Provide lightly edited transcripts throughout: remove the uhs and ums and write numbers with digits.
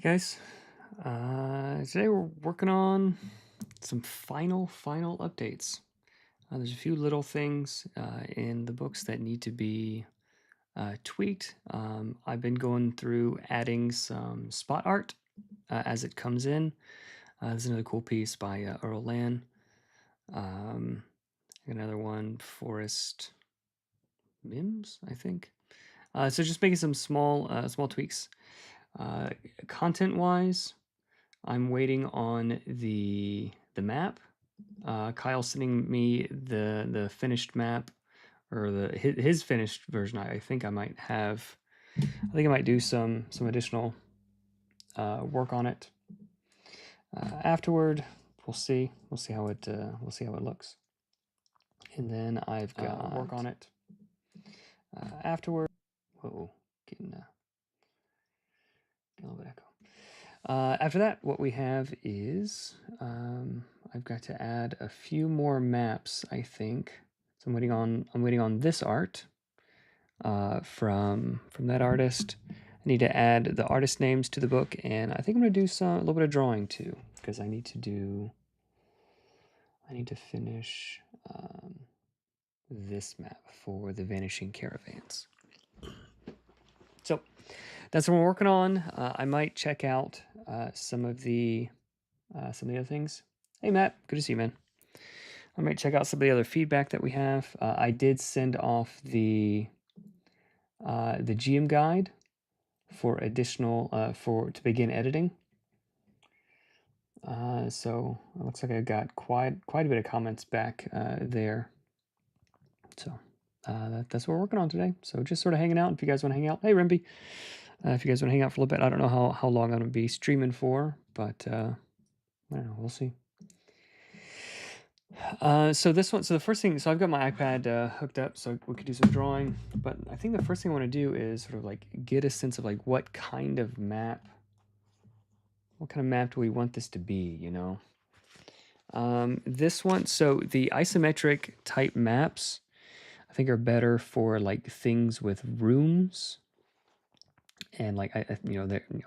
Guys, today we're working on some final updates. There's a few little things in the books that need to be tweaked. I've been going through adding some spot art as it comes in. There's another cool piece by Earl Land. Another one, Forrest Mims, I think. So just making some small tweaks. Content-wise, I'm waiting on the map. Kyle's sending me the finished map, or his finished version. I think I might have. I think I might do some additional work on it afterward. We'll see. We'll see how it looks. And then I've got work on it afterward. Whoa, getting a little bit echo. After that, what we have is I've got to add a few more maps, I think. So I'm waiting on this art from that artist. I need to add the artist names to the book, and I think I'm gonna do a little bit of drawing too, because I need to finish this map for the Vanishing Caravans. So that's what we're working on. I might check out some of the other things. Hey Matt, good to see you, man. I might check out some of the other feedback that we have. I did send off the GM guide for additional to begin editing. So it looks like I got quite a bit of comments back there. So that's what we're working on today. So just sort of hanging out. If you guys want to hang out, hey Rimby, if you guys want to hang out for a little bit, I don't know how long I'm gonna be streaming for, but I don't know. We'll see. So the first thing, so I've got my iPad hooked up so we could do some drawing, but I think the first thing I want to do is sort of like get a sense of like what kind of map do we want this to be, you know? This one, so the isometric type maps, I think are better for like things with rooms. And like,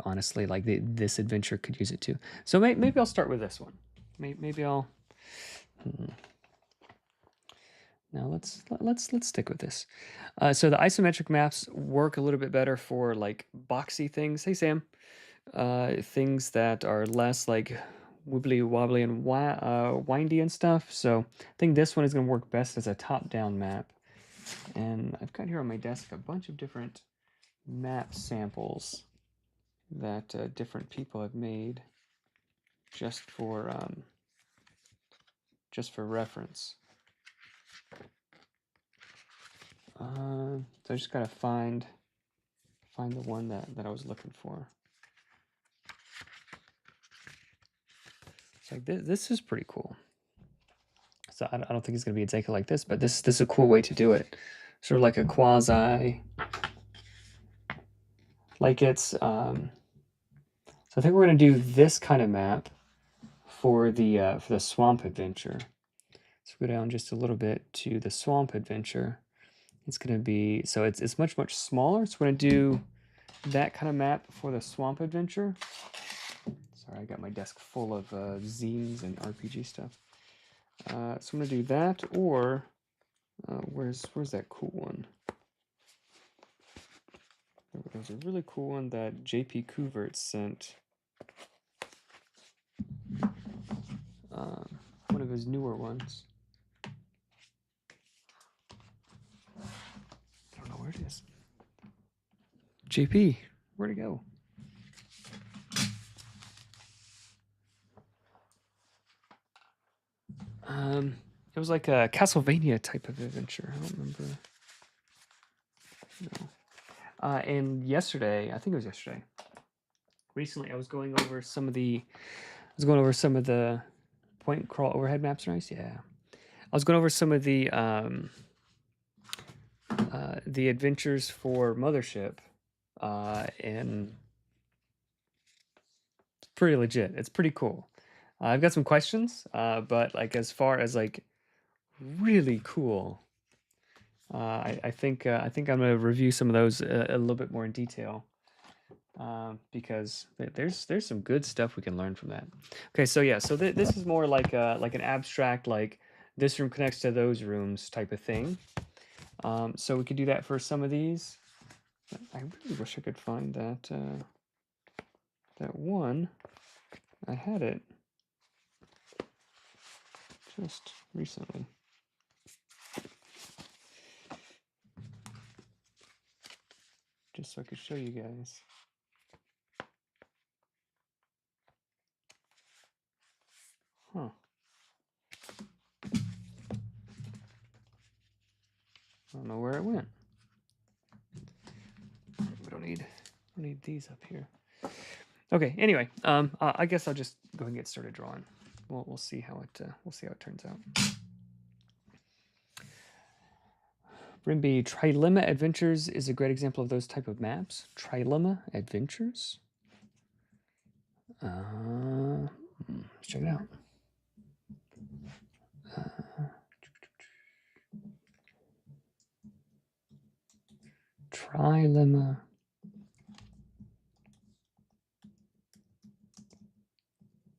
honestly, like this adventure could use it too. So maybe I'll start with this one. Maybe I'll... Now let's stick with this. So the isometric maps work a little bit better for like boxy things. Hey Sam, things that are less like wibbly wobbly and windy and stuff. So I think this one is going to work best as a top-down map. And I've got here on my desk a bunch of different map samples that different people have made just for reference. So I just gotta find the one that I was looking for. It's like this is pretty cool. So I don't think it's gonna be exactly like this, but this is a cool way to do it. Sort of like a quasi, like it's so I think we're gonna do this kind of map for the swamp adventure. Let's go down just a little bit to the swamp adventure. It's gonna be, so it's much smaller. So we're gonna do that kind of map for the swamp adventure. Sorry, I got my desk full of zines and RPG stuff. So I'm gonna do that, or where's that cool one? There's a really cool one that JP Couvert sent. One of his newer ones. I don't know where it is. JP, where'd it go? It was like a Castlevania type of adventure. I don't remember. No. And yesterday, I think it was yesterday. Recently, I was going over some of the point and crawl overhead maps. Nice, yeah. I was going over some of the adventures for Mothership, and it's pretty legit. It's pretty cool. I've got some questions, but like as far as like really cool, I think I'm gonna review some of those a little bit more in detail. because there's some good stuff we can learn from that. Okay, so yeah, so this is more like an abstract, like this room connects to those rooms type of thing. So we could do that for some of these. I really wish I could find that that one. I had it just recently. Just so I could show you guys. Huh. I don't know where it went. We don't need these up here. Okay. Anyway, I guess I'll just go ahead and get started drawing. We'll see how it turns out. Rimby, Trilemma Adventures is a great example of those type of maps. Trilemma Adventures. Let's check it out. Trilemma.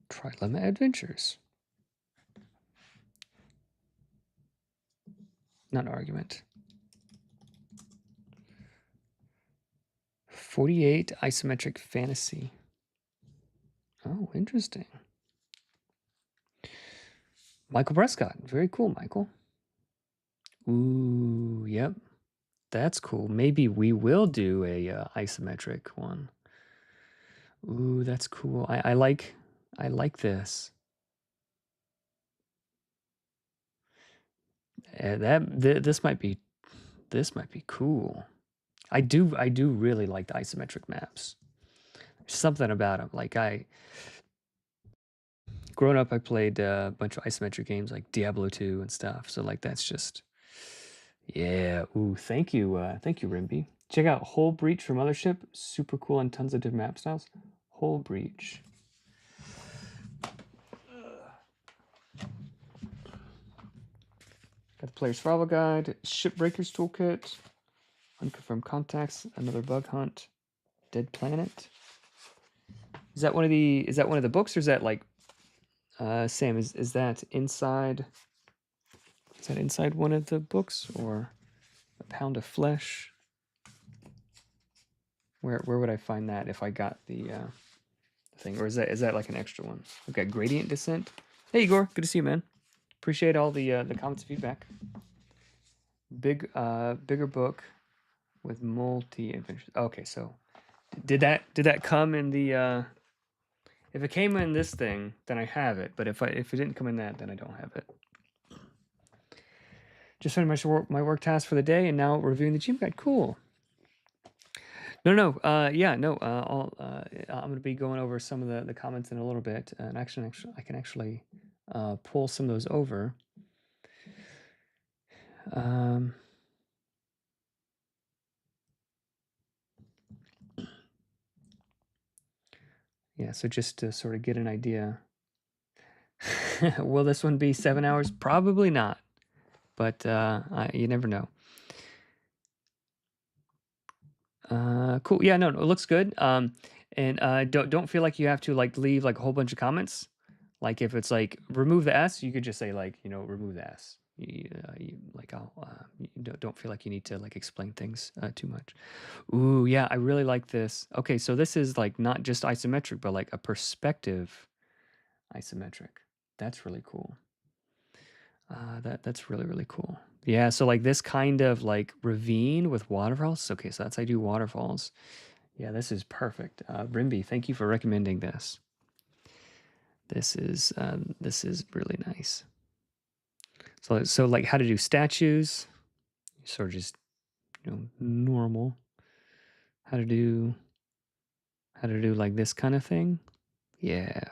Trilemma Adventures. Not an argument. 48 isometric fantasy. Oh, interesting. Michael Prescott. Very cool, Michael. Ooh, yep. That's cool. Maybe we will do a isometric one. Ooh, that's cool. I like this. This might be cool. I do really like the isometric maps. There's something about them. Like growing up, I played a bunch of isometric games like Diablo 2 and stuff. So like that's just, yeah. Ooh, thank you, Rimby. Check out Whole Breach from Mothership. Super cool and tons of different map styles. Whole Breach. Got the Player's Survival Guide, Shipbreaker's Toolkit, Unconfirmed Contacts, Another Bug Hunt, Dead Planet. Is that one of the books, or is that like Sam, is that inside? Is that inside one of the books, or A Pound of Flesh? Where would I find that if I got the thing, or is that like an extra one? Okay, Gradient Descent. Hey Igor, good to see you, man. Appreciate all the comments and feedback. Bigger book with multi adventures. Okay, so did that come in the? If it came in this thing, then I have it. But if it didn't come in that, then I don't have it. Just finished my work task for the day, and now reviewing the gym guide. Cool. No. I'm going to be going over some of the comments in a little bit, and actually, I can actually pull some of those over. Yeah, so just to sort of get an idea. Will this one be 7 hours? Probably not, but you never know. Cool. Yeah, no, it looks good. And don't feel like you have to like leave like a whole bunch of comments. Like if it's like remove the S, you could just say like, remove the S. You don't feel like you need to like explain things too much. Ooh, yeah, I really like this. Okay, so this is like not just isometric, but like a perspective isometric. That's really cool. That's really, really cool. Yeah, so like this kind of like ravine with waterfalls. Okay, so that's how I do waterfalls. Yeah, this is perfect. Rimby, thank you for recommending this. This is really nice. So like how to do statues, sort of just normal. How to do like this kind of thing. Yeah.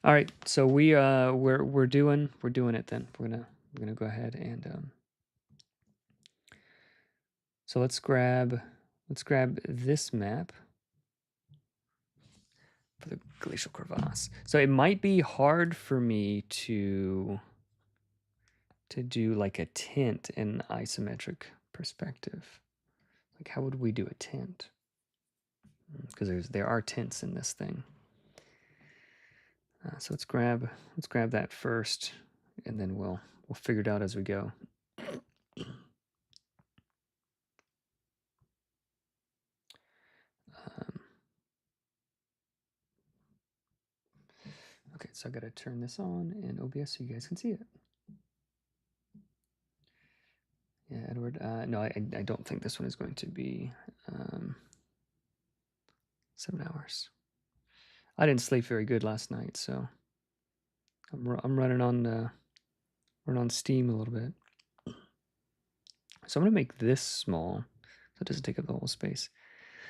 All right, so we're doing it then. We're gonna go ahead and so let's grab this map for the glacial crevasse. So it might be hard for me to do like a tint in isometric perspective. Like how would we do a tint? because there are tints in this thing. So let's grab that first, and then we'll figure it out as we go. Okay, so I got to turn this on in OBS so you guys can see it. Yeah, Edward. No, I don't think this one is going to be 7 hours. I didn't sleep very good last night, so I'm running on steam a little bit. So I'm gonna make this small, so it doesn't take up the whole space.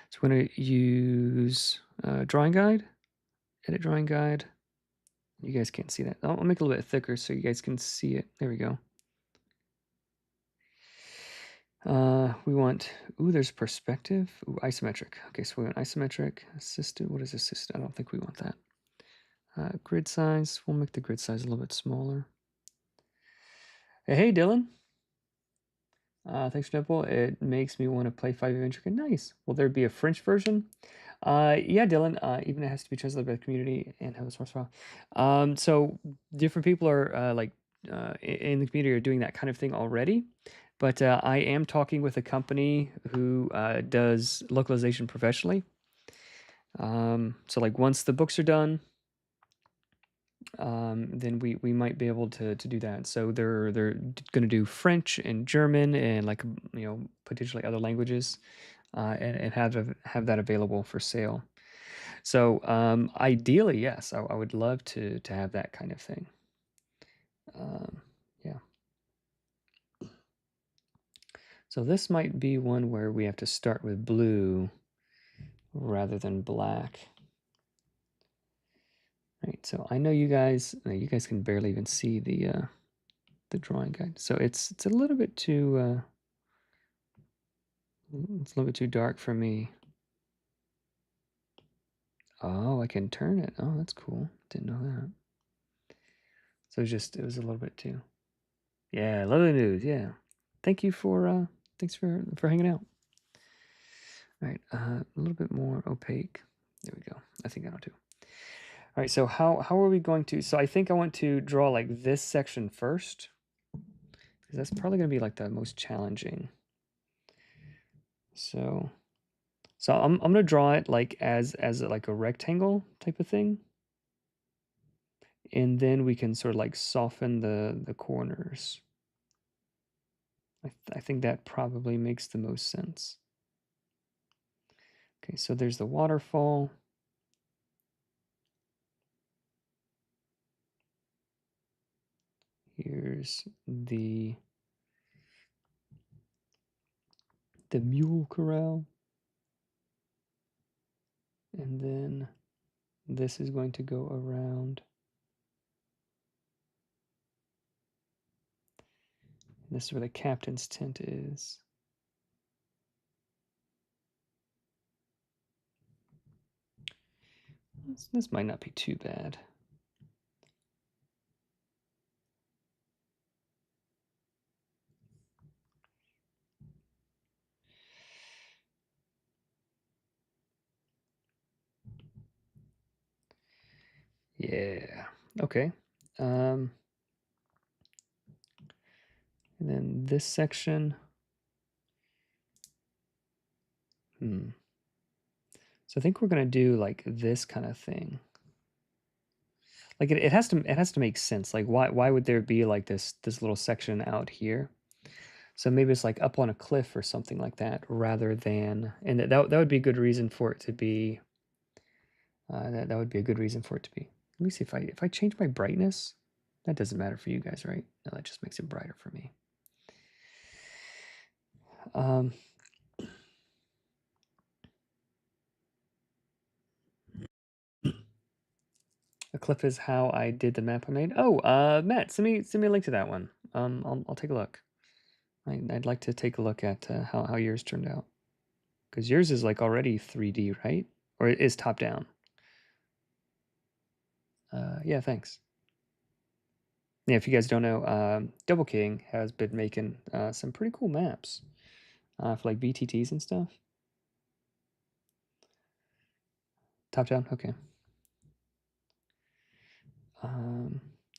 So we're gonna use drawing guide, edit drawing guide. You guys can't see that. I'll make it a little bit thicker so you guys can see it. There we go. We want, there's perspective. Isometric. Okay, so we want isometric. Assisted. What is assisted? I don't think we want that. Grid size. We'll make the grid size a little bit smaller. Hey, Dylan. Thanks, Nimble. It makes me want to play 5e Adventure. Nice. Will there be a French version? Yeah, Dylan. Even it has to be translated by the community and have a source file. So different people are in the community are doing that kind of thing already. But I am talking with a company who does localization professionally. So like once the books are done, then we might be able to do that. So they're going to do French and German and like potentially other languages, and have that available for sale. So ideally, yes, I would love to have that kind of thing. Yeah. So this might be one where we have to start with blue rather than black. Right, so I know you guys can barely even see the drawing guide. So it's a little bit too dark for me. Oh, I can turn it. Oh, that's cool. Didn't know that. So it was a little bit too. Yeah, lovely news. Yeah, thank you for thanks for hanging out. All right, a little bit more opaque. There we go. I think that'll do. All right, so how are we going to? So I think I want to draw like this section first, because that's probably going to be like the most challenging. So I'm gonna draw it like as like a rectangle type of thing, and then we can sort of like soften the corners. I think that probably makes the most sense. Okay, so there's the waterfall. Here's the mule corral, and then this is going to go around. This is where the captain's tent is. This might not be too bad. Yeah. Okay. And then this section. So I think we're gonna do like this kind of thing. Like it has to make sense. Like why would there be like this little section out here? So maybe it's like up on a cliff or something like that, rather than, and that would be a good reason for it to be. That would be a good reason for it to be. Let me see if I change my brightness. That doesn't matter for you guys, right? No, that just makes it brighter for me. A cliff is how I did the map I made. Oh, Matt, send me a link to that one. I'll take a look. I'd like to take a look at how yours turned out, because yours is like already 3D, right? Or it is top down. Yeah, thanks. Yeah, if you guys don't know, Double King has been making some pretty cool maps for like BTTs and stuff. Top down, okay.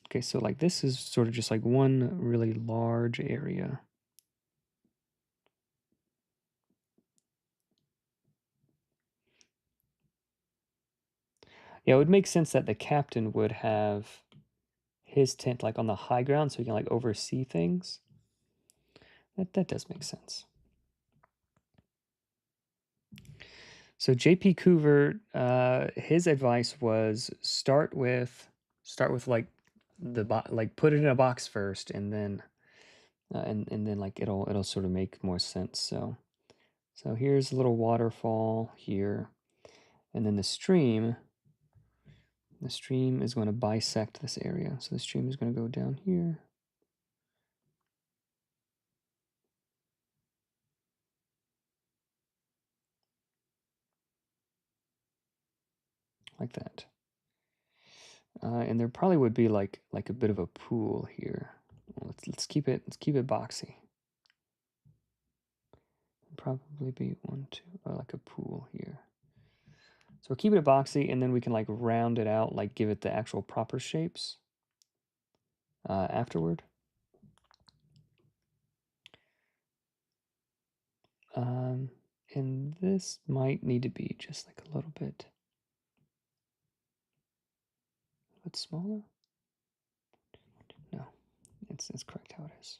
Okay, so like this is sort of just like one really large area. Yeah, it would make sense that the captain would have his tent like on the high ground so he can like oversee things. That does make sense. So JP Coover, his advice was start with like like put it in a box first, and then like it'll sort of make more sense. So here's a little waterfall here, and then the stream is going to bisect this area. So the stream is going to go down here. Like that. And there probably would be like a bit of a pool here. Well, let's keep it boxy. Probably be 1, 2, or like a pool here. So we're keeping it boxy, and then we can like round it out, like give it the actual proper shapes afterward. And this might need to be just like a little bit smaller. No, it's correct how it is.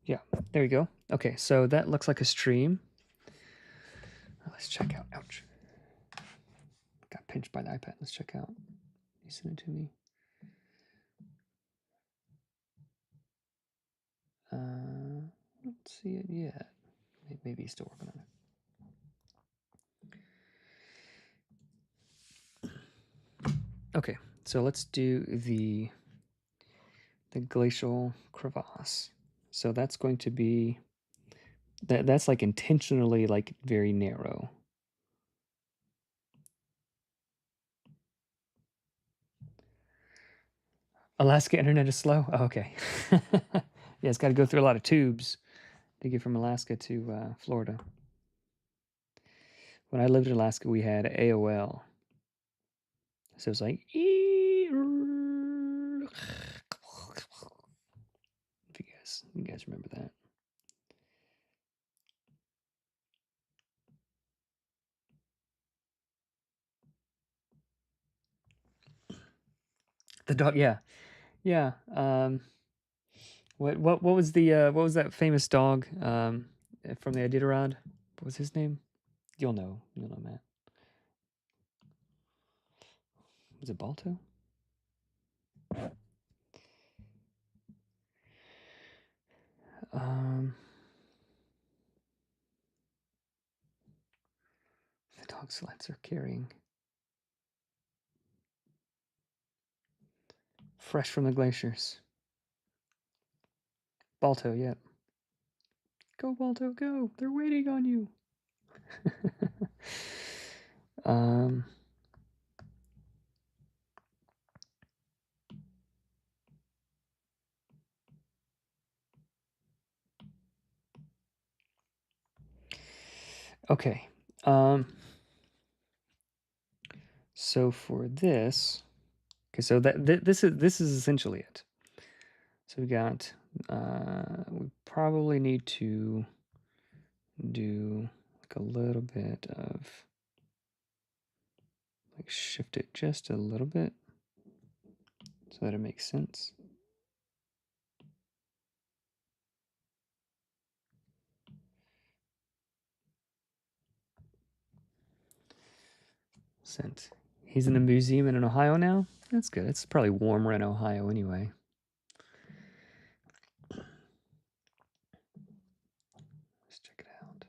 Yeah, there you go. Okay, so that looks like a stream. Let's check out. Ouch. Got pinched by the iPad. Let's check out. You sent it to me. I don't see it yet. Maybe he's still working on it. Okay, so let's do the glacial crevasse. So that's going to be that's like intentionally like very narrow. Alaska internet is slow? Oh, okay. Yeah, it's got to go through a lot of tubes to get from Alaska to Florida. When I lived in Alaska, we had AOL. So it was like, if you guys remember that. The dog, yeah. What was that famous dog from the Iditarod? What was his name? You'll know, Matt. Was it Balto? The dog sleds are carrying fresh from the glaciers. Balto, yep. Go, Balto, go! They're waiting on you. Okay. So for this, okay, so this is essentially it. So we got we probably need to do like a little bit of like shift it just a little bit so that it makes sense. Since he's in a museum in Ohio now, that's good. It's probably warmer in Ohio anyway. Let's check it out.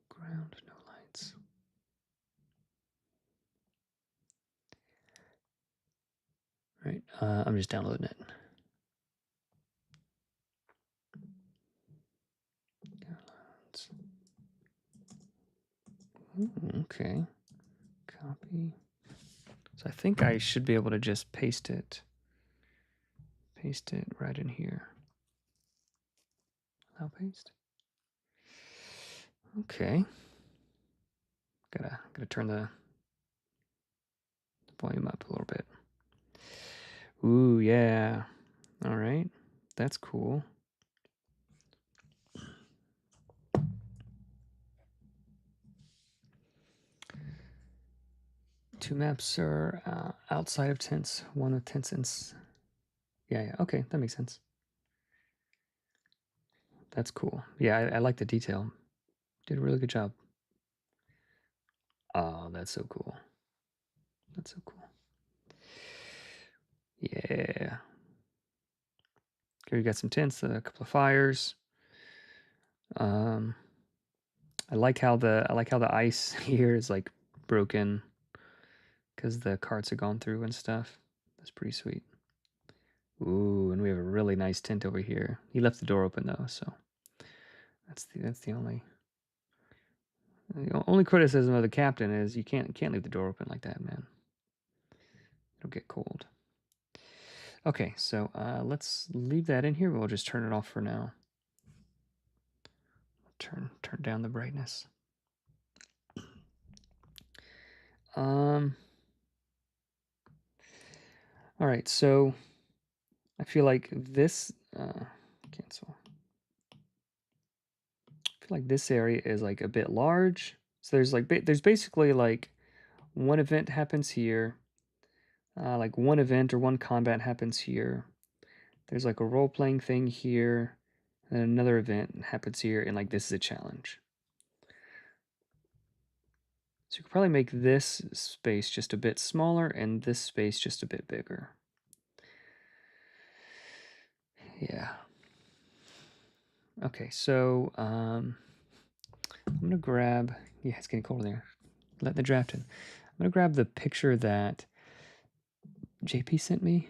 Ground, no lights. Right, I'm just downloading it. Okay. Copy. So I think I should be able to just paste it right in here. Allow paste. Okay. Gotta turn the volume up a little bit. Ooh, yeah. All right. That's cool. Two maps are outside of tents, one with tents and... Yeah, okay, that makes sense. That's cool. Yeah, I like the detail. Did a really good job. Oh, that's so cool. That's so cool. Yeah. Here we got some tents, a couple of fires. I like how the ice here is like broken because the carts have gone through and stuff. That's pretty sweet. Ooh, and we have a really nice tent over here. He left the door open though, so that's the only criticism of the captain is you can't leave the door open like that, man. It'll get cold. Okay, so let's leave that in here. We'll just turn it off for now. Turn down the brightness. All right, so I feel like this cancel. I feel like this area is like a bit large. So there's basically like one event happens here, like one event or one combat happens here. There's like a role-playing thing here, and then another event happens here, and like this is a challenge. So you could probably make this space just a bit smaller and this space just a bit bigger. Yeah. Okay, so I'm gonna grab, yeah, it's getting cold in there. Let the draft in. I'm gonna grab the picture that JP sent me,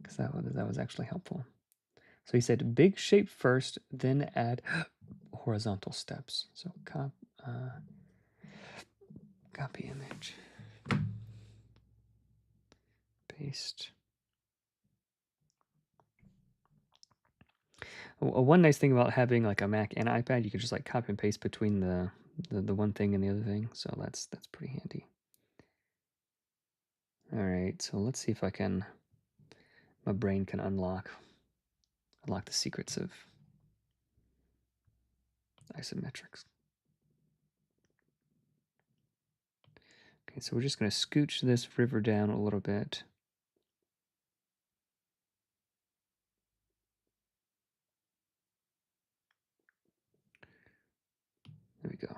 because that was actually helpful. So he said big shape first, then add horizontal steps. So copy image, paste. One nice thing about having like a Mac and iPad, you can just like copy and paste between the one thing and the other thing. So that's pretty handy. All right, so let's see if my brain can unlock the secrets of isometrics. Okay, so we're just going to scooch this river down a little bit. There we go.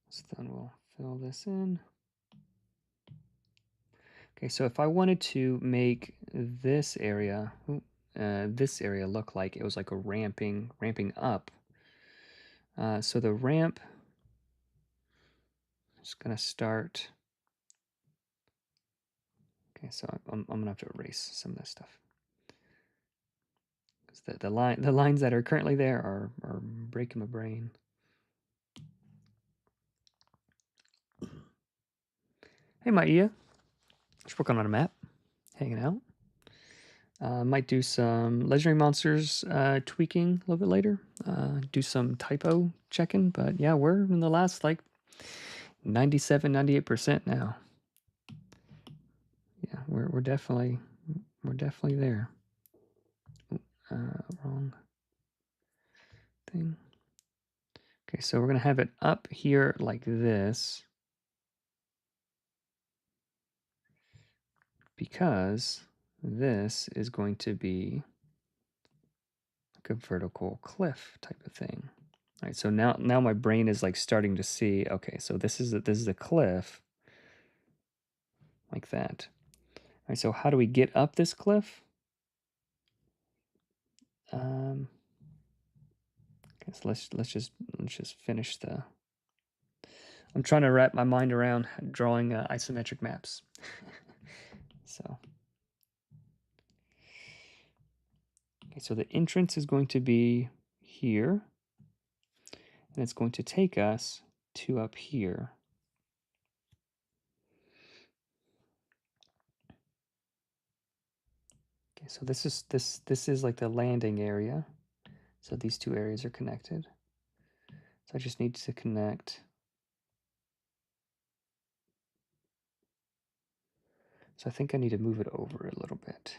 So then we'll fill this in. Okay, so if I wanted to make this area look like it was like a ramping up. So the ramp is going to start. Okay, so I'm going to have to erase some of this stuff. Because the lines that are currently there are breaking my brain. Hey, Maia. Just working on a map. Hanging out. Might do some Legendary Monsters tweaking a little bit later. Do some typo checking. But yeah, we're in the last like 97, 98% now. Yeah, we're definitely there. Wrong thing. Okay, so we're gonna have it up here like this because this is going to be like a vertical cliff type of thing. All right, so now my brain is like starting to see, okay, so this is a cliff like that. All right, so how do we get up this cliff? Okay, so let's just finish the. I'm trying to wrap my mind around drawing isometric maps. So, okay, so the entrance is going to be here, and it's going to take us to up here. Okay, so this is like the landing area. So these two areas are connected. So I just need to connect. So I think I need to move it over a little bit.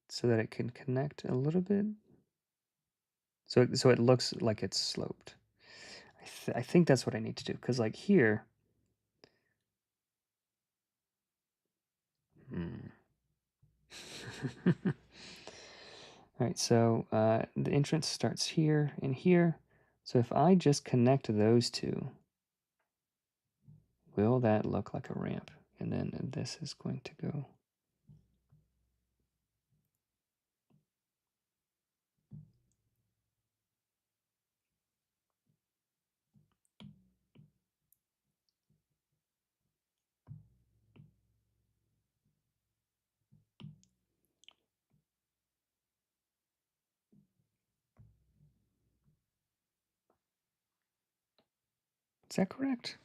So that it can connect a little bit. So it looks like it's sloped. I think that's what I need to do, because like here, all right, so the entrance starts here and here. So if I just connect those two, will that look like a ramp? And then this is going to go. Is that correct?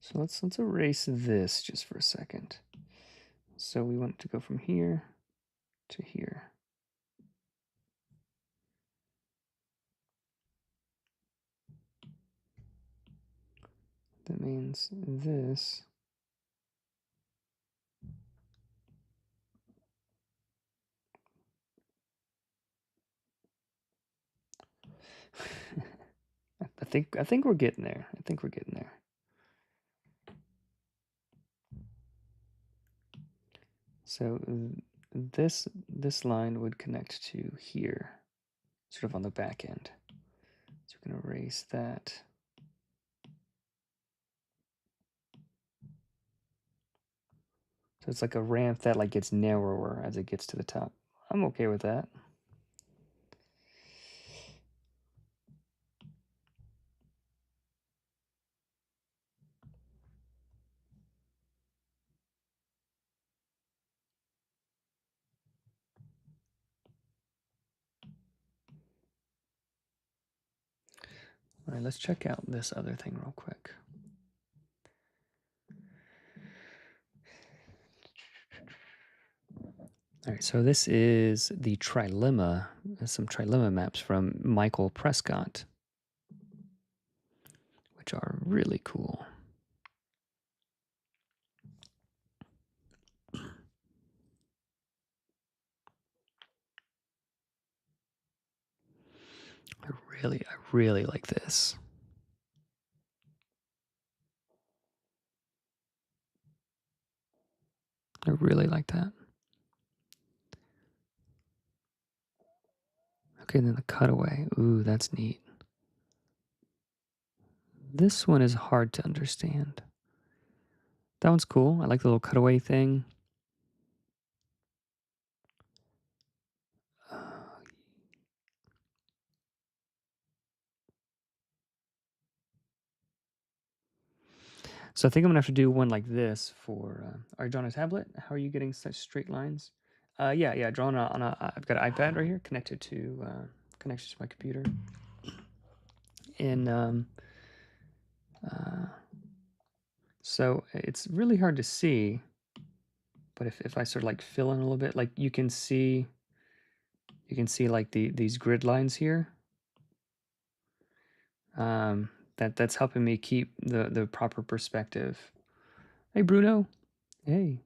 So let's erase this just for a second. So we want to go from here to here. That means this I think we're getting there. I think we're getting there. So this line would connect to here, sort of on the back end. So we're going to erase that. So it's like a ramp that like gets narrower as it gets to the top. I'm okay with that. All right, let's check out this other thing real quick. All right, so this is the trilemma, some trilemma maps from Michael Prescott, which are really cool. I really like this. I really like that. Okay, then the cutaway. Ooh, that's neat. This one is hard to understand. That one's cool. I like the little cutaway thing. So I think I'm gonna have to do one like this for. Are you drawing a tablet? How are you getting such straight lines? Yeah, drawing on a. I've got an iPad right here connected to my computer, and so it's really hard to see. But if I sort of like fill in a little bit, like you can see like these grid lines here. That's helping me keep the proper perspective. Hey Bruno, hey.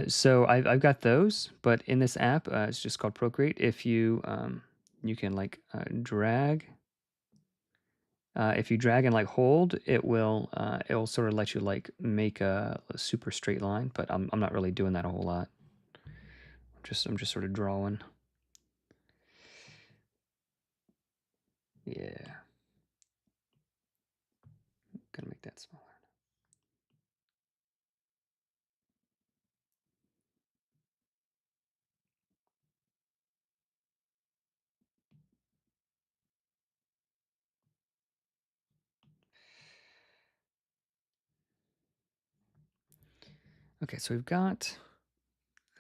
So I've got those, but in this app, it's just called Procreate. If you you can like drag. If you drag and like hold, it will sort of let you like make a super straight line. But I'm not really doing that a whole lot. I'm just sort of drawing. Yeah, gonna make that smaller. Okay, so we've got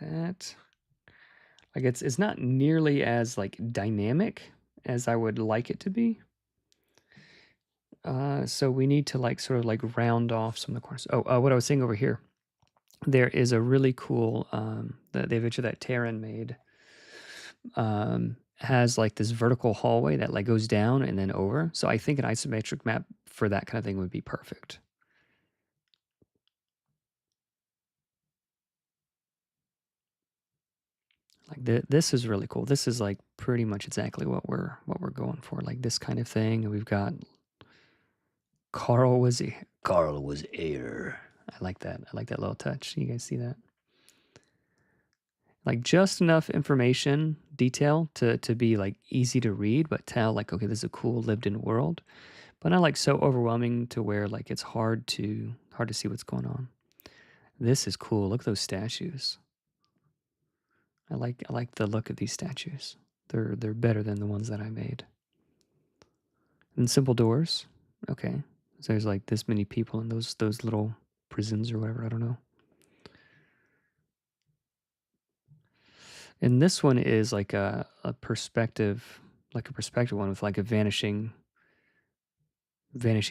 that. Like it's not nearly as like dynamic as I would like it to be. So we need to like sort of like round off some of the corners. Oh, what I was saying over here, there is a really cool the image that Taryn made. Has like this vertical hallway that like goes down and then over. So I think an isometric map for that kind of thing would be perfect. Like this is really cool. This is like pretty much exactly what we're going for. Like this kind of thing. And we've got Carl was air. I like that. I like that little touch. You guys see that? Like just enough information, detail to be like easy to read, but tell like, okay, this is a cool lived in world. But not like so overwhelming to where like it's hard to see what's going on. This is cool. Look at those statues. I like the look of these statues. They're better than the ones that I made. And simple doors. Okay. So there's like this many people in those little prisons or whatever, I don't know. And this one is like a perspective, like a perspective one with like a vanishing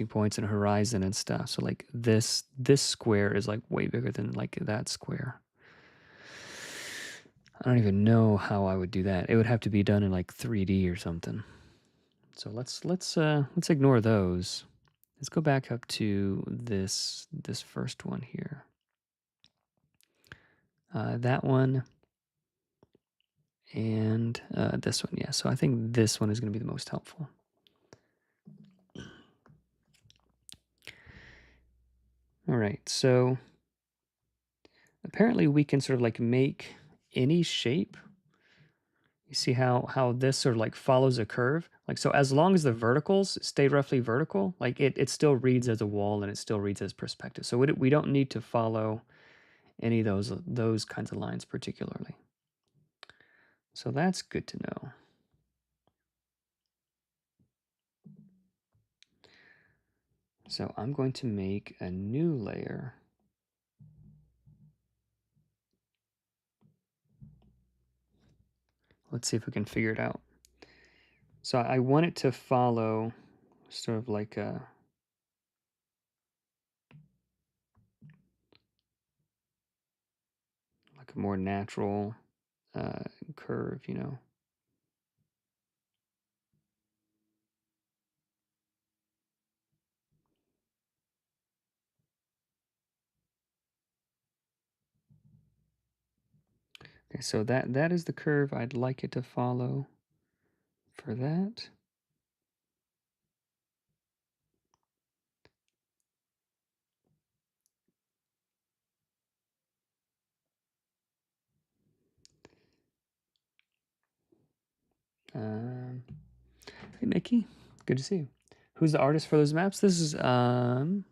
points and a horizon and stuff. So like this square is like way bigger than like that square. I don't even know how I would do that. It would have to be done in like 3D or something. So let's ignore those. Let's go back up to this first one here. That one and this one, yeah. So I think this one is going to be the most helpful. All right, so apparently we can sort of like make any shape. You see how this sort of like follows a curve? Like, so as long as the verticals stay roughly vertical, like it still reads as a wall and it still reads as perspective. So we don't need to follow any of those kinds of lines particularly. So that's good to know. So I'm going to make a new layer. Let's see if we can figure it out. So I want it to follow sort of like a more natural curve, you know. Okay, so that is the curve I'd like it to follow for that. Hey Mickey, good to see you. Who's the artist for those maps? This is good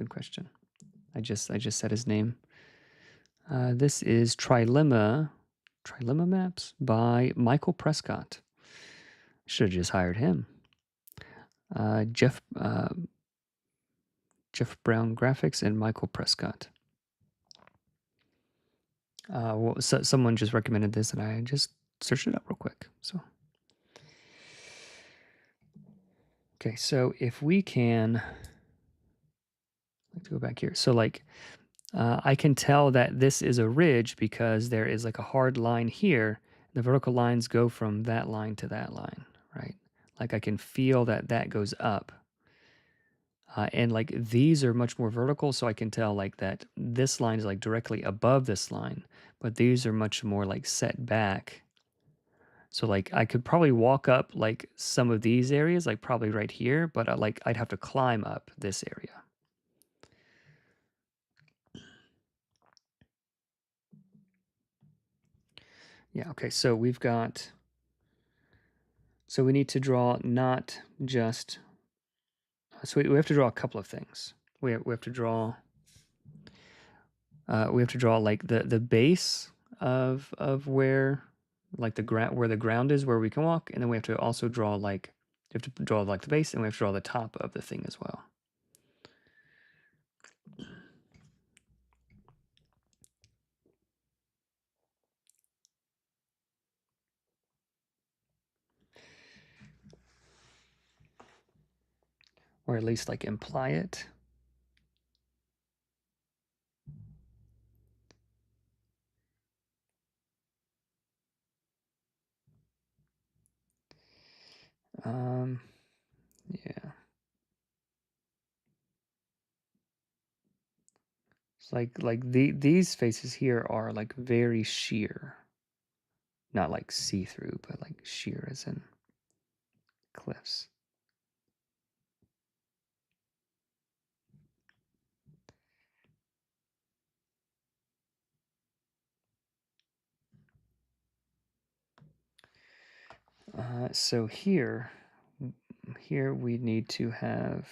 question. I just said his name. This is Trilemma Maps by Michael Prescott. Should have just hired him. Jeff Brown Graphics and Michael Prescott. Well, someone just recommended this, and I just searched it up real quick. So, okay, so if we can, let's go back here. So, like, I can tell that this is a ridge because there is like a hard line here. The vertical lines go from that line to that line, right? Like I can feel that goes up. And like these are much more vertical, so I can tell like that this line is like directly above this line, but these are much more like set back. So like I could probably walk up like some of these areas, like probably right here, but I'd have to climb up this area. Yeah, okay, so we've got, so we need to draw not just, so we have to draw a couple of things. We have to draw like the base of where like the ground, where the ground is, where we can walk, and then we have to also draw like, you have to draw like the base, and we have to draw the top of the thing as well. or at least like imply it. Yeah. It's like these faces here are like very sheer. Not like see-through, but like sheer as in cliffs. So here we need to have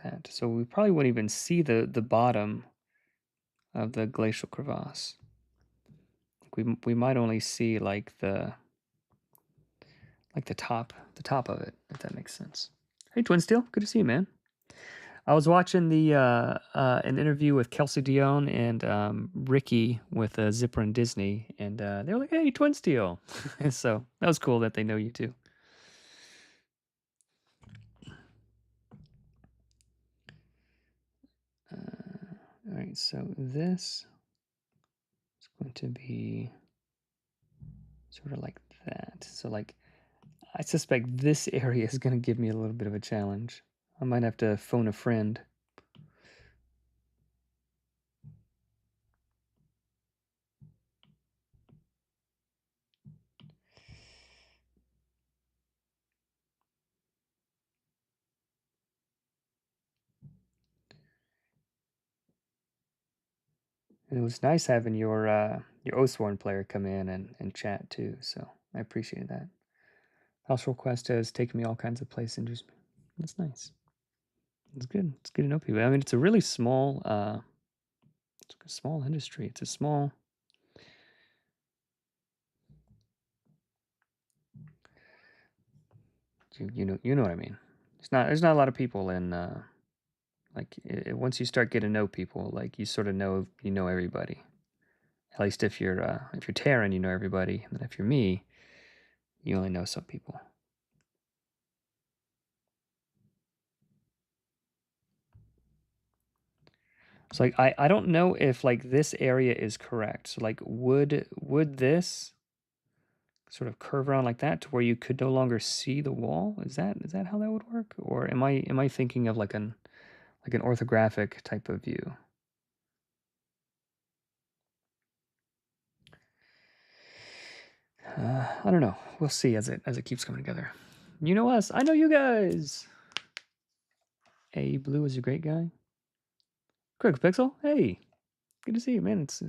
that. So we probably wouldn't even see the bottom of the glacial crevasse. We might only see like the top of it, if that makes sense. Hey Twin Steel, good to see you, man. I was watching the an interview with Kelsey Dion and Ricky with Zipper and Disney, and they were like, "Hey, Twin Steel," so that was cool that they know you too. All right, so this is going to be sort of like that. So like, I suspect this area is going to give me a little bit of a challenge. I might have to phone a friend. And it was nice having your Oathsworn player come in and chat too, so I appreciate that. House Quest has taken me all kinds of places and just that's nice. It's good. It's good to know people. I mean, it's a really small it's a small industry. It's a small you know what I mean. There's not a lot of people in like once you start getting to know people, like you sort of know everybody. At least if you're Terran, you know everybody, and then if you're me, you only know some people. So like I don't know if like this area is correct. So like would this sort of curve around like that to where you could no longer see the wall? Is that how that would work? Or am I thinking of like an orthographic type of view? I don't know. We'll see as it keeps coming together. You know us. I know you guys. Hey, Blue is a great guy. Quick Pixel. Hey, good to see you, man. It's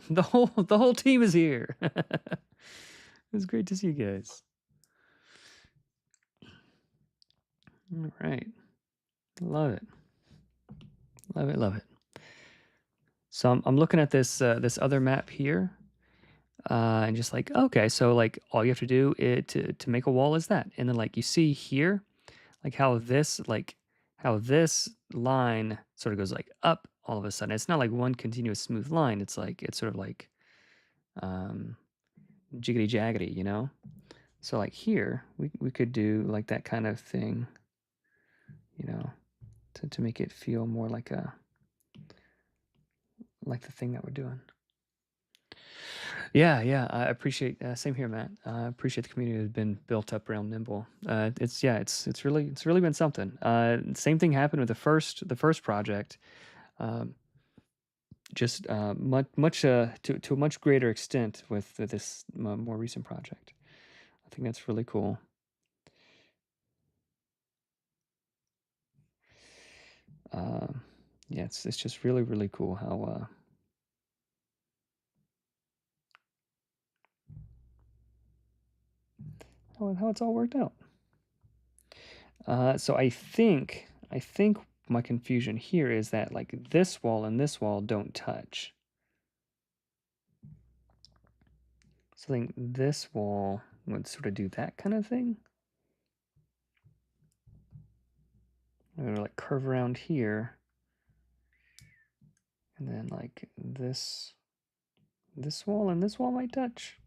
the whole team is here. It's great to see you guys. All right, love it, love it, love it. So I'm looking at this this other map here, and just like okay, so like all you have to do to make a wall is that, and then like you see here, like how this line sort of goes like up all of a sudden. It's not like one continuous smooth line. It's like it's sort of like jiggity jaggedy, you know. So like here, we could do like that kind of thing, you know, to make it feel more like the thing that we're doing. Yeah, I appreciate. Same here, Matt. I appreciate the community that's been built up around Nimble. It's really been something. Same thing happened with the first project. Just much to a much greater extent with this more recent project. I think that's really cool. Yeah, it's just really cool how it's all worked out. So I think my confusion here is that like this wall and this wall don't touch. So I think this wall would sort of do that kind of thing. I'm gonna like curve around here, and then like this wall and this wall might touch.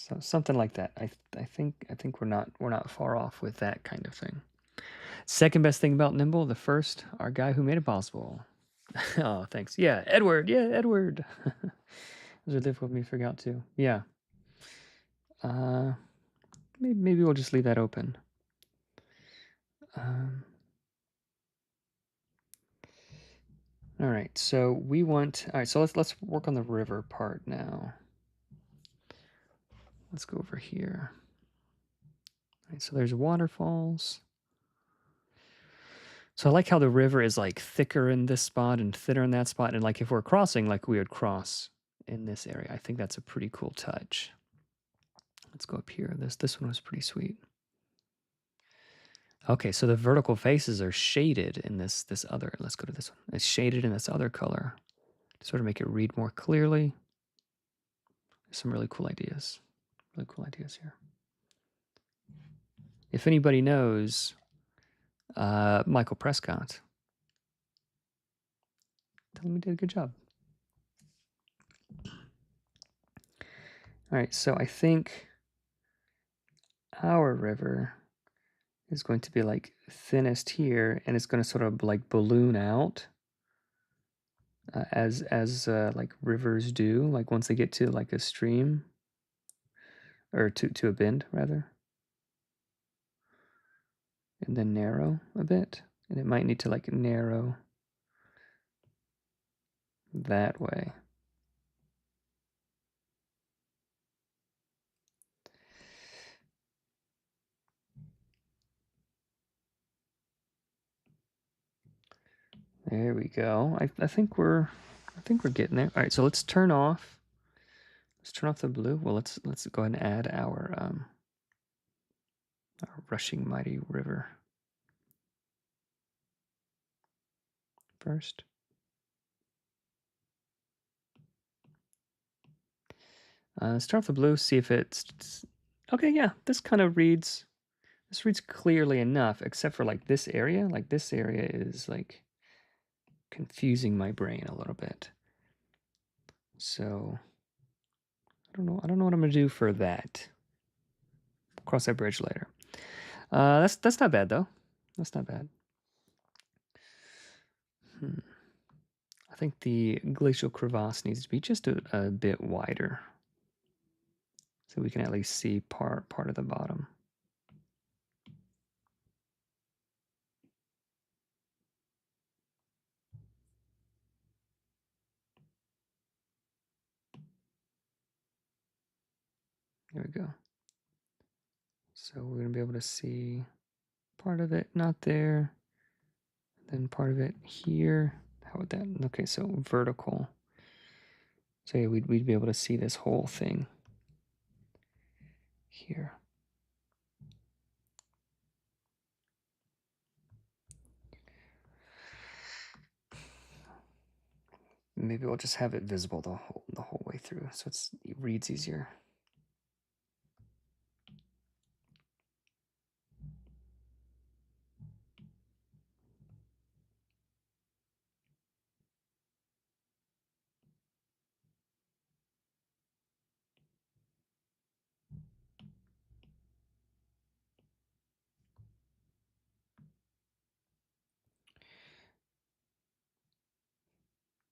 So something like that. I think we're not far off with that kind of thing. Second best thing about Nimble, the first, our guy who made it possible. Oh, thanks. Yeah, Edward. Yeah, Edward. Those are difficult for me to figure out too. Yeah. Maybe we'll just leave that open. All right. So we want. All right. So let's work on the river part now. Let's go over here. All right. So there's waterfalls. So I like how the river is like thicker in this spot and thinner in that spot, and like if we're crossing, like we would cross in this area. I think that's a pretty cool touch. Let's go up here. This one was pretty sweet. Okay, so the vertical faces are shaded in this other. Let's go to this one. It's shaded in this other color to sort of make it read more clearly. There's some really cool ideas. Really cool ideas here. If anybody knows Michael Prescott, tell him he did a good job. All right, so I think our river is going to be like thinnest here, and it's going to sort of like balloon out as like rivers do, like once they get to like a stream or to a bend rather, and then narrow a bit, and it might need to like narrow that way. There we go. I think we're getting there. All right, so let's turn off the blue. Well, let's go ahead and add our rushing mighty river first. Start with the blue. See if it's okay. Yeah, this kind of reads. This reads clearly enough, except for like this area. Like this area is like confusing my brain a little bit. So I don't know what I'm gonna do for that. Cross that bridge later. That's not bad though. That's not bad. I think the glacial crevasse needs to be just a bit wider, so we can at least see part of the bottom. There we go. So we're gonna be able to see part of it, not there, then part of it here. How would that? Okay, so vertical. So yeah, we'd be able to see this whole thing here. Maybe we'll just have it visible the whole way through, so it reads easier.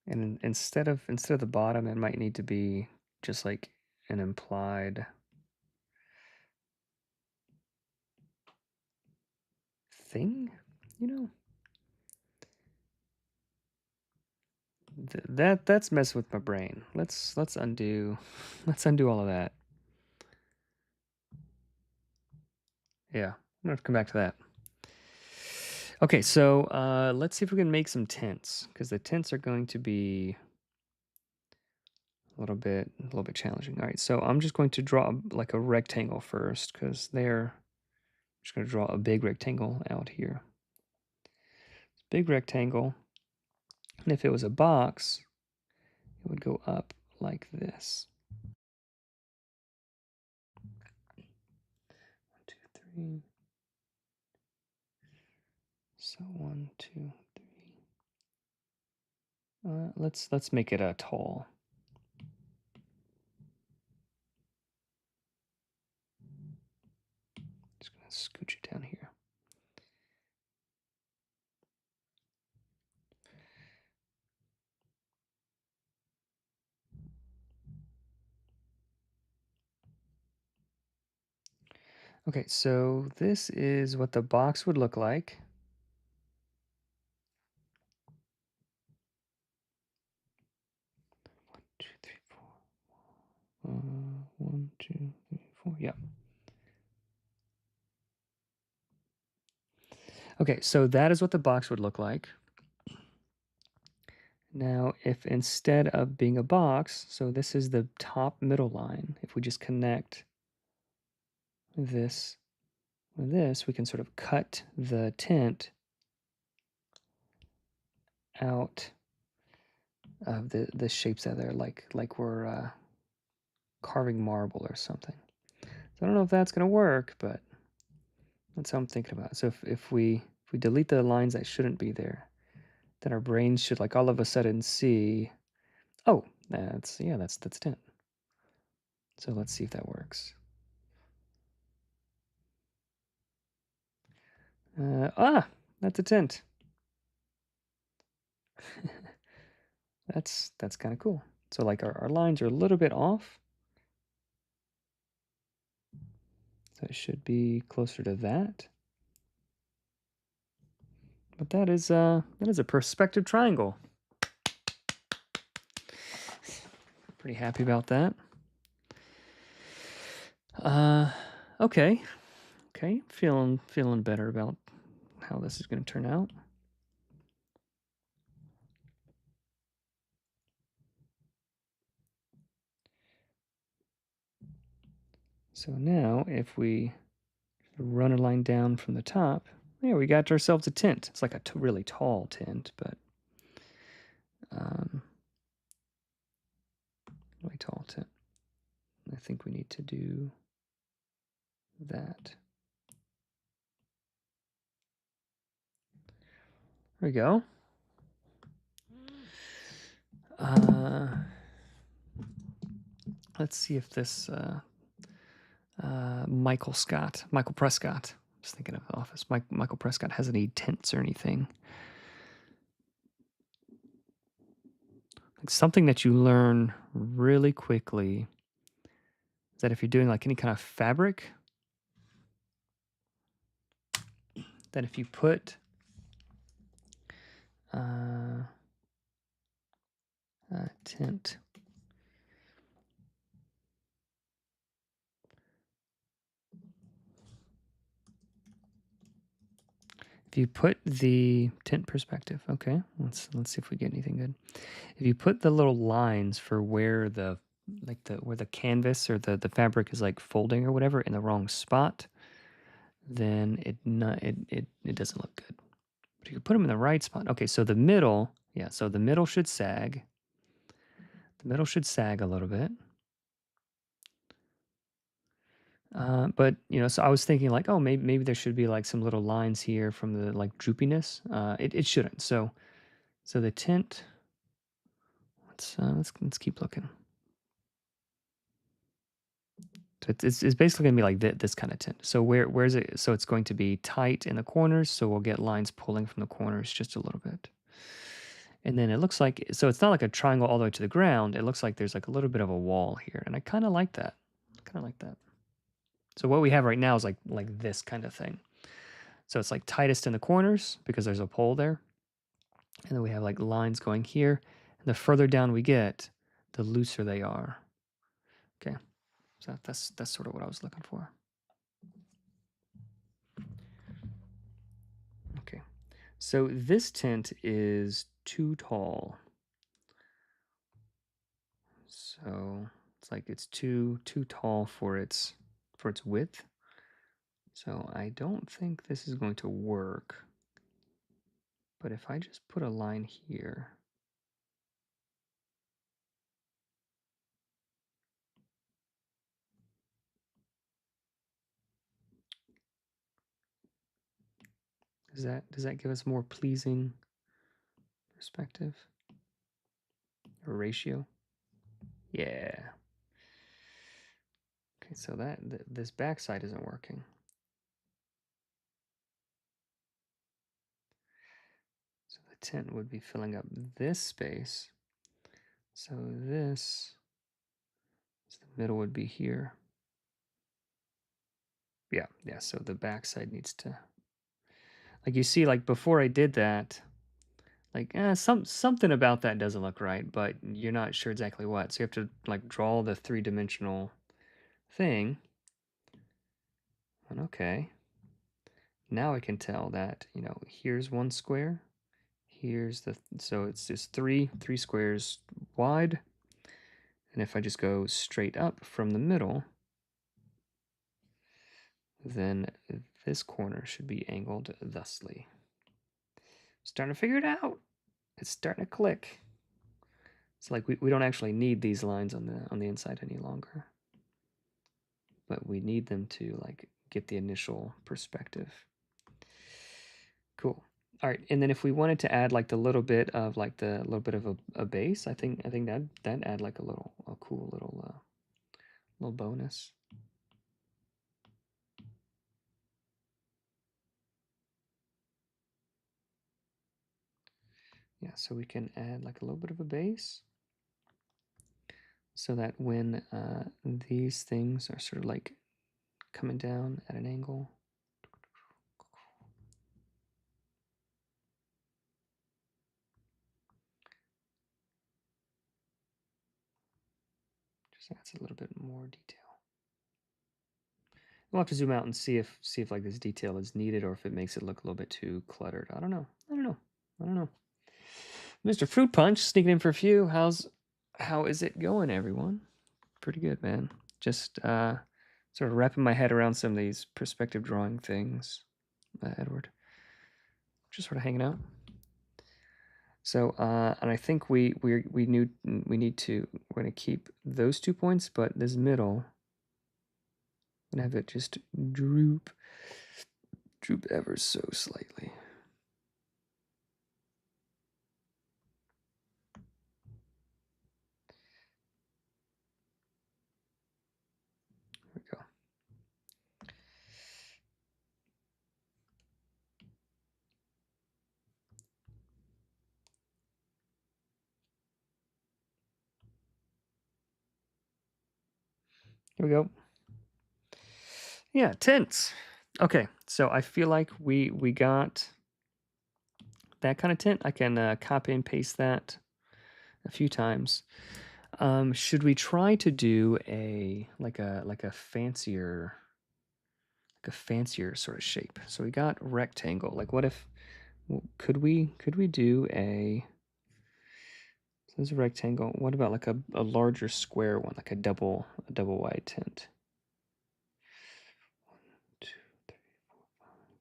And instead of the bottom, it might need to be just like an implied thing, you know? That's messing with my brain. Let's undo all of that. Yeah, I'm gonna have to come back to that. Okay, so let's see if we can make some tints, because the tints are going to be a little bit challenging. All right, so I'm just going to draw like a rectangle first, because I'm just going to draw a big rectangle out here. Big rectangle, and if it was a box, it would go up like this. 1, 2, 3. So 1, 2, 3. Let's make it a tall. scooch it down here. Okay, so this is what the box would look like. One, two, three, four. 1, 2, 3, 4. Yeah. Okay, so that is what the box would look like. Now, if instead of being a box, so this is the top middle line, if we just connect this with this, we can sort of cut the tint out of the shapes out there, like we're carving marble or something. So I don't know if that's going to work, but that's how I'm thinking about it. So if we delete the lines that shouldn't be there, then our brains should like all of a sudden see, oh, that's tint. So let's see if that works. That's a tint. That's kind of cool. So like our lines are a little bit off. So it should be closer to that. But that is a perspective triangle. Pretty happy about that. Okay. Feeling better about how this is going to turn out. So now if we run a line down from the top, yeah, we got ourselves a tint. It's like a really tall tint, but really tall tint. I think we need to do that. There we go. Let's see if this Michael Prescott, just thinking of The Office, Michael Prescott has any tints or anything. Like something that you learn really quickly is that if you're doing like any kind of fabric, that if you put tint, if you put the tint perspective, okay, let's see if we get anything good. If you put the little lines for where where the canvas or the fabric is like folding or whatever in the wrong spot, then it doesn't look good. But if you put them in the right spot, okay, so the middle, yeah, so the middle should sag. The middle should sag a little bit. But so I was thinking like, oh, maybe there should be like some little lines here from the like droopiness. It shouldn't. So the tint. Let's keep looking. So it's basically gonna be like this kind of tint. So where's it? So it's going to be tight in the corners. So we'll get lines pulling from the corners just a little bit. And then it looks like, so it's not like a triangle all the way to the ground. It looks like there's like a little bit of a wall here, and I kind of like that. So what we have right now is like this kind of thing. So it's like tightest in the corners because there's a pole there. And then we have like lines going here. And the further down we get, the looser they are. Okay, so that's sort of what I was looking for. Okay, so this tint is too tall. So it's like it's too tall for its width. So I don't think this is going to work. But if I just put a line here, does that give us more pleasing perspective or ratio? Yeah. Okay, so this backside isn't working. the tint would be filling up this space. So this, so the middle would be here. Yeah, so the back side needs to, like you see, like before I did that, like something about that doesn't look right, but you're not sure exactly what. So you have to like draw the three-dimensional thing. And okay. Now I can tell that, you know, here's one square. Here's the, so it's just three squares wide. And if I just go straight up from the middle, then this corner should be angled thusly. Starting to figure it out. It's starting to click. It's like we don't actually need these lines on the inside any longer, but we need them to like get the initial perspective. Cool. All right, and then if we wanted to add like the little bit of like the little bit of a base, I think that add like a cool little bonus. Yeah, so we can add like a little bit of a base, so that when these things are sort of like coming down at an angle, just adds a little bit more detail. We'll have to zoom out and see if like this detail is needed or if it makes it look a little bit too cluttered. I don't know. Mr. Fruit Punch sneaking in for a few. How is it going, everyone? Pretty good, man. Just sort of wrapping my head around some of these perspective drawing things, Edward. Just sort of hanging out. So, and I think we need to, we're gonna keep those 2 points, but this middle, I'm gonna have it just droop ever so slightly. There we go. Here we go. Yeah, tints. Okay, so I feel like we got that kind of tint. I can copy and paste that a few times. Should we try to do a fancier sort of shape? So we got rectangle. Like, what if could we do a, so there's a rectangle. What about like a larger square one, like a double wide tint? 1, 2, 3, 4, 5. 1,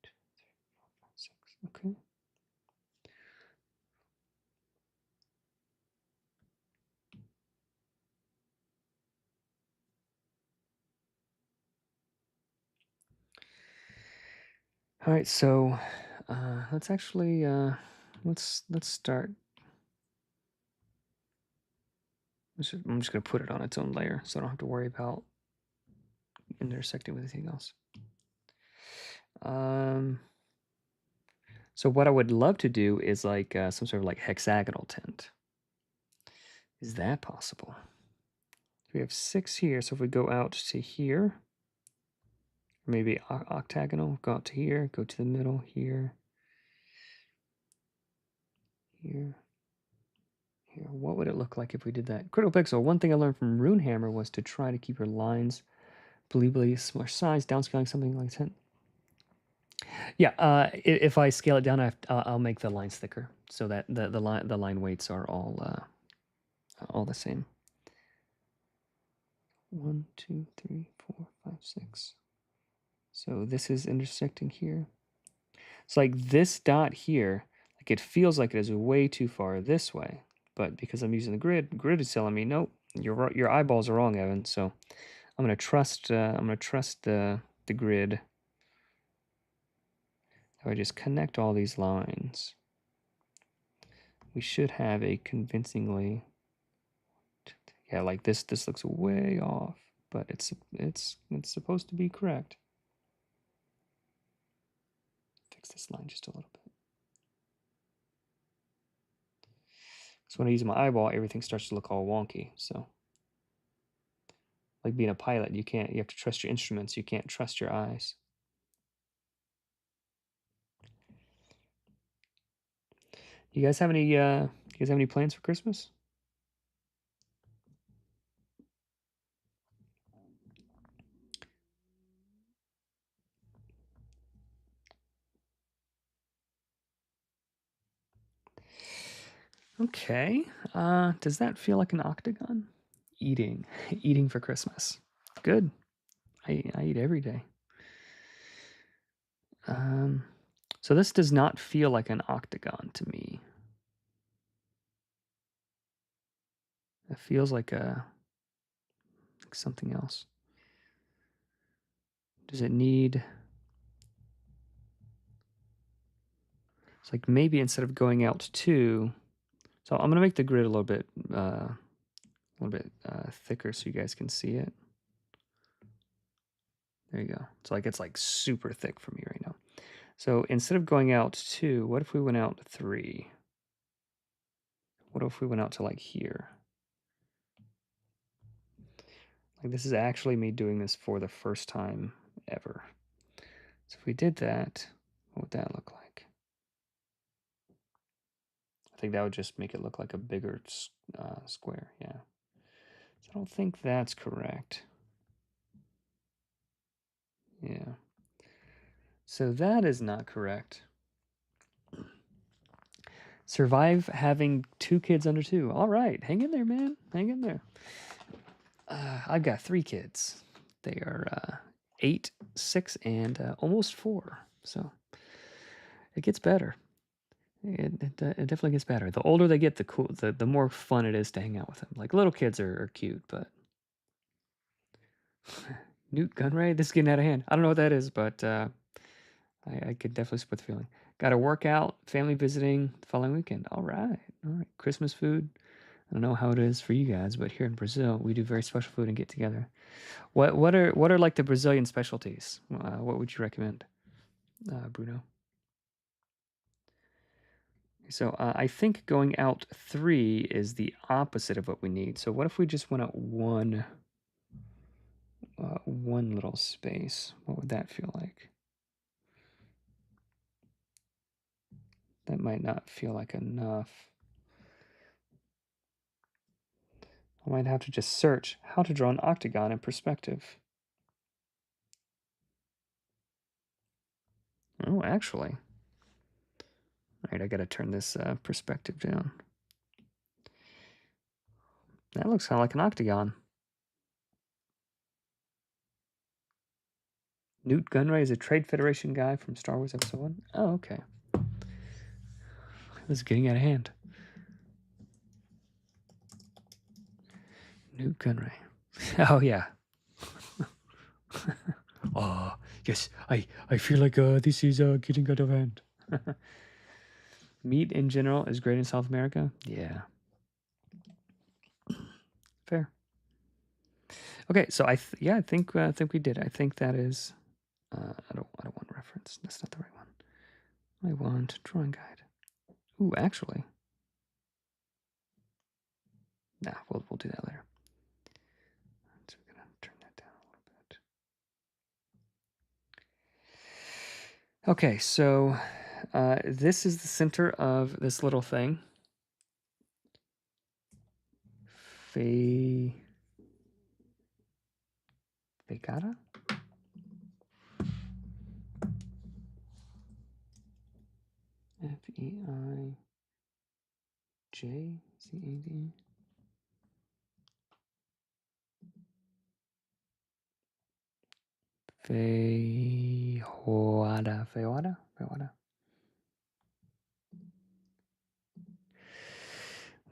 2, 3, 4, 5, 6. Okay. All right, so let's actually let's start. I'm just gonna put it on its own layer, so I don't have to worry about intersecting with anything else. So what I would love to do is like some sort of like hexagonal tint. Is that possible? We have 6 here, so if we go out to here, maybe octagonal, go out to here, go to the middle, here, here, here. What would it look like if we did that? Critical pixel. One thing I learned from Runehammer was to try to keep your lines believably smaller size, downscaling something like that. Yeah, if I scale it down, I'll make the lines thicker so that the line weights are all the same. 1, 2, 3, 4, 5, 6. So this is intersecting here. It's like this dot here, like it feels like it is way too far this way, but because I'm using the grid is telling me nope, your eyeballs are wrong, Evan. So I'm gonna trust the grid. If I just connect all these lines, we should have a convincingly, yeah, like this looks way off, but it's supposed to be correct. Fix this line just a little bit. So when I use my eyeball, everything starts to look all wonky. So like being a pilot, you have to trust your instruments. You can't trust your eyes. You guys have any plans for Christmas? Okay. Does that feel like an octagon? Eating. Eating for Christmas. Good. I eat every day. So this does not feel like an octagon to me. It feels like something else. Does it need... It's like maybe instead of going out 2... So I'm going to make the grid a little bit thicker so you guys can see it. There you go. So like it's like super thick for me right now. So instead of going out 2, what if we went out 3? What if we went out to like here? Like this is actually me doing this for the first time ever. So if we did that, what would that look like? I think that would just make it look like a bigger square, yeah. So I don't think that's correct. Yeah. So that is not correct. Survive having 2 kids under 2. All right, hang in there, man. Hang in there. I've got 3 kids. They are 8, 6, and almost 4. So it gets better. It definitely gets better. The older they get, the more fun it is to hang out with them. Like little kids are cute, but Newt Gunray, this is getting out of hand. I don't know what that is, but I could definitely support the feeling. Got a workout, family visiting the following weekend. All right. Christmas food. I don't know how it is for you guys, but here in Brazil, we do very special food and get together. What are like the Brazilian specialties? What would you recommend, Bruno? So I think going out 3 is the opposite of what we need. So what if we just went out one little space? What would that feel like? That might not feel like enough. I might have to just search how to draw an octagon in perspective. Oh, actually. All right, I got to turn this perspective down. That looks kind of like an octagon. Newt Gunray is a Trade Federation guy from Star Wars Episode 1. Oh, okay. This is getting out of hand. Newt Gunray. Oh, yeah. Oh, yes. I feel like this is getting out of hand. Meat in general is great in South America. Yeah. Fair. Okay, so I think we did. I think that is. I don't want reference. That's not the right one. I want drawing guide. Ooh, actually. Nah, we'll do that later. So we're gonna turn that down a little bit. Okay, so this is the center of this little thing. Feijoada? Feijcad. Feijoada.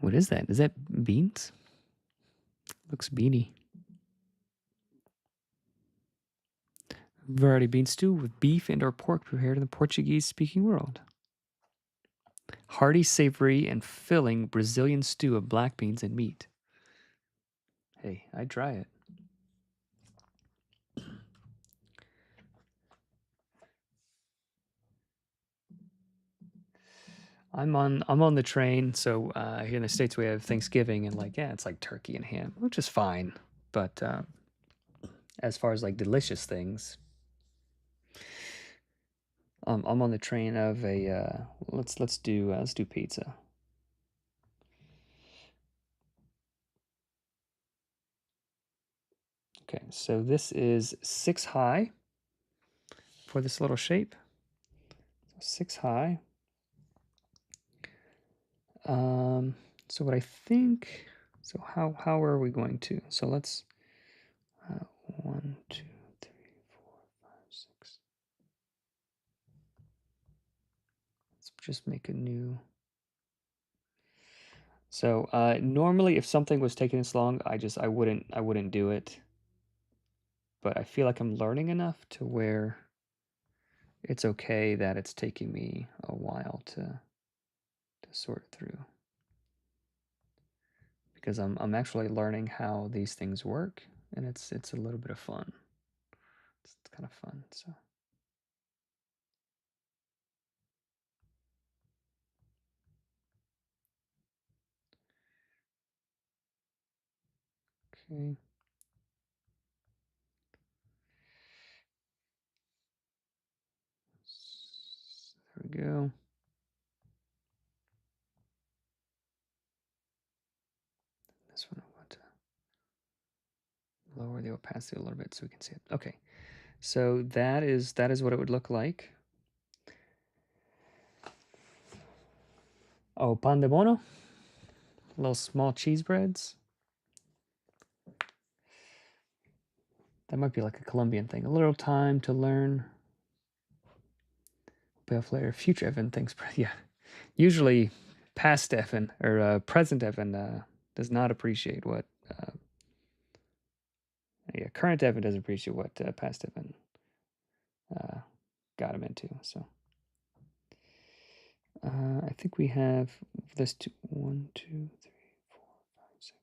What is that? Is that beans? Looks beany. Variety bean stew with beef and or pork prepared in the Portuguese-speaking world. Hearty, savory, and filling Brazilian stew of black beans and meat. Hey, I'd try it. I'm on the train, so here in the States we have Thanksgiving, and like, yeah, it's like turkey and ham, which is fine. But as far as like delicious things, I'm on the train of a let's do pizza. Okay, so this is 6 high for this little shape. 6 high. So what I think, so how are we going to? So let's 1, 2, 3, 4, 5, 6. Let's just make a new. So normally, if something was taking this long, I wouldn't do it. But I feel like I'm learning enough to where it's okay that it's taking me a while to sort through, because I'm actually learning how these things work, and it's a little bit of fun. It's kind of fun. So okay. There we go. This one I want to lower the opacity a little bit so we can see it. Okay, so that is what it would look like. Oh, pan de bono, little small cheese breads. That might be like a Colombian thing. A little time to learn. Payoff later. Future Evan thinks, yeah. Usually, past Evan or present Evan does not appreciate what. Yeah, current Evan doesn't appreciate what past Evan got him into. So I think we have this 1, 2, 3, 4, 5, 6.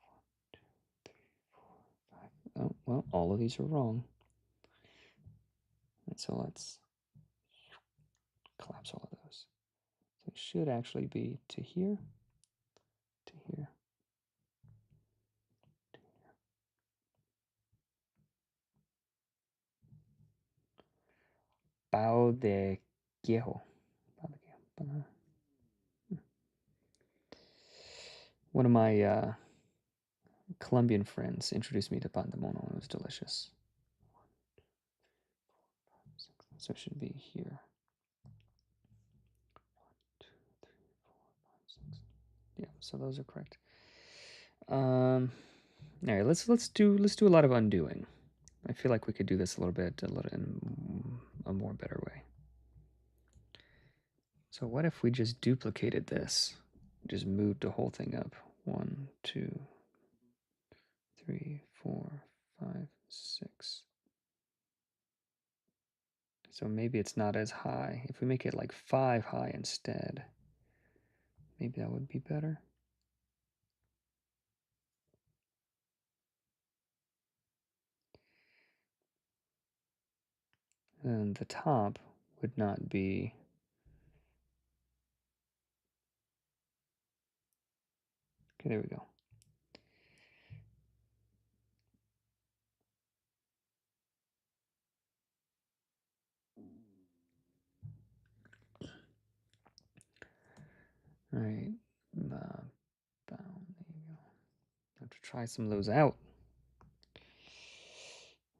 1, 2, 3, 4, 5. Oh well, all of these are wrong. And so let's collapse all of those. So it should actually be to here, to here, to here. Pao de Quejo. One of my Colombian friends introduced me to pan de mono, and it was delicious. So it should be here. 1, 2, 3, 4, 5, 6. Yeah, so those are correct. All right, let's do a lot of undoing. I feel like we could do this a little in a more better way. So what if we just duplicated this? Just moved the whole thing up. 1, 2, 3, 4, 5, 6. So maybe it's not as high. If we make it like 5 high instead, maybe that would be better. And the top would not be. Okay, there we go. All right. There you go. Have to try some of those out.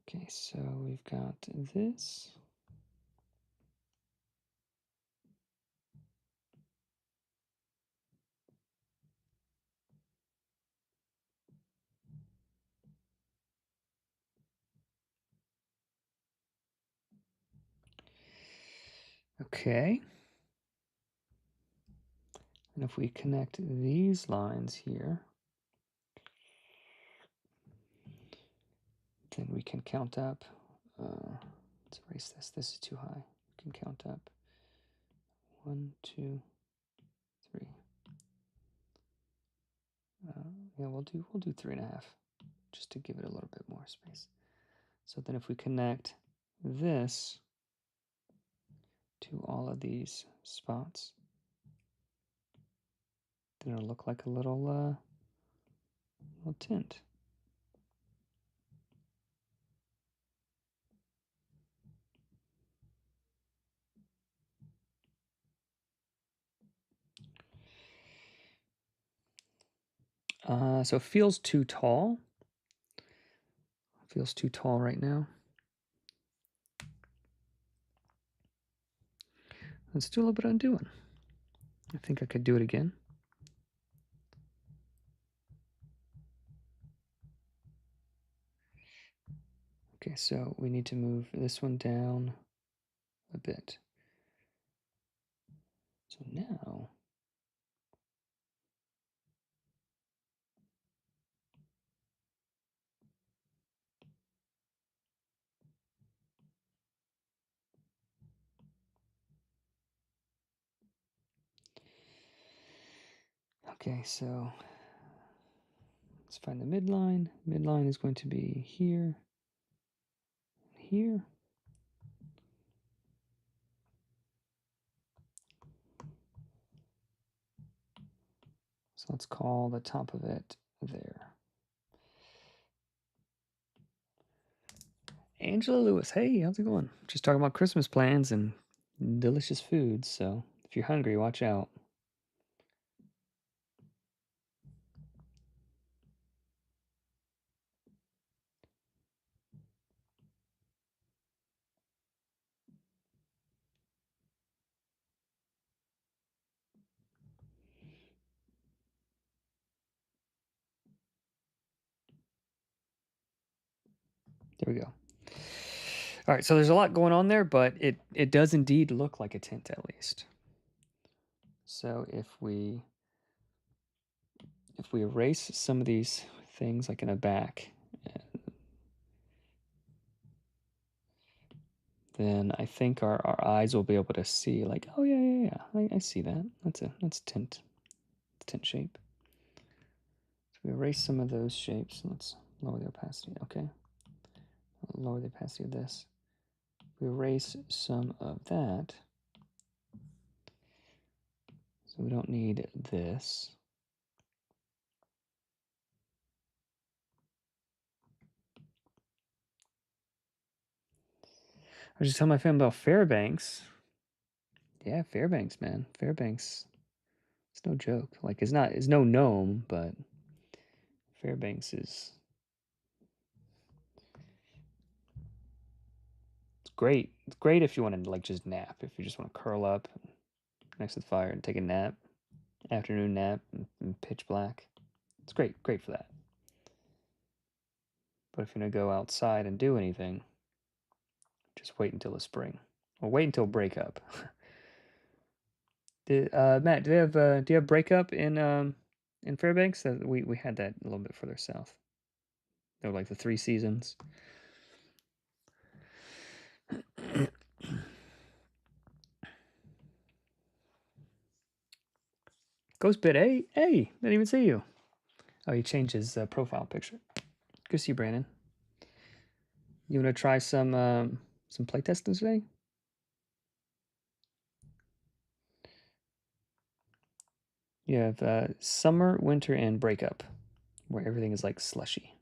Okay, so we've got this. Okay. And if we connect these lines here, then we can count up. Let's erase this. This is too high. We can count up 1, 2, 3. Yeah, we'll do 3.5, just to give it a little bit more space. So then, if we connect this to all of these spots, Then it'll look like a little tint. So it feels too tall. Feels too tall right now. Let's do a little bit of undoing. I think I could do it again. Okay, so we need to move this one down a bit. So now, okay, so let's find the midline. Midline is going to be here, here. So let's call the top of it there. Angela Lewis, hey, how's it going? Just talking about Christmas plans and delicious foods, so if you're hungry, watch out. There we go. All right, so there's a lot going on there, but it does indeed look like a tint at least. So if we erase some of these things like in the back, then I think our eyes will be able to see like, oh yeah, I see that. That's tint shape. So we erase some of those shapes. Let's lower the opacity. Okay, lower the opacity of this. We erase some of that. So we don't need this. I was just telling my family about Fairbanks. Yeah, Fairbanks, man. Fairbanks. It's no joke. Like it's no gnome, but Fairbanks is it's great. It's great if you want to like just nap. If you just want to curl up next to the fire and take a nap, afternoon nap in pitch black. It's great for that. But if you're gonna go outside and do anything, just wait until the spring, or wait until breakup. Matt, do you have breakup in Fairbanks? We had that a little bit further south. They were like the 3 seasons. Ghostbit, hey, didn't even see you. Oh, he changed his profile picture. Good to see you, Brandon. You want to try some playtesting today? You have summer, winter, and breakup, where everything is like slushy.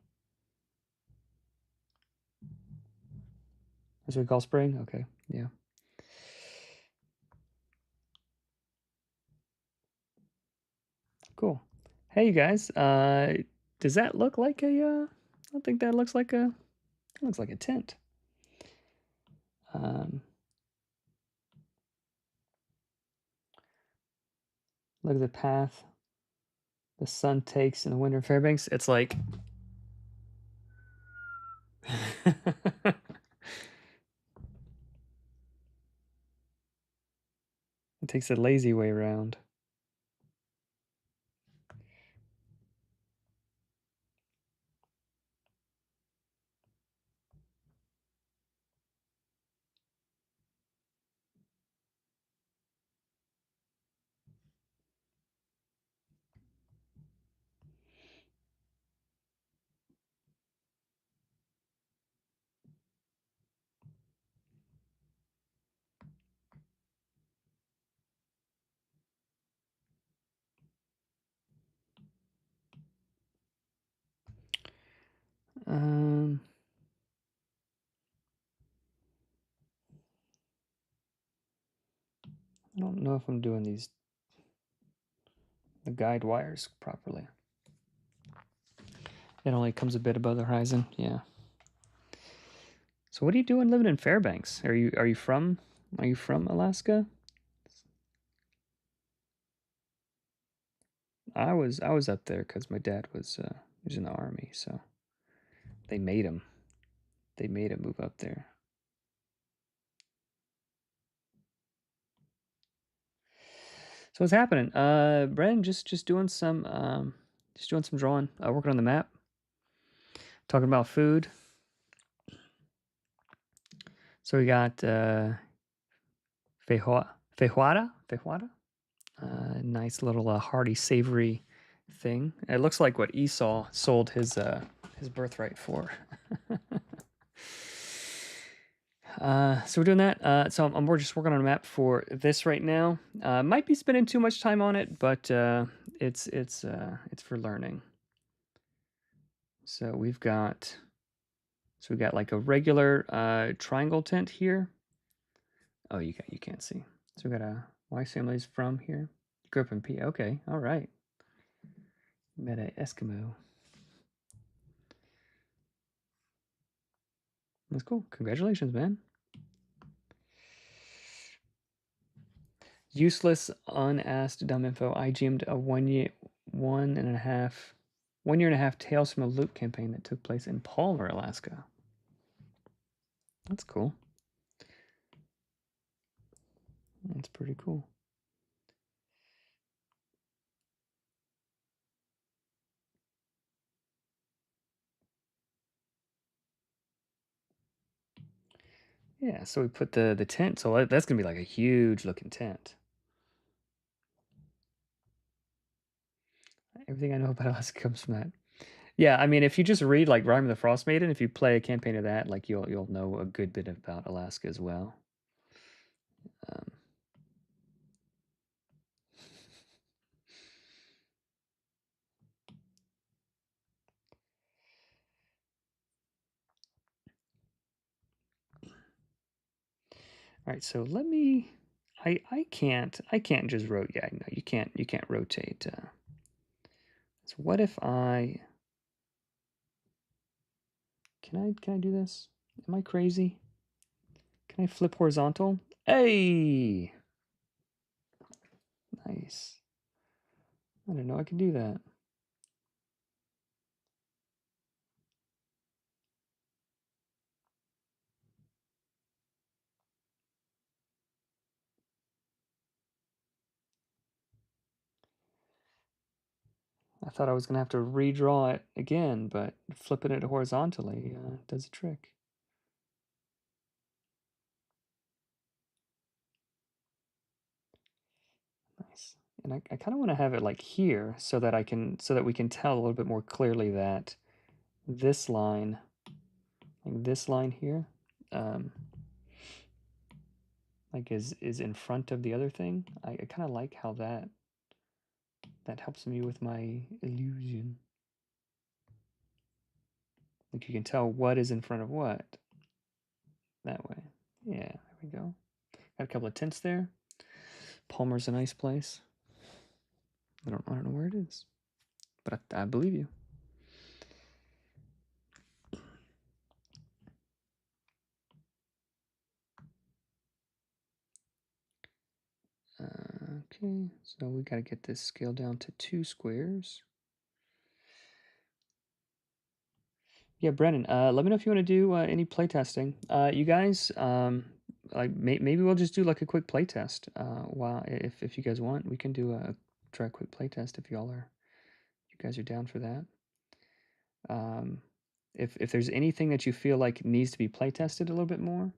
That's what we call spring? Okay, yeah. Cool. Hey, you guys. Does that look like a? I think that looks like a. It looks like a tent. Look at the path the sun takes in the winter Fairbanks. It's like. It takes a lazy way around. I don't know if I'm doing the guide wires properly. It only comes a bit above the horizon, yeah. So what are you doing living in Fairbanks? Are you from Alaska? I was up there because my dad was in the army, so they made him move up there. So what's happening? Bren, just doing some drawing, working on the map, talking about food. So we got feijoada, nice little hearty, savory thing. It looks like what Esau sold his birthright for. So we're doing that. So we're just working on a map for this right now. Might be spending too much time on it, but it's for learning. So we've got like a regular triangle tent here. Oh, you can't see. So we got a wife's family's from here. Grew up in P. Okay, all right. Met a Eskimo. That's cool. Congratulations, man. Useless, unasked, dumb info. I GM'd a 1 year and a half Tales from a Loop campaign that took place in Palmer, Alaska. That's cool. That's pretty cool. Yeah, so we put the tent. So that's gonna be like a huge looking tent. Everything I know about Alaska comes from that. Yeah, I mean, if you just read like Rime of the Frost Maiden, if you play a campaign of that, like you'll know a good bit about Alaska as well. All right, so let me. I can't just rotate. Yeah, no, you can't rotate. So what if I? Can I do this? Am I crazy? Can I flip horizontal? Hey, nice. I didn't know I could do that. I thought I was gonna have to redraw it again, but flipping it horizontally does a trick. Nice. And I kind of want to have it like here so that we can tell a little bit more clearly that this line, like this line here, like is in front of the other thing. I kind of like how that helps me with my illusion. Like you can tell what is in front of what. That way. Yeah, there we go. Got a couple of tints there. Palmer's a nice place. I don't know where it is, but I believe you. Okay, so we got to get this scale down to 2 squares. Yeah, Brennan, let me know if you want to do any playtesting. You guys, like maybe we'll just do like a quick playtest. While if you guys want, we can do try a quick playtest if you guys are down for that. If there's anything that you feel like needs to be playtested a little bit more,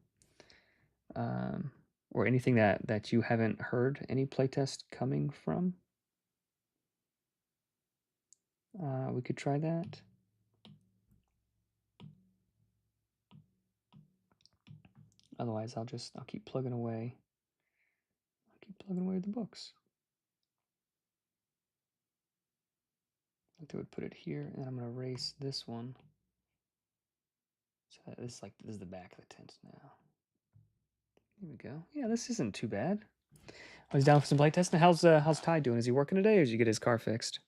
or anything that you haven't heard any playtest coming from, we could try that. Otherwise, I'll keep plugging away. I'll keep plugging away the books. I think I would put it here, and I'm going to erase this one. So this is the back of the tent now. Here we go. Yeah, this isn't too bad. I was down for some play testing. How's Ty doing? Is he working today, or did you get his car fixed?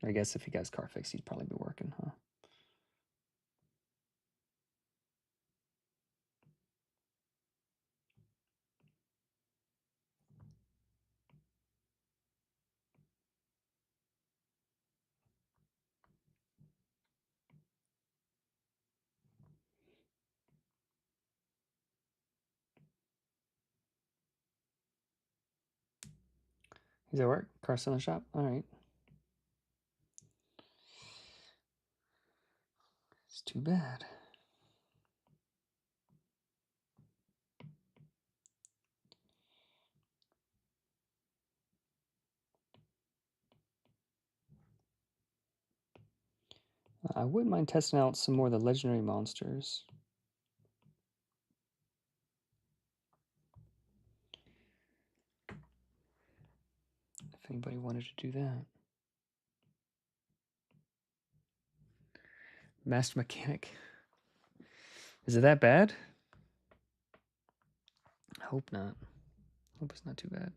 I guess if he got his car fixed, he'd probably be working, huh? He's at work. Car still in the shop. All right. It's too bad. I wouldn't mind testing out some more of the legendary monsters. If anybody wanted to do that. Master Mechanic. Is it that bad? I hope not. I hope it's not too bad.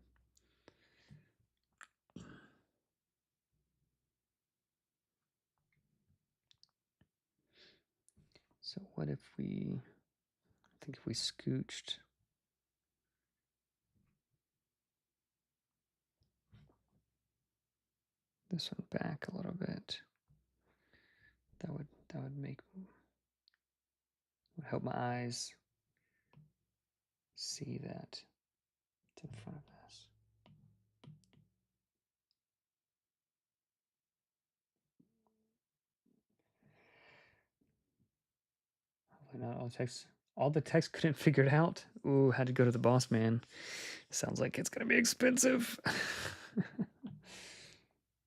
So what if we, I think if we scooched this one back a little bit, that would help my eyes see that it's in front of this. Hopefully not all the text couldn't figure it out. Ooh, had to go to the boss man. Sounds like it's gonna be expensive.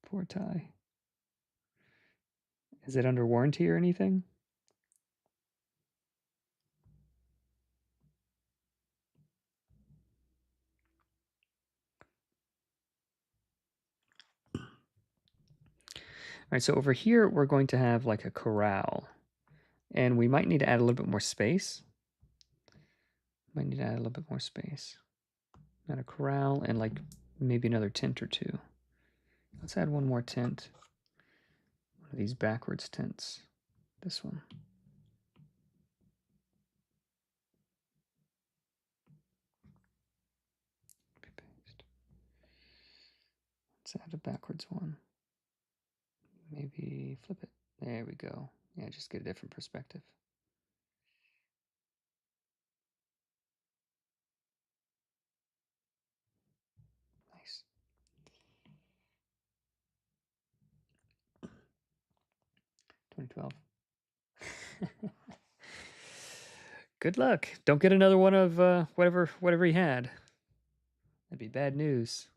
Poor Ty. Is it under warranty or anything? All right, so over here, we're going to have like a corral. And we might need to add a little bit more space. Might need to add a little bit more space. Add a corral and like maybe another tent or two. Let's add one more tent. One of these backwards tents. This one. Paste. Let's add a backwards one. Maybe flip it. There we go. Yeah, just get a different perspective. Nice. $2012. Good luck. Don't get another one of whatever he had. That'd be bad news.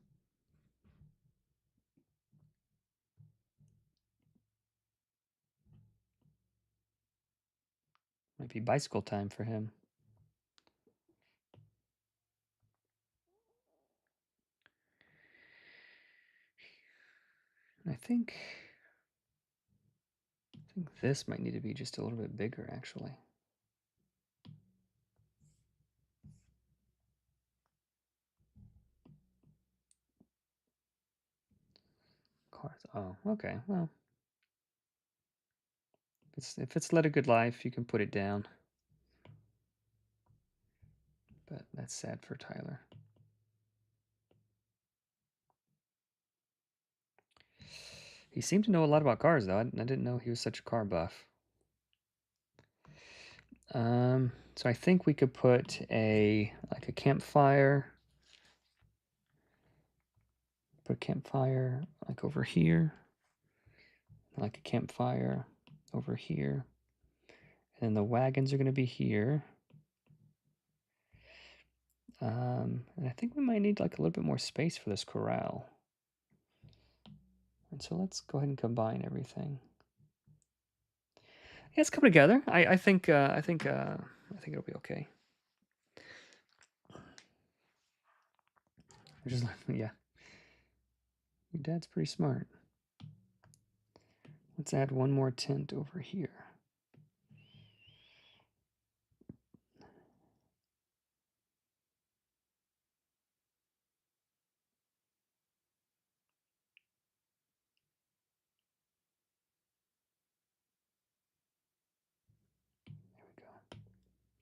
Might be bicycle time for him. I think this might need to be just a little bit bigger, actually. Cars. Oh, okay. Well, if it's led a good life, you can put it down. But that's sad for Tyler. He seemed to know a lot about cars, though. I didn't know he was such a car buff. So I think we could put a campfire. Put a campfire like over here. Like a campfire over here. And the wagons are going to be here. And I think we might need like a little bit more space for this corral. And so let's go ahead and combine everything. Yeah, it's coming together. I think it'll be okay. Just like, yeah. Your dad's pretty smart. Let's add one more tent over here.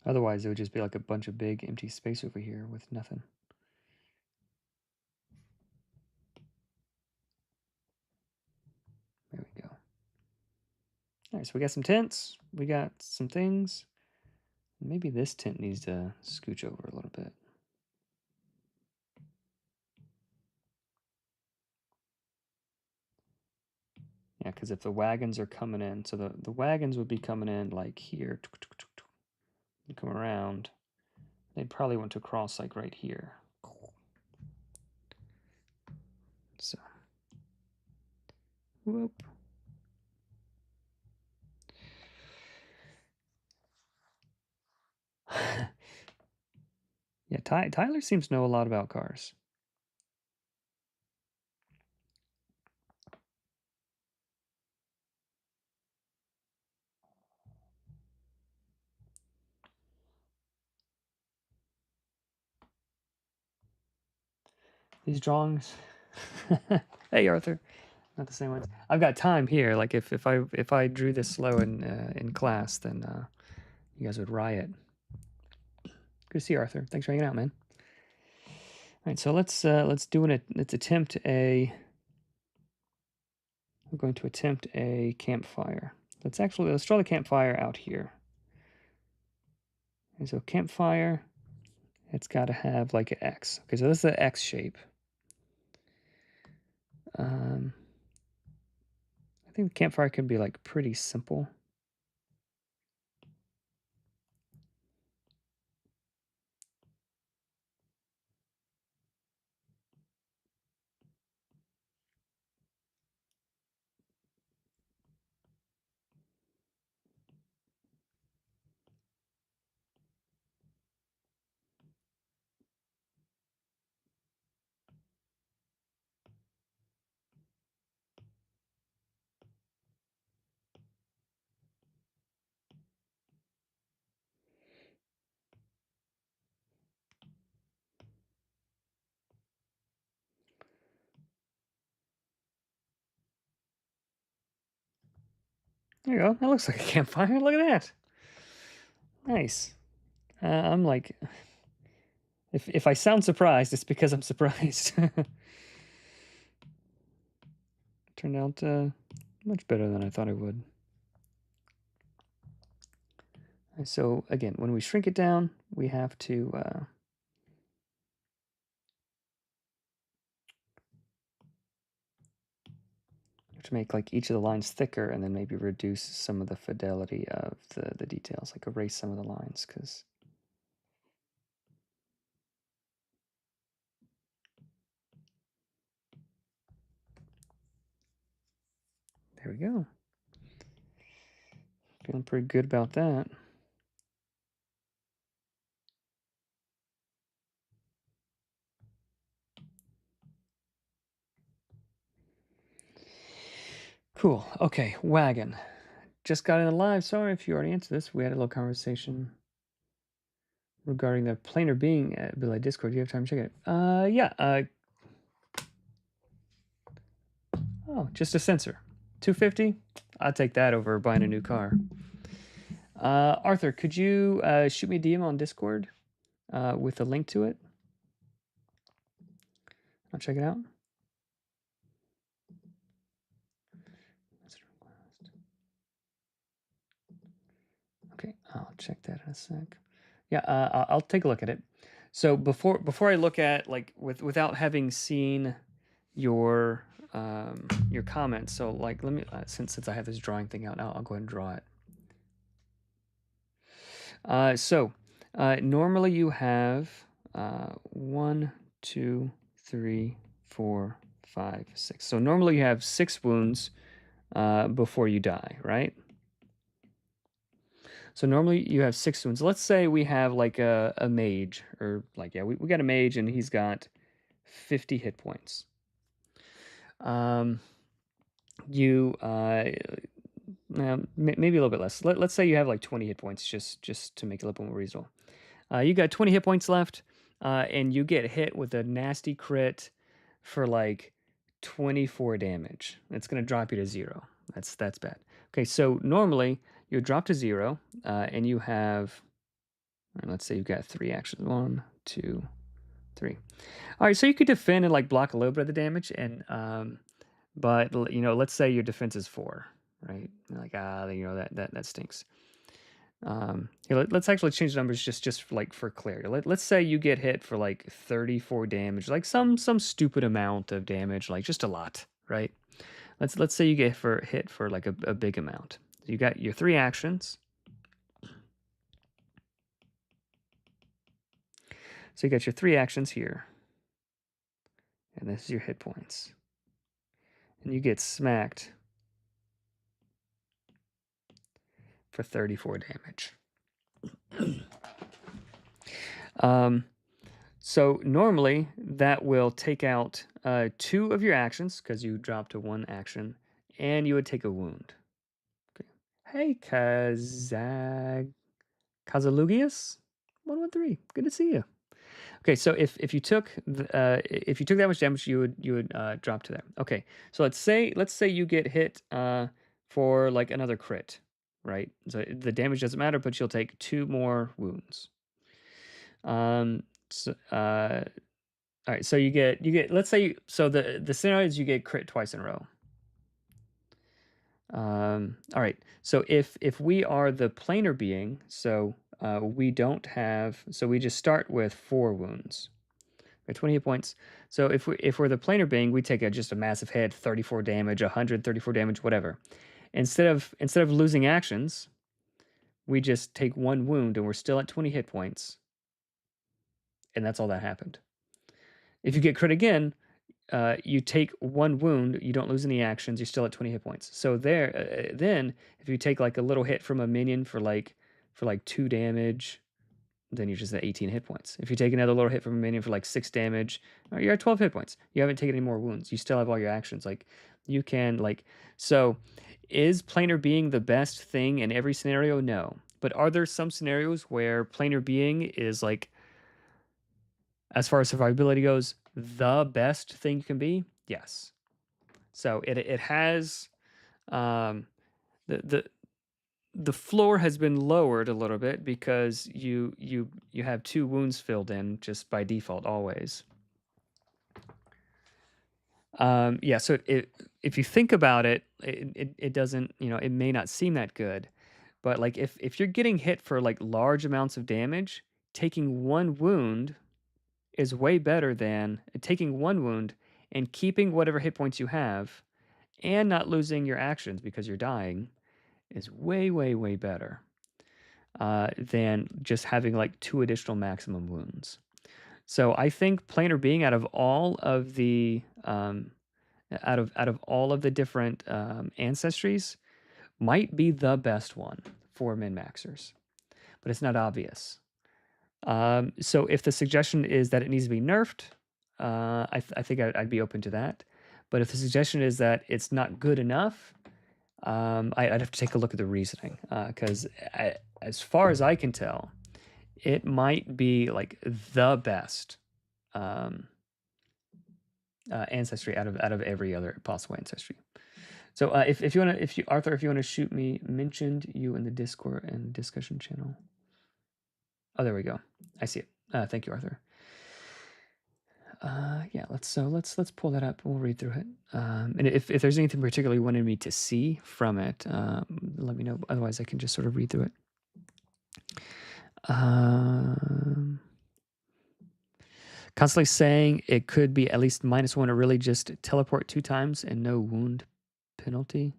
Otherwise, it would just be like a bunch of big empty space over here with nothing. There we go. All right, so we got some tents. We got some things. Maybe this tent needs to scooch over a little bit. Yeah, because if the wagons are coming in, so the wagons would be coming in like here, and come around. They'd probably want to cross like right here. So, whoop. Yeah, Tyler seems to know a lot about cars. These drawings. Hey, Arthur. Not the same ones. I've got time here. Like if I drew this slow in class, then you guys would riot. Good to see you, Arthur. Thanks for hanging out, man. All right, so let's attempt a. We're going to attempt a campfire. Let's draw the campfire out here. And so campfire, it's got to have like an X. Okay, so this is the X shape. I think the campfire can be like pretty simple. There you go. That looks like a campfire. Look at that. Nice. I'm like, if I sound surprised, it's because I'm surprised. Turned out much better than I thought it would. And so again, when we shrink it down, we have to make like each of the lines thicker, and then maybe reduce some of the fidelity of the details, like erase some of the lines, because there we go. Feeling pretty good about that. Cool. Okay, wagon. Just got in the live. Sorry if you already answered this. We had a little conversation regarding the planar being ability Discord. Do you have time to check it? Yeah. Oh, just a sensor. $250. I'd take that over buying a new car. Arthur, could you shoot me a DM on Discord with a link to it? I'll check it out. Okay, I'll check that in a sec. Yeah, I'll take a look at it. So before I look at like without having seen your comments, so like let me since I have this drawing thing out now, I'll go ahead and draw it. So normally you have 1, 2, 3, 4, 5, 6. So normally you have 6 wounds before you die, right? So normally you have 6 wounds. Let's say we have like a mage, or like, yeah, we got a mage and he's got 50 hit points. You maybe a little bit less. Let's say you have like 20 hit points, just to make it a little bit more reasonable. You got 20 hit points left, and you get hit with a nasty crit for like 24 damage. It's gonna drop you to 0. That's bad. Okay, so normally you drop to 0, and you have All right, let's say you've got 3 actions. 1, 2, 3. All right, so you could defend and like block a little bit of the damage, and but let's say your defense is 4, right? Like that stinks. Let's actually change the numbers just like for clarity. Let's say you get hit for like 34 damage, like some stupid amount of damage, like just a lot, right? Let's say you get hit for like a big amount. You got your 3 actions. So you got your 3 actions here, and this is your hit points, and you get smacked for 34 damage. So normally that will take out 2 of your actions because you dropped to 1 action, and you would take a wound. Okay. Hey, Kazalugius 113, good to see you. Okay, so if you took that much damage, you would drop to there. Okay, so let's say you get hit for like another crit, right? So the damage doesn't matter, but you'll take 2 more wounds. So, all right, so you get let's say so the scenario is you get crit twice in a row. All right, so if we are the planar being, so we don't have, so we just start with 4 wounds. We have 20 hit points. So if we're the planar being, we take just a massive hit, 34 damage, 134 damage, whatever. Instead of losing actions, we just take 1 wound and we're still at 20 hit points. And that's all that happened. If you get crit again, you take 1 wound, you don't lose any actions, you're still at 20 hit points. So then if you take like a little hit from a minion for like 2 damage, then you're just at 18 hit points. If you take another little hit from a minion for like 6 damage, you're at 12 hit points. You haven't taken any more wounds. You still have all your actions. Like you can so is planar being the best thing in every scenario? No. But are there some scenarios where planar being is like, as far as survivability goes, the best thing you can be? Yes. So it has the the floor has been lowered a little bit because you have 2 wounds filled in just by default always. Yeah, so if you think about it, it doesn't, it may not seem that good, but like if you're getting hit for like large amounts of damage, taking 1 wound is way better than taking 1 wound and keeping whatever hit points you have and not losing your actions because you're dying is way, way, way better than just having like 2 additional maximum wounds. So I think planar being out of all of the out of all of the different ancestries might be the best one for min-maxers, but it's not obvious. So if the suggestion is that it needs to be nerfed, I think I'd be open to that. But if the suggestion is that it's not good enough, I'd have to take a look at the reasoning because as far as I can tell, it might be like the best ancestry out of every other possible ancestry. So if you want to, Arthur, if you want to shoot me, mentioned you in the Discord and discussion channel. Oh, there we go. I see it. Thank you, Arthur. Yeah, let's pull that up. We'll read through it. And if there's anything particularly you wanted me to see from it, let me know. Otherwise, I can just sort of read through it. Constantly saying it could be at least -1 or really just teleport 2 times and no wound penalty.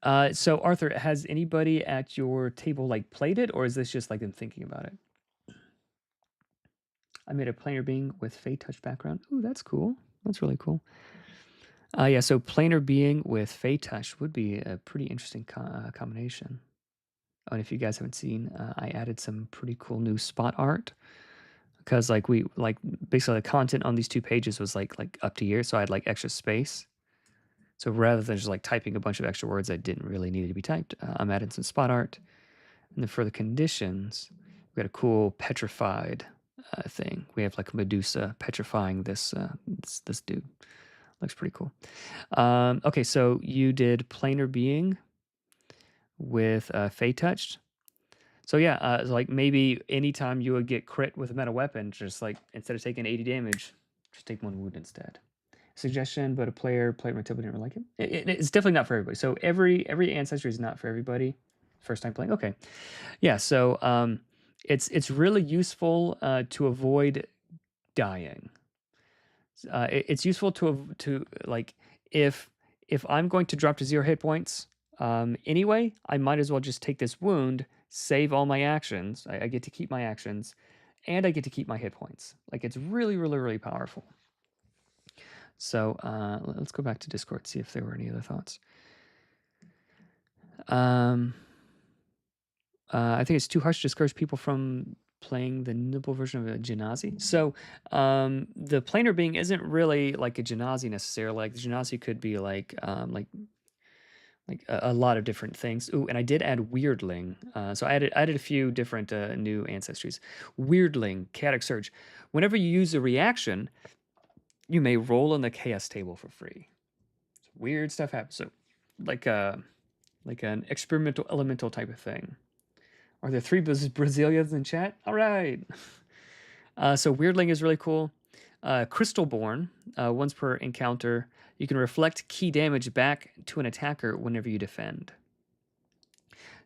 So Arthur, has anybody at your table like played it, or is this just like them thinking about it? I made a planar being with Fey Touch background. Ooh, that's cool. That's really cool. Yeah, so planar being with Fey Touch would be a pretty interesting combination. Oh, and if you guys haven't seen, I added some pretty cool new spot art because basically the content on these 2 pages was like up to here, so I had like extra space. So rather than just like typing a bunch of extra words that didn't really need to be typed, I'm adding some spot art. And then for the conditions, we got a cool petrified thing. We have like Medusa petrifying this dude. Looks pretty cool. Okay, so you did planar being with Fey Touched. So yeah, like maybe anytime you would get crit with a meta weapon, just like instead of taking 80 damage, just take 1 wound instead. Suggestion, but a player played my table didn't really like it. It's definitely not for everybody. So every ancestry is not for everybody. First time playing, okay, yeah. So it's really useful to avoid dying. It's useful to like if I'm going to drop to 0 hit points anyway, I might as well just take this wound, save all my actions. I get to keep my actions, and I get to keep my hit points. Like it's really, really, really powerful. So let's go back to Discord, see if there were any other thoughts. I think it's too harsh to discourage people from playing the Nimble version of a Genasi. So the planar being isn't really like a Genasi necessarily. Like the Genasi could be like a lot of different things. Ooh, and I did add Weirdling. So I added a few different new ancestries. Weirdling, Chaotic Surge. Whenever you use a reaction, you may roll on the chaos table for free. So weird stuff happens. So like an experimental elemental type of thing. Are there 3 Brazilians in chat? All right. So Weirdling is really cool. Crystalborn, once per encounter, you can reflect key damage back to an attacker whenever you defend.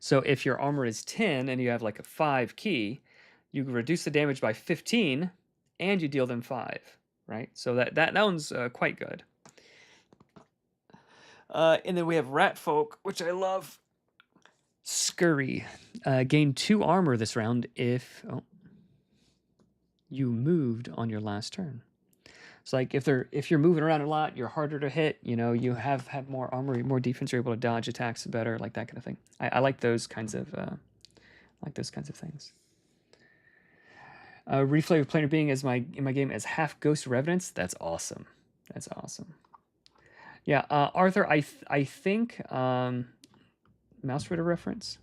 So if your armor is 10 and you have like a 5 key, you can reduce the damage by 15 and you deal them 5, right? So that one's quite good. And then we have Ratfolk, which I love. Scurry. Gain 2 armor this round if you moved on your last turn. So like if you're moving around a lot, you're harder to hit. You know, you have more armor, more defense. You're able to dodge attacks better, like that kind of thing. I like those kinds of things. Reflavor Planar Being is in my game as half Ghost Revenants. That's awesome. That's awesome. Yeah, Arthur, I think Mouse Ritter reference.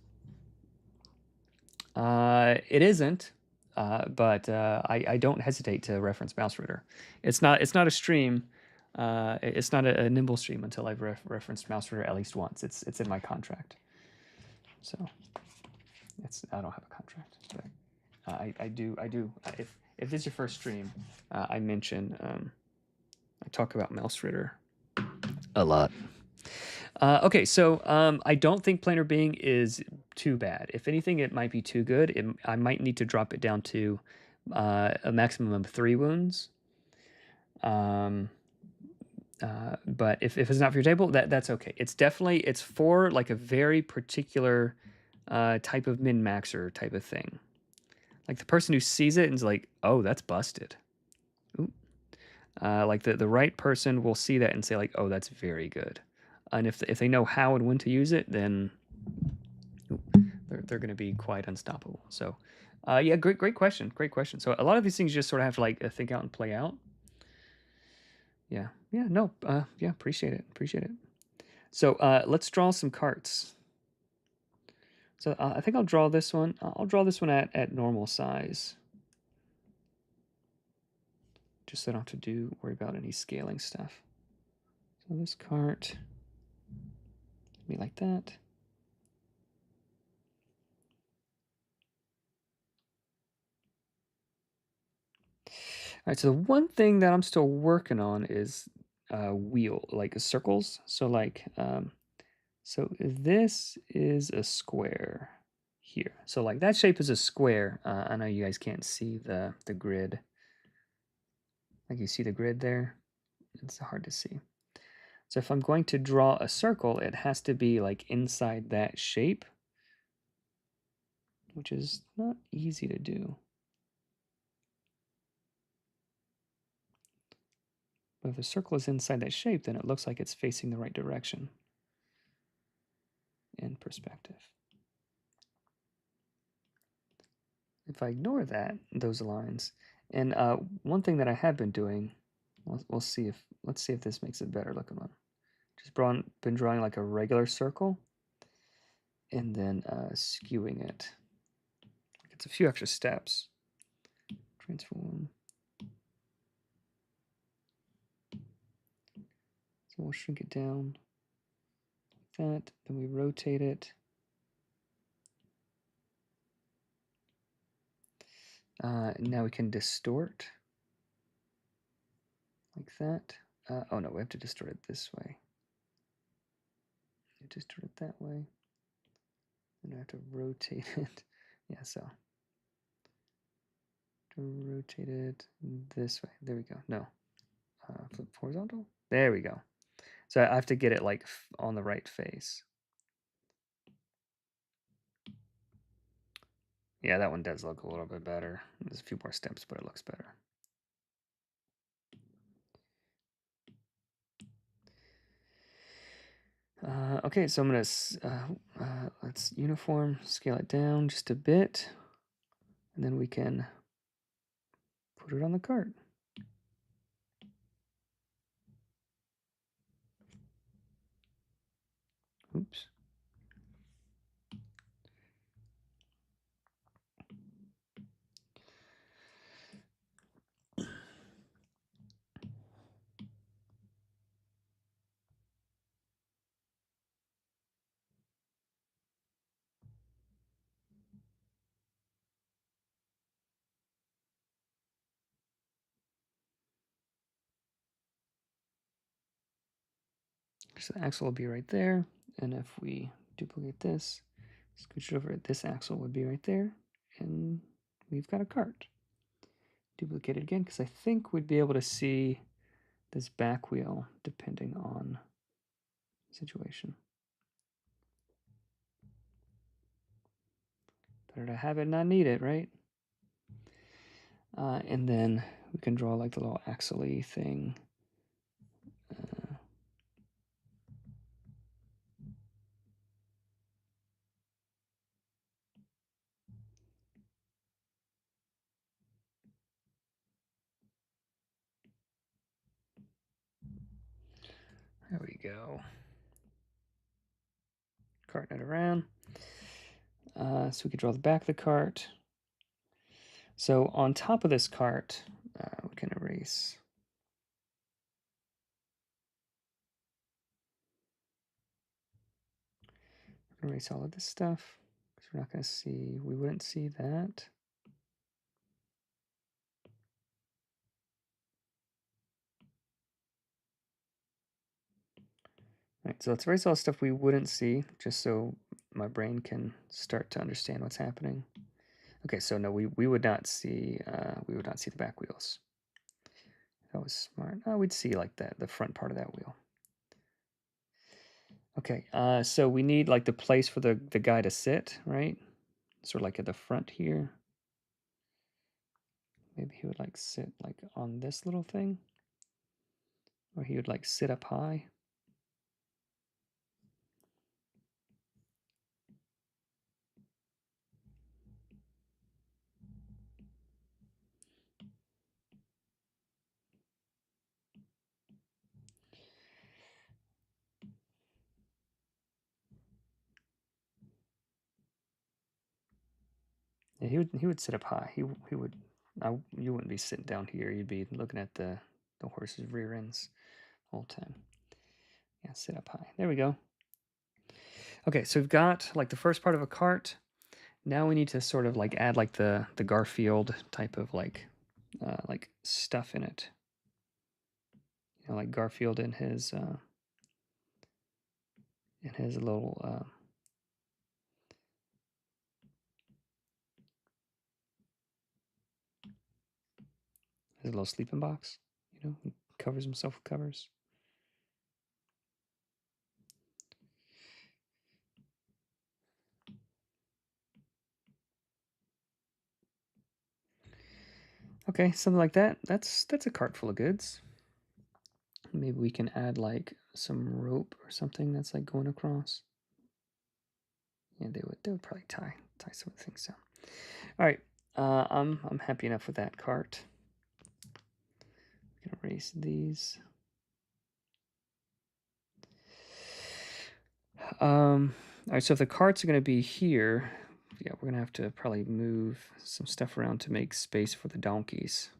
It isn't, but I don't hesitate to reference Mouse Ritter. It's not a stream. It's not a Nimble stream until I've referenced Mouse Ritter at least once. It's in my contract. So I don't have a contract, but I do. If this is your first stream, I mention I talk about Mouse Ritter a lot. Okay, so I don't think Planar Being is too bad. If anything, it might be too good. I might need to drop it down to a maximum of 3 wounds. But if it's not for your table, that's okay. It's for like a very particular type of min-maxer type of thing. Like the person who sees it and is like, oh, that's busted. Ooh. Like the right person will see that and say like, oh, that's very good. And if they know how and when to use it, then they're going to be quite unstoppable. So, yeah, great question. So a lot of these things you just sort of have to like think out and play out. Yeah, no, yeah, appreciate it. So let's draw some cards. So I think I'll draw this one. I'll draw this one at normal size, just so I don't have to worry about any scaling stuff. So this card, be like that. All right, so the one thing that I'm still working on is wheel, like circles. So like, so this is a square here. So like that shape is a square. I know you guys can't see the grid. Like you see the grid there? It's hard to see. So if I'm going to draw a circle, it has to be like inside that shape, which is not easy to do. But if a circle is inside that shape, then it looks like it's facing the right direction in perspective. If I ignore those lines, and one thing that I have been doing, let's see if this makes it better looking one. Just been drawing like a regular circle, and then skewing it. It's a few extra steps. Transform. So we'll shrink it down like that. Then we rotate it. Now we can distort like that. Oh no, we have to distort it this way. Distort it that way. And I have to rotate it. Yeah, so to rotate it this way. There we go. No, flip horizontal. There we go. So I have to get it like on the right face. Yeah, that one does look a little bit better. There's a few more steps, but it looks better. Okay, so I'm gonna let's uniform, scale it down just a bit, and then we can put it on the cart. Oops. So the axle will be right there, and if we duplicate this, scooch it over, this axle would be right there, and we've got a cart. Duplicate it again, because I think we'd be able to see this back wheel depending on the situation. Better to have it, not need it, right? And then we can draw like the little axle-y thing. There we go. Cart it around. So we could draw the back of the cart. So on top of this cart, we can erase. Erase all of this stuff because we're not going to see, we wouldn't see that. All right, so let's erase all the stuff we wouldn't see just so my brain can start to understand what's happening. Okay, so no, we would not see the back wheels. That was smart. Oh, we'd see like that, the front part of that wheel. Okay, so we need like the place for the guy to sit, right? Sort of like at the front here. Maybe he would like sit like on this little thing. Or he would like sit up high. Yeah, he would sit up high. He would. You wouldn't be sitting down here. You'd be looking at the horse's rear ends the whole time. Yeah, sit up high. There we go. Okay, so we've got like the first part of a cart. Now we need to sort of like add like the Garfield type of like stuff in it. You know, like Garfield in his little his little sleeping box. You know, he covers himself with covers. Okay, something like that. That's a cart full of goods. Maybe we can add like some rope or something that's like going across. Yeah, they would probably tie some of the things down. All right, I'm happy enough with that cart. We can erase these. All right, so if the carts are going to be here, yeah, we're going to have to probably move some stuff around to make space for the donkeys.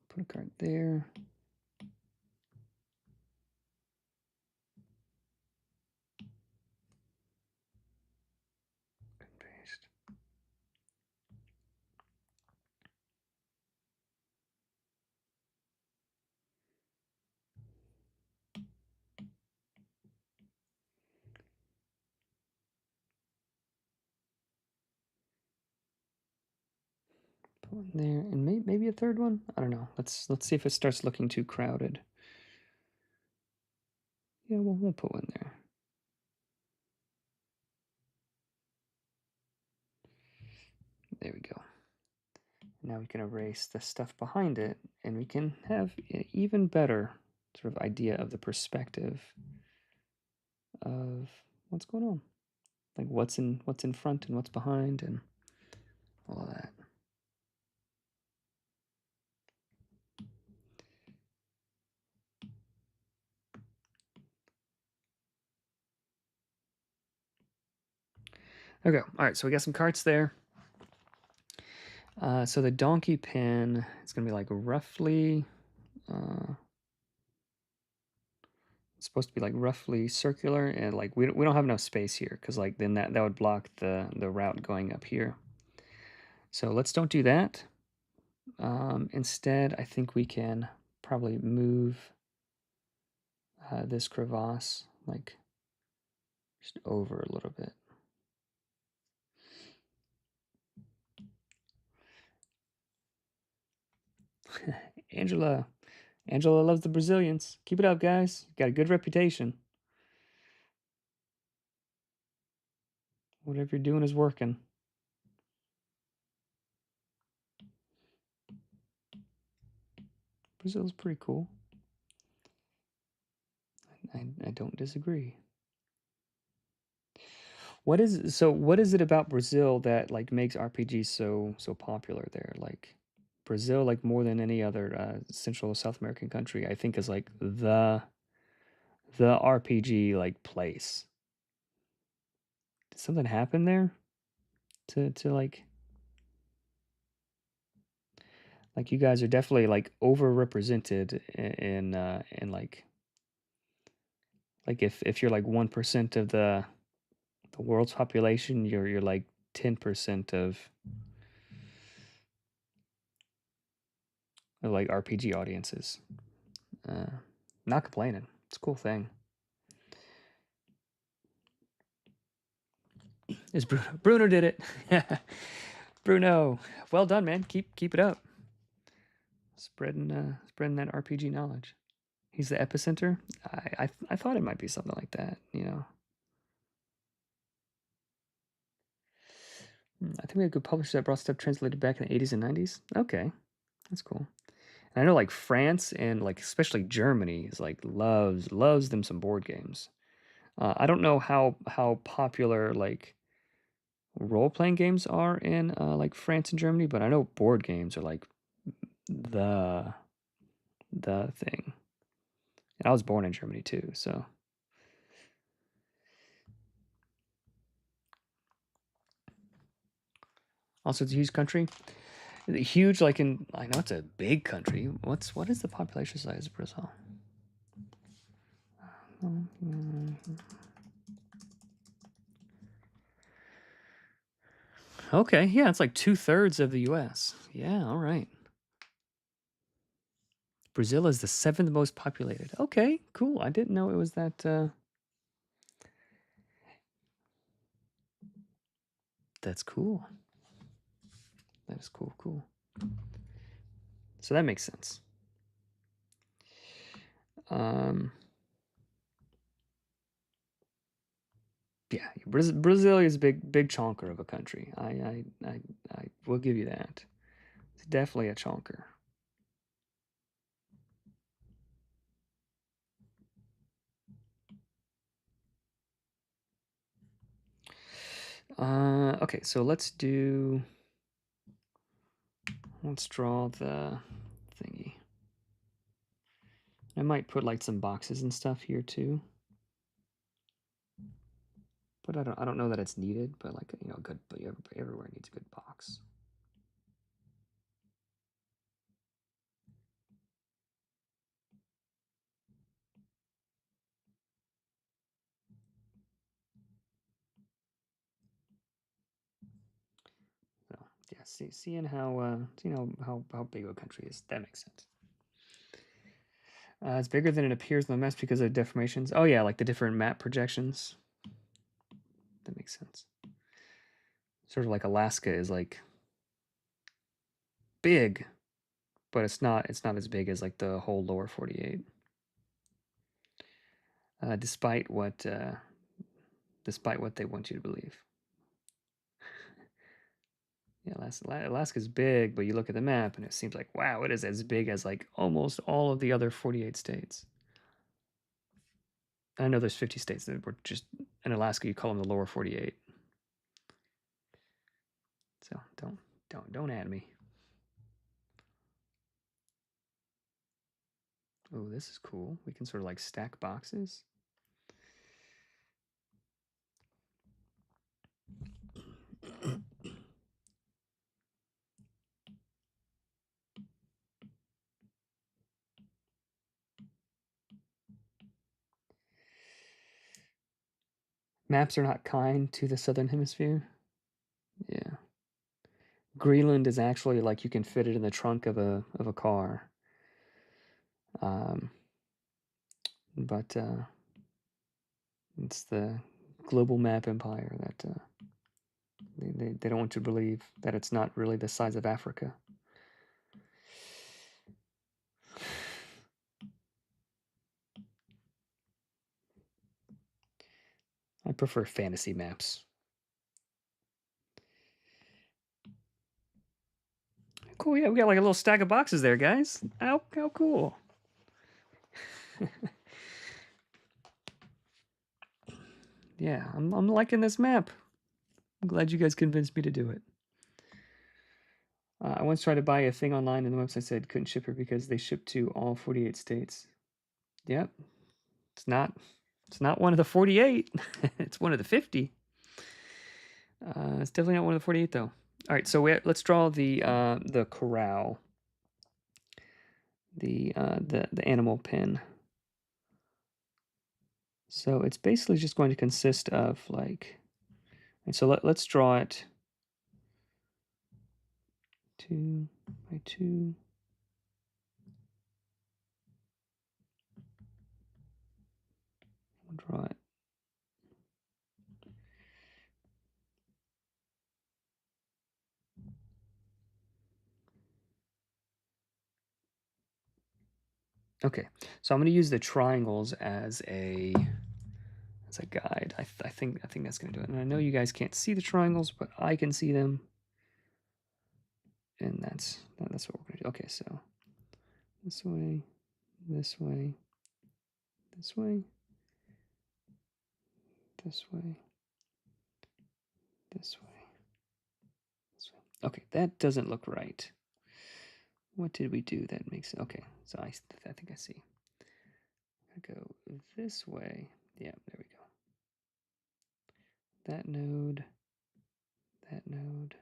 Put a cart there. Put one there, and maybe a third one. I don't know. Let's see if it starts looking too crowded. Yeah, we'll put one there. There we go. Now we can erase the stuff behind it, and we can have an even better sort of idea of the perspective of what's going on, like what's in front and what's behind and all of that. Okay, all right, so we got some carts there. So the donkey pin is going to be like roughly, it's supposed to be like roughly circular, and like we don't have enough space here because like then that would block the route going up here. So let's don't do that. Instead, I think we can probably move this crevasse like just over a little bit. Angela loves the Brazilians. Keep it up, guys. Got a good reputation. Whatever you're doing is working. Brazil's pretty cool. I don't disagree. What is it about Brazil that like makes RPGs so popular there? Like Brazil, like more than any other Central South American country, I think is like the RPG like place. Did something happen there to like you guys are definitely like overrepresented in like if you're like 1% of the world's population, you're like 10% of like RPG audiences. Not complaining. It's a cool thing. Is Bruno did it. Bruno, well done, man. Keep it up. Spreading that RPG knowledge. He's the epicenter. I thought it might be something like that, you know. I think we had good publishers that brought stuff translated back in the 80s and 90s. Okay, that's cool. And I know like France and like especially Germany is like loves them some board games. I don't know how popular like role-playing games are in like France and Germany, but I know board games are like the thing. And I was born in Germany too, so. Also, it's a huge country. Huge, like I know it's a big country. What is the population size of Brazil? Okay, yeah, it's like 2/3 of the U.S. Yeah, all right. Brazil is the 7th most populated. Okay, cool. I didn't know it was that. That's cool. That is cool. So that makes sense. Yeah, Brazil is big chonker of a country. I will give you that. It's definitely a chonker. Okay, so let's draw the thingy. I might put like some boxes and stuff here too. But I don't know that it's needed, but like, you know, everywhere needs a good box. So yeah, seeing how how big a country is, that makes sense. It's bigger than it appears in the maps because of deformations. Oh yeah, like the different map projections. That makes sense. Sort of like Alaska is like big, but it's not as big as like the whole lower 48. Despite what they want you to believe. Yeah, Alaska's big, but you look at the map and it seems like, wow, it is as big as like almost all of the other 48 states. I know there's 50 states that were just in Alaska. You call them the lower 48. So don't add me. Oh, this is cool. We can sort of like stack boxes. Maps are not kind to the southern hemisphere. Yeah. Greenland is actually like you can fit it in the trunk of a car. But it's the global map empire that they don't want you to believe that it's not really the size of Africa. I prefer fantasy maps. Cool, yeah, we got like a little stack of boxes there, guys. How cool. Yeah, I'm liking this map. I'm glad you guys convinced me to do it. I once tried to buy a thing online and the website said couldn't ship it because they ship to all 48 states. Yep. It's not one of the 48. It's one of the 50. It's definitely not one of the 48 though. All right, so let's draw the corral. The animal pen. So it's basically just going to consist of like, and so let's draw it 2 by 2. We'll draw it. Okay, so I'm going to use the triangles as a guide. I think that's going to do it. And I know you guys can't see the triangles, but I can see them. And that's what we're going to do. Okay, so this way, this way, this way, this way, this way, this way. Okay, that doesn't look right. What did we do that makes it? Okay, so I think I see. I'm going to go this way. Yeah, there we go. That node, that node.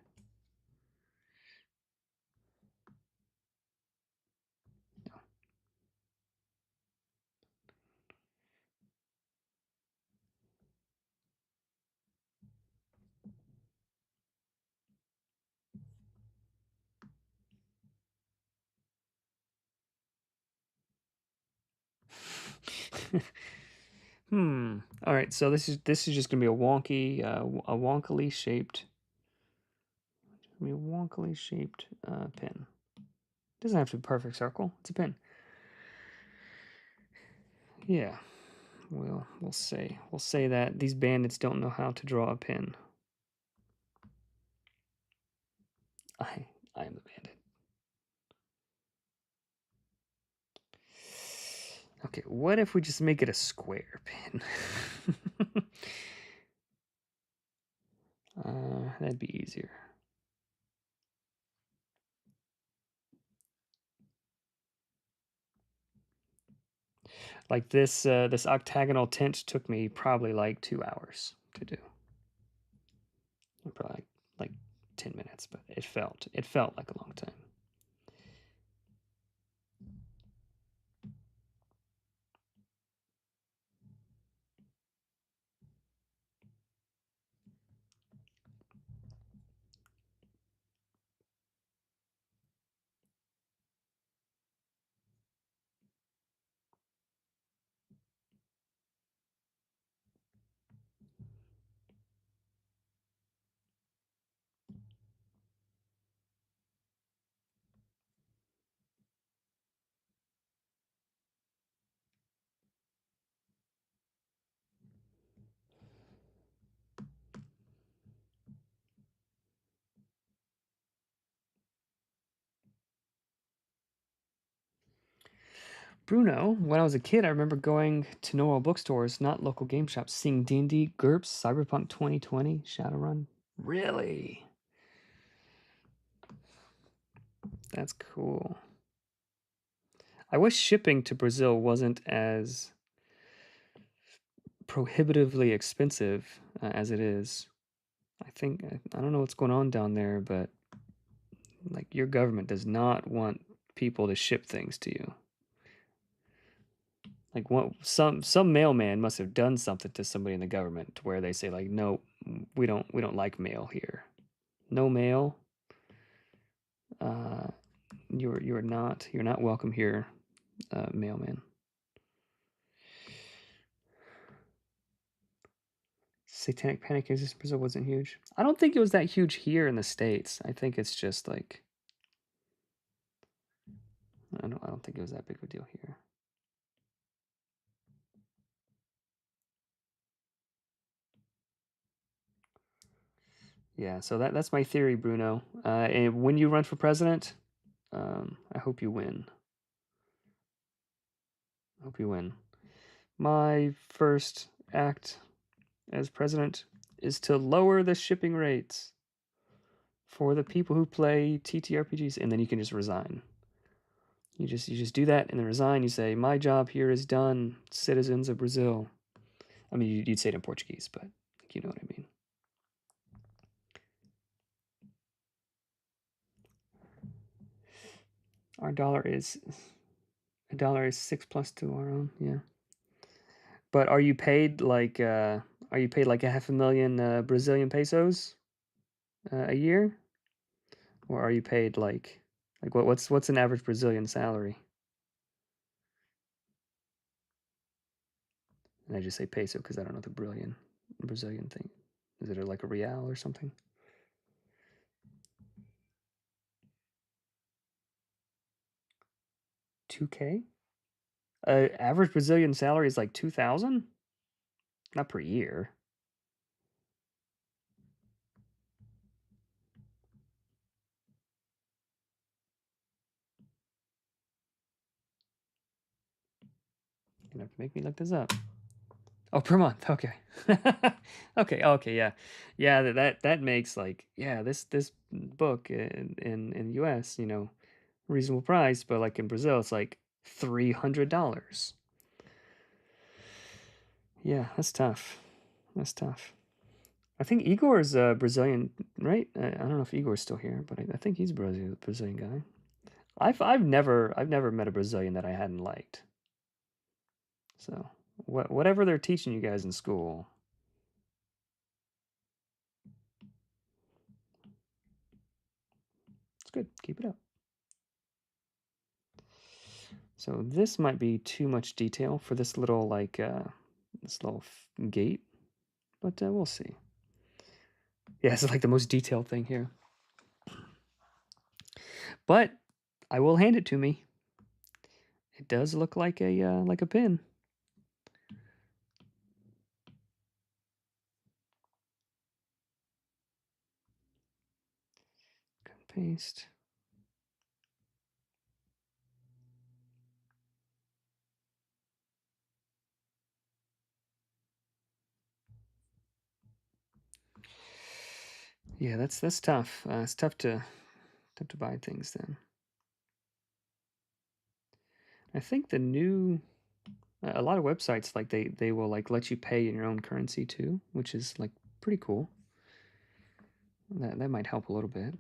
All right, so this is just gonna be a wonkily shaped. It's gonna be a wonkily shaped pin. It doesn't have to be a perfect circle. It's a pin. Yeah, we'll say that these bandits don't know how to draw a pin. I am the bandit. Okay, what if we just make it a square pin? That'd be easier. Like this octagonal tint took me probably like 2 hours to do. Probably like 10 minutes, but it felt like a long time. Bruno, when I was a kid, I remember going to normal bookstores, not local game shops, seeing D&D, GURPS, Cyberpunk 2020, Shadowrun. Really? That's cool. I wish shipping to Brazil wasn't as prohibitively expensive as it is. I think, I don't know what's going on down there, but like your government does not want people to ship things to you. Like some mailman must have done something to somebody in the government to where they say like, no, we don't like mail here. No mail. You're not welcome here, mailman. Satanic Panic in Brazil wasn't huge. I don't think it was that huge here in the States. I think it's just like I don't think it was that big of a deal here. Yeah, so that's my theory, Bruno. And when you run for president, I hope you win. I hope you win. My first act as president is to lower the shipping rates for the people who play TTRPGs, and then you can just resign. You just do that and then resign. You say, my job here is done, citizens of Brazil. I mean, you'd say it in Portuguese, but you know what I mean. Our dollar is $6 plus to our own, yeah. But are you paid like a $500,000 Brazilian pesos a year, or are you paid like what's an average Brazilian salary? And I just say peso because I don't know the Brazilian thing. Is it like a real or something? 2K? Average Brazilian salary is like 2,000? Not per year. You're gonna have to make me look this up. Oh, per month. Okay. Okay. Yeah. Yeah. That makes like this book in U.S. Reasonable price, but like in Brazil it's like $300. Yeah, that's tough. That's tough. I think Igor's Brazilian, right? I don't know if Igor's still here, but I think he's a Brazilian guy. I've never met a Brazilian that I hadn't liked. So whatever they're teaching you guys in school. It's good. Keep it up. So this might be too much detail for this little gate, but we'll see. Yeah, it's like the most detailed thing here. But I will hand it to me. It does look like a pin. Paste. Yeah, that's tough. It's tough to buy things then. I think the new a lot of websites like they will like let you pay in your own currency too, which is like pretty cool. That might help a little bit.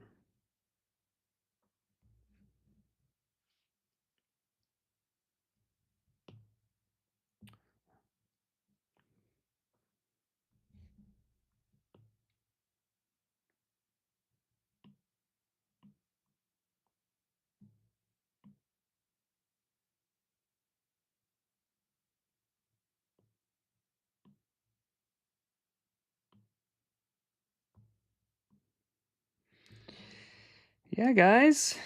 Yeah, guys.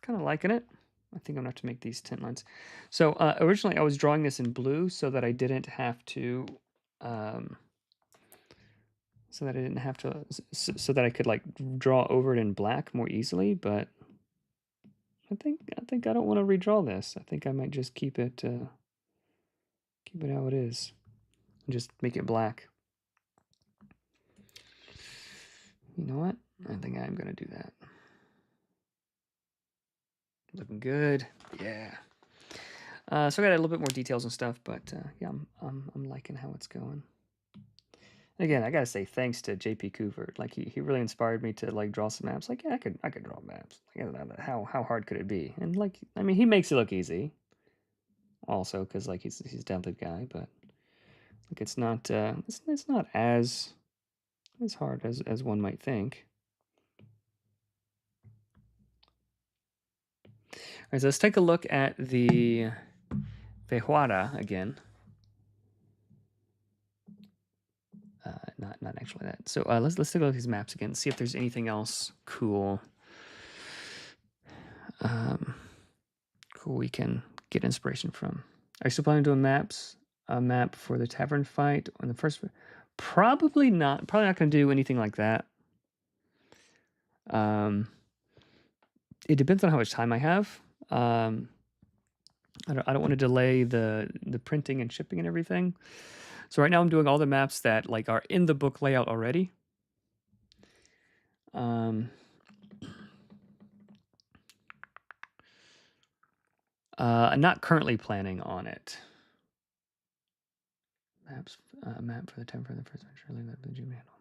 Kind of liking it. I think I'm gonna have to make these tint lines. So originally I was drawing this in blue so that I didn't have to so that I could like draw over it in black more easily, but I think I don't want to redraw this. I think I might just keep it how it is. And just make it black. You know what? I think I'm gonna do that. Looking good. Yeah. So I got a little bit more details and stuff, but yeah, I'm liking how it's going. Again, I gotta say thanks to JP Coover. Like he really inspired me to like draw some maps. Like yeah, I could draw maps. Like, how hard could it be? And like I mean, he makes it look easy. Also, because like he's a talented guy, but like it's not as hard as one might think. All right, so let's take a look at the Pejuara again. Not actually that. So let's take a look at these maps again. See if there's anything else cool. Cool we can get inspiration from. Are you still planning on doing maps? A map for the tavern fight on the first? Probably not. Probably not going to do anything like that. It depends on how much time I have. I don't want to delay the printing and shipping and everything. So right now I'm doing all the maps that like are in the book layout already. I'm not currently planning on it. Map for the time for the first adventure. Did you handle?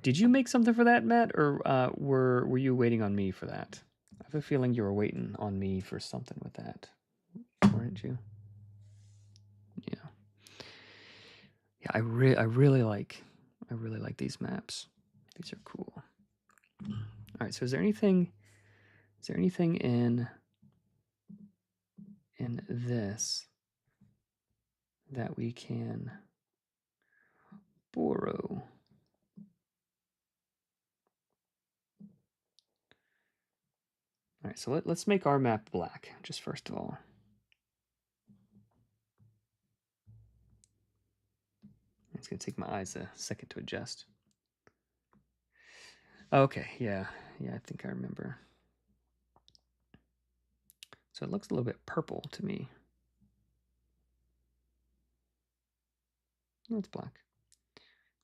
Did you make something for that, Matt, or were you waiting on me for that? I have a feeling you were waiting on me for something with that, weren't you? Yeah. Yeah, I really like these maps. These are cool. All right, so is there anything in this that we can borrow? All right, so let's make our map black, just first of all. It's gonna take my eyes a second to adjust. Okay, yeah, I think I remember. So it looks a little bit purple to me. No, it's black.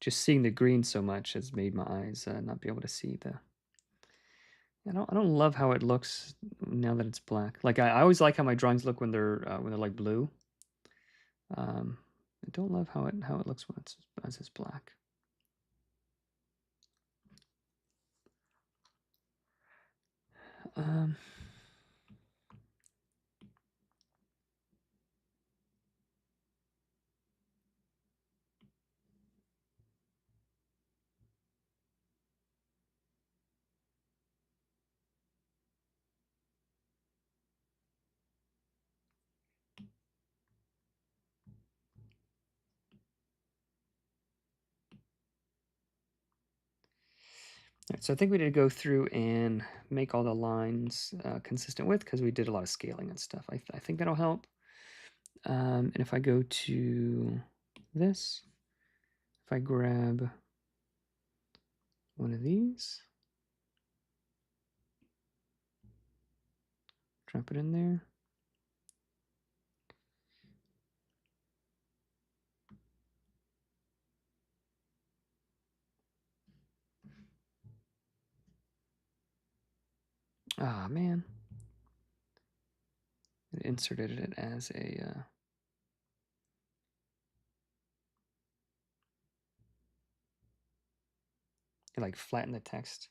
Just seeing the green so much has made my eyes not be able to see the. I don't love how it looks now that it's black. Like I always like how my drawings look when they're like blue. I don't love how it looks when it's black. Right, so I think we need to go through and make all the lines consistent with, because we did a lot of scaling and stuff. I think that'll help. And if I go to this, if I grab one of these, drop it in there. Ah, man. It inserted it as a... it like flattened the text.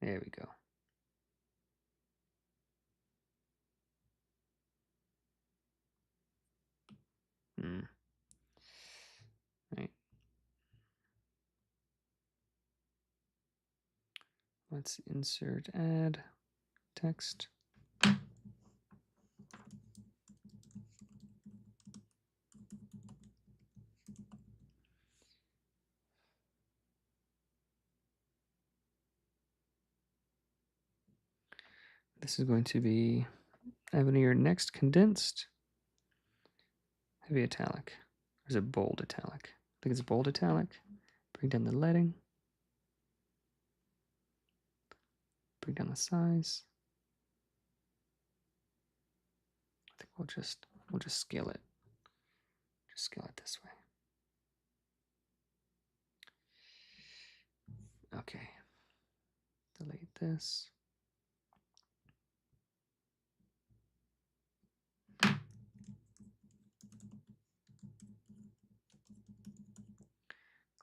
There we go. Right. Let's insert add text. This is going to be Avenir next condensed. Heavy italic. Or is it bold italic? I think it's bold italic. Bring down the leading. Bring down the size. we'll just scale it. Just scale it this way. Okay. Delete this.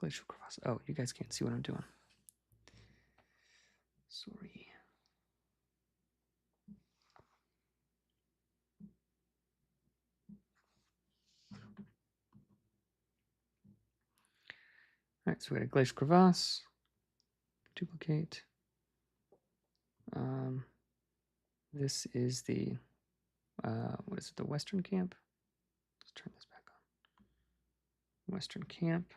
Glacial crevasse. Oh, you guys can't see what I'm doing. Sorry. All right, so we got a glacial crevasse. Duplicate. This is the what is it? The Western camp. Let's turn this back on. Western camp.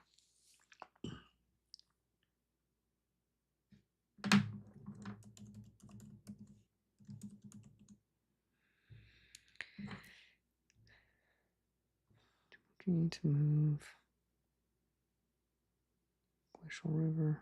Going to move Glacial River.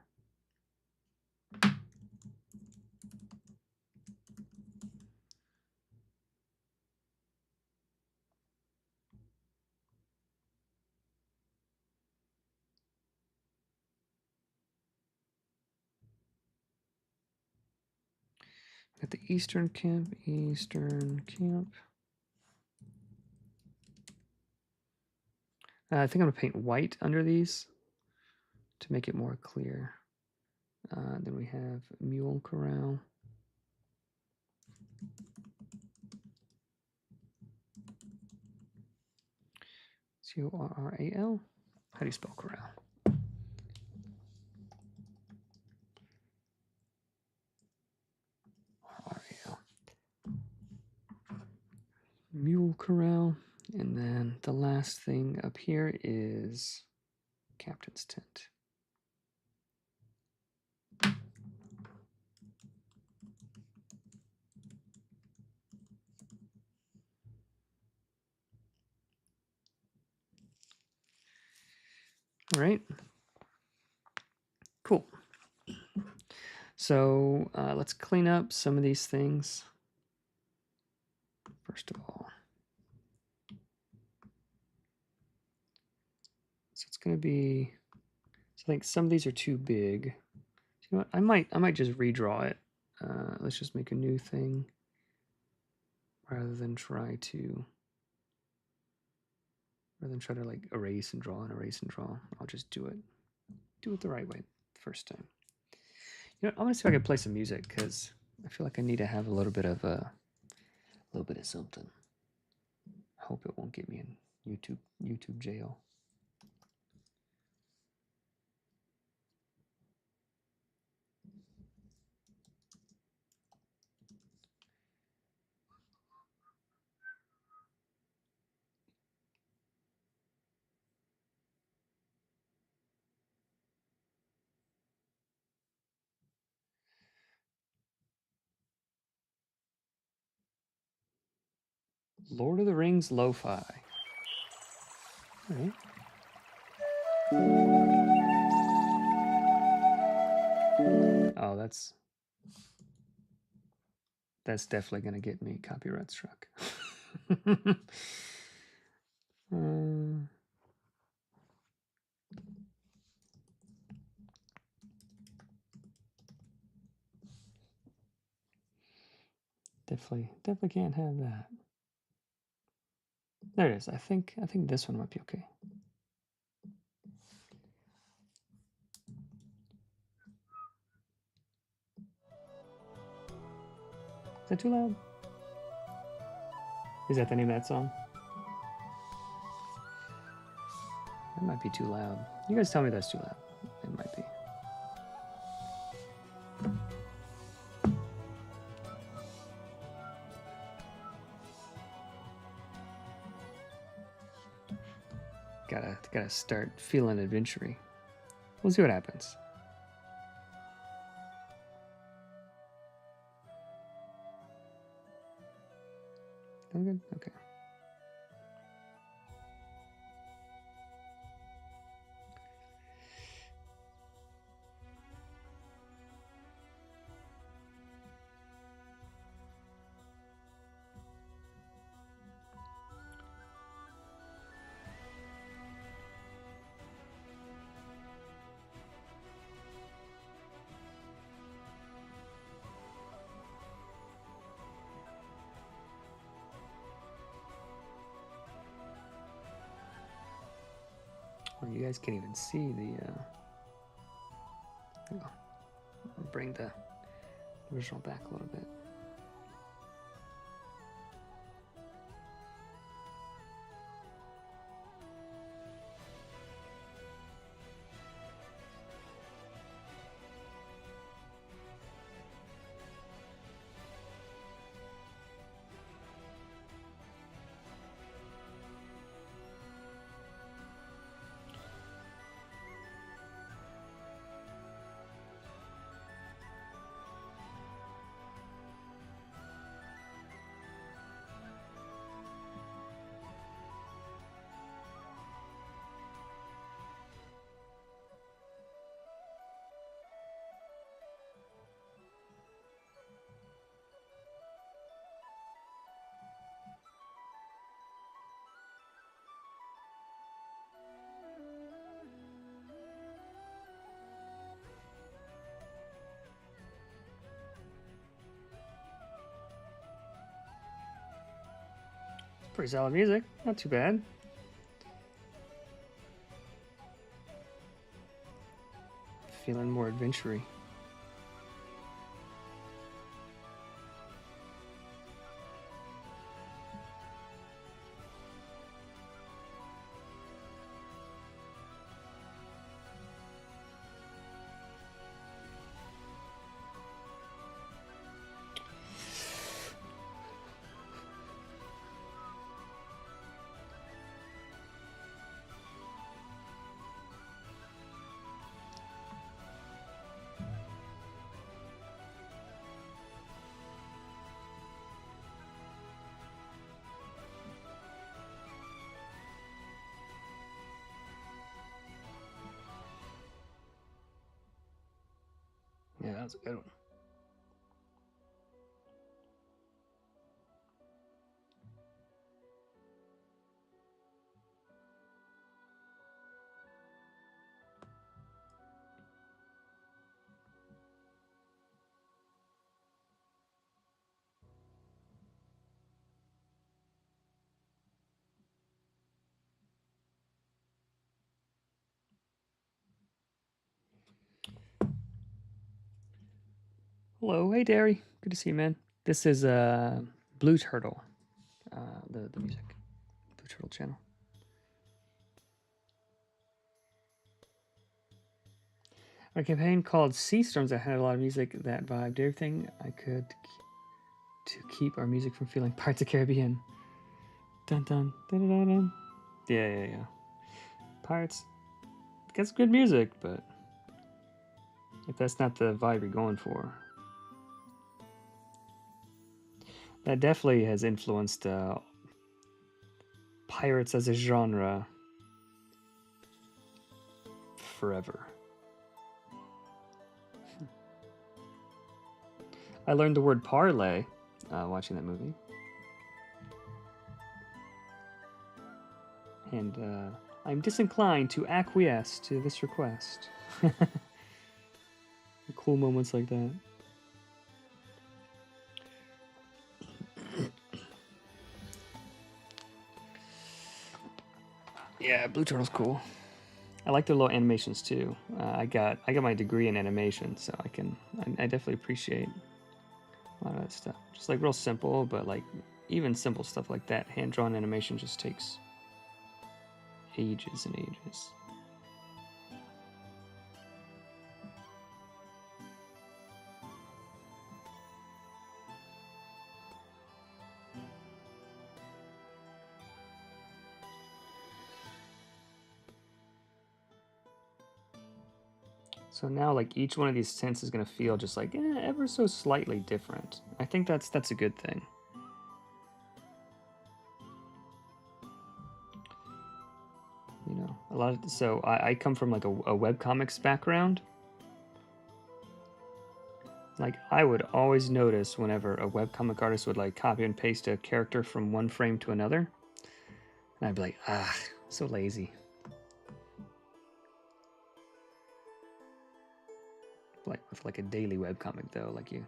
Got the Eastern camp. Eastern camp. I think I'm gonna paint white under these to make it more clear. Then we have Mule Corral. C-O-R-R-A-L. How do you spell corral? R-R-A-L. Mule Corral. And then the last thing up here is Captain's Tent. All right. Cool. So let's clean up some of these things. First of all, so it's going to be. So I think some of these are too big. You know what? I might just redraw it. Let's just make a new thing rather than try to like erase and draw and erase and draw. I'll just do it the right way the first time. You know, I'm gonna see if I can play some music because I feel like I need to have a little bit of something. I hope it won't get me in YouTube jail. Lord of the Rings lo-fi. All right. Oh, that's definitely gonna get me copyright struck. Definitely can't have that. There it is. I think this one might be okay. Is that too loud? Is that the name of that song? That might be too loud. You guys tell me that's too loud. It might be. Gotta start feeling adventure-y. We'll see what happens. I'm good? Okay. you guys can't even see the, bring the original back a little bit. Pretty solid music, not too bad. Feeling more adventure-y. Yeah, that was a good one. Hello, hey Derry, good to see you, man. This is Blue Turtle, the music, Blue Turtle channel. Our campaign called Sea Storms that had a lot of music that vibed everything I could to keep our music from feeling Pirates of the Caribbean. Dun dun dun dun dun. Yeah. Pirates gets good music, but if that's not the vibe you're going for, that definitely has influenced pirates as a genre forever. I learned the word parlay watching that movie. And I'm disinclined to acquiesce to this request. Cool moments like that. Yeah, Blue Turtle's cool. I like their little animations too. I got my degree in animation, so I definitely appreciate a lot of that stuff. Just like real simple, but like even simple stuff like that, hand-drawn animation just takes ages and ages. So now, like, each one of these tints is going to feel just like ever so slightly different. I think that's a good thing. You know, a lot of so I come from like a webcomics background. Like, I would always notice whenever a webcomic artist would like copy and paste a character from one frame to another, and I'd be like, so lazy. Like with like a daily webcomic though, like you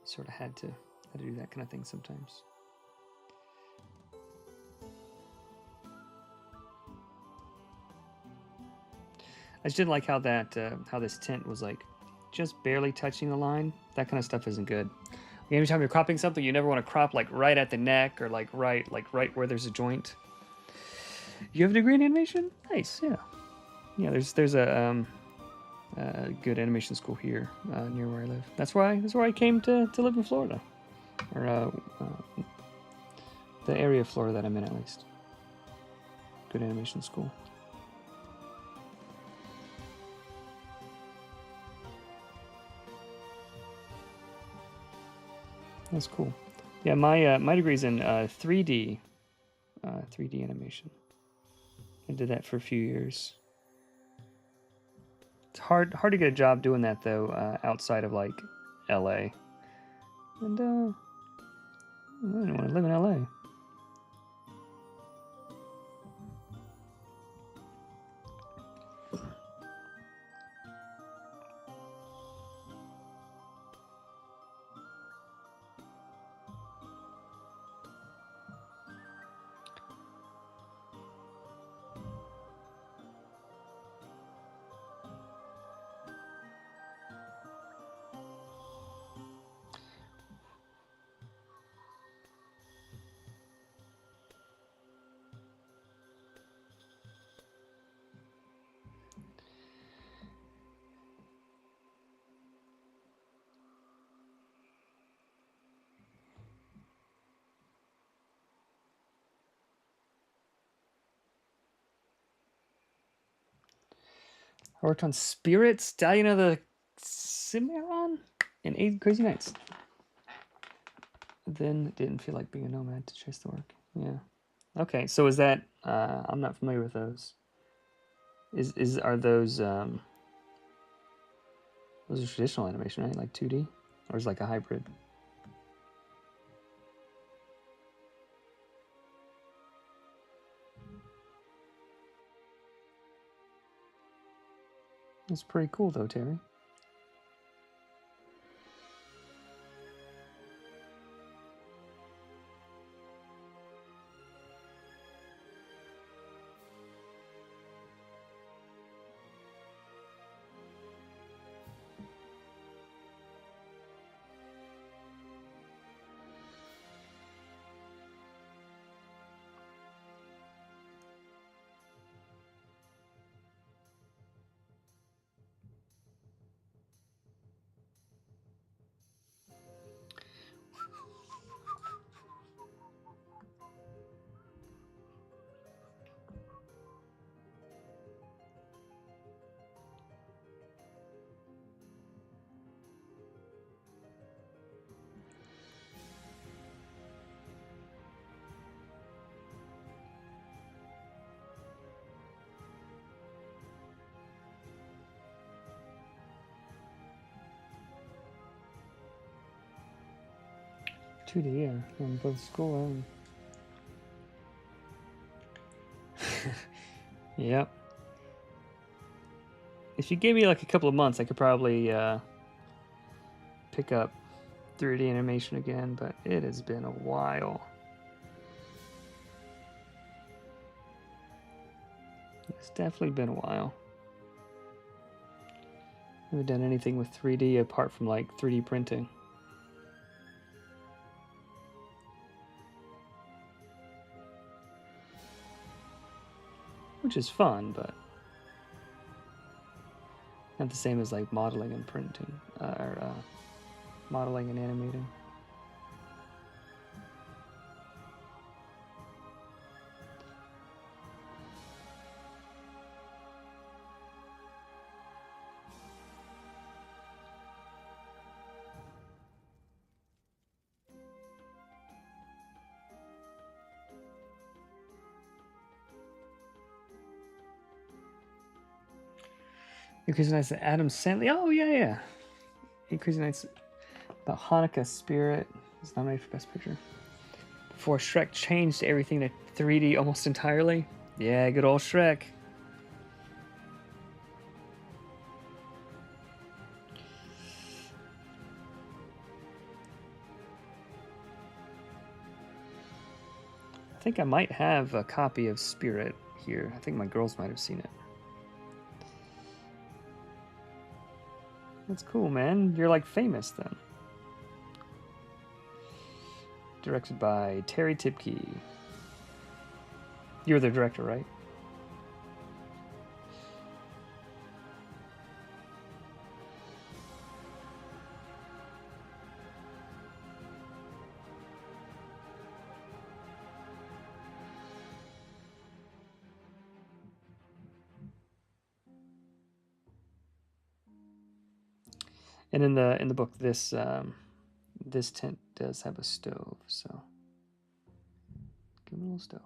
sort of had to do that kind of thing sometimes. I just didn't like how that how this tint was like just barely touching the line. That kind of stuff isn't good. Anytime you're cropping something, you never want to crop like right at the neck or like right where there's a joint. You have a degree in animation? Nice, yeah. Yeah, there's a good animation school here near where I live. That's why I came to live in Florida, or the area of Florida that I'm in at least. Good animation school. That's cool. Yeah, my degree's in 3D animation. I did that for a few years. It's hard to get a job doing that though outside of like LA. And I don't want to live in LA. I worked on Spirit, Stallion of the Cimarron, and 8 Crazy Nights. Then it didn't feel like being a nomad to chase the work. Yeah. Okay, so is that I'm not familiar with those. Are those are traditional animation, right? Like 2D? Or is it like a hybrid? That's pretty cool though, Terry. Yeah, on both school and yep. If you gave me like a couple of months, I could probably pick up 3D animation again, but it has been a while. It's definitely been a while. I haven't done anything with 3D apart from like 3D printing. Which is fun, but not the same as like modeling and printing, or modeling and animating. Crazy Nights, Adam Sandler. Oh yeah. Crazy Nights about Hanukkah Spirit is nominated for Best Picture. Before Shrek changed everything to 3D almost entirely. Yeah, good old Shrek. I think I might have a copy of Spirit here. I think my girls might have seen it. That's cool, man. You're like famous then. Directed by Terry Tipke. You're the director, right? And in the book, this this tent does have a stove, so give it a little stove.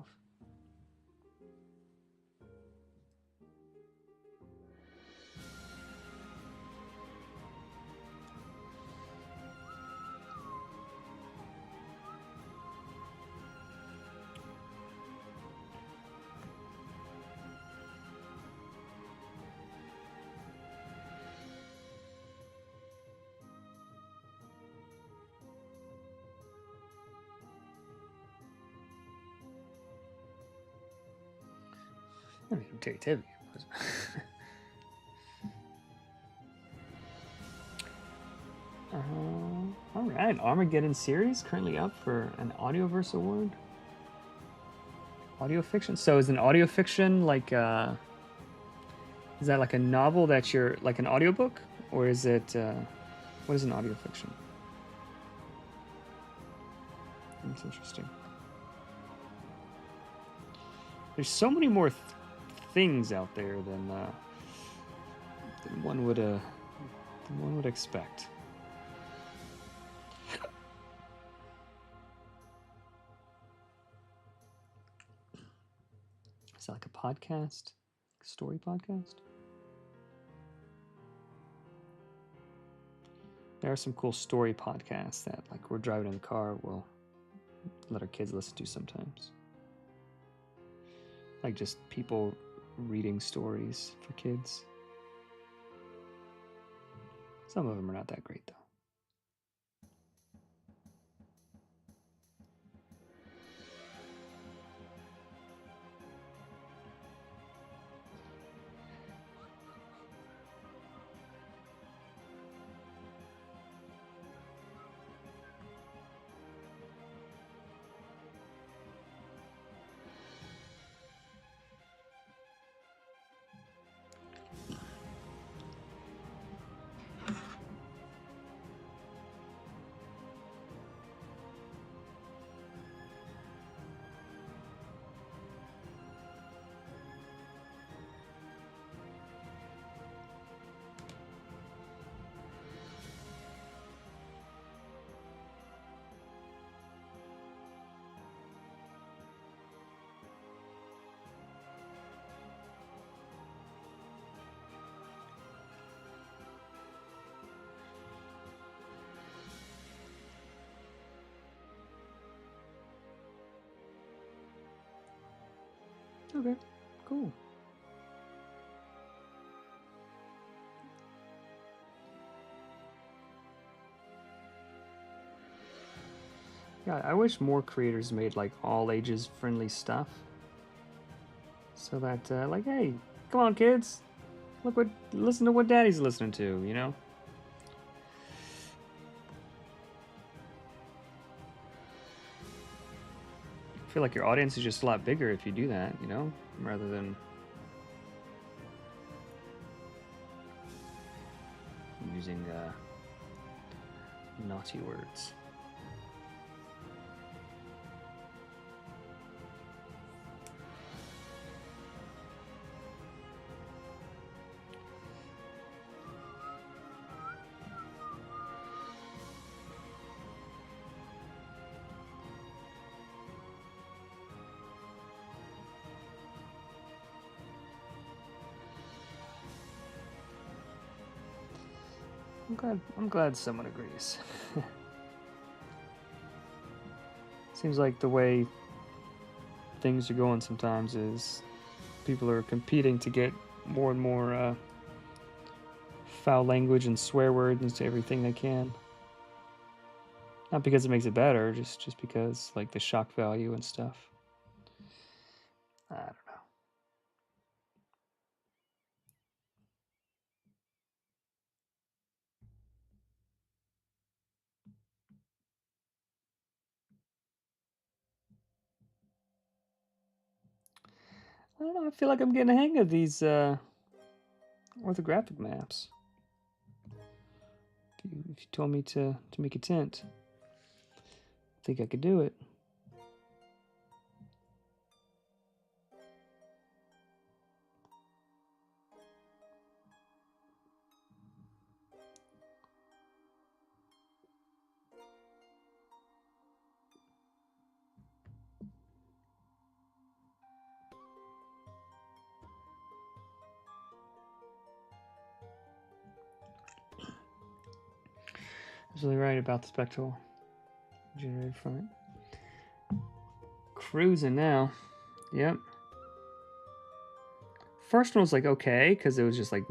I mean, Terry Tipke. All right, Armageddon series currently up for an Audioverse Award. Audio fiction. So is an audio fiction like is that like a novel that you're like an audiobook, or is it what is an audio fiction? That's interesting. There's so many more things out there than one would expect. Is that like a podcast? Story podcast? There are some cool story podcasts that, like, we're driving in the car, we'll let our kids listen to sometimes. Like just people reading stories for kids. Some of them are not that great, though. Okay, cool. Yeah, I wish more creators made like all ages friendly stuff. So that like, hey, come on kids. Listen to what daddy's listening to, you know? I feel like your audience is just a lot bigger if you do that, you know? Rather than using naughty words. I'm glad someone agrees. Seems like the way things are going sometimes is people are competing to get more and more foul language and swear words into everything they can. Not because it makes it better, just because like the shock value and stuff. I don't know. I don't know, I feel like I'm getting a hang of these orthographic maps. If you told me to make a tent, I think I could do it. Absolutely right about the spectral generated from it. Cruising now. Yep. First one was like okay, because it was just like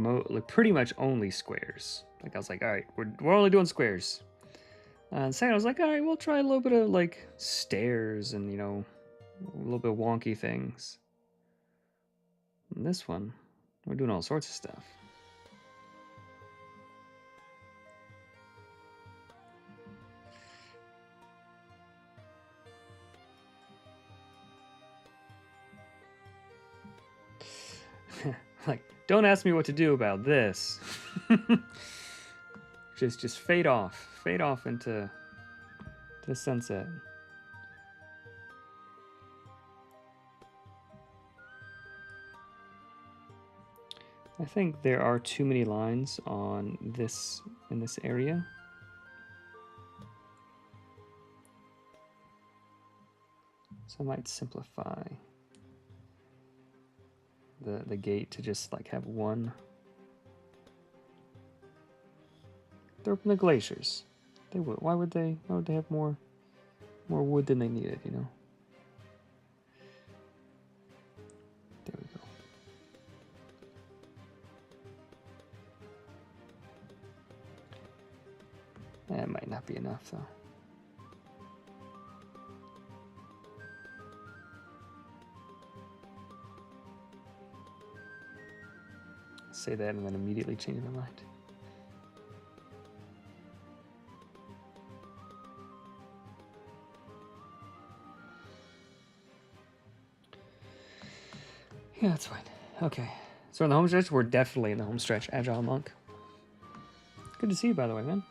pretty much only squares. Like I was like, all right, we're only doing squares. Second, I was like, all right, we'll try a little bit of like stairs and a little bit wonky things. And this one, we're doing all sorts of stuff. Like, don't ask me what to do about this. just fade off into the sunset. I think there are too many lines on this in this area. So I might simplify the gate to just like have one. They're up in the glaciers. They would. Why would they have more wood than they needed? There we go. That might not be enough though. Say that and then immediately change my mind. Yeah, that's fine. Okay. So in the home stretch, we're definitely in the home stretch. Agile Monk. Good to see you, by the way, man.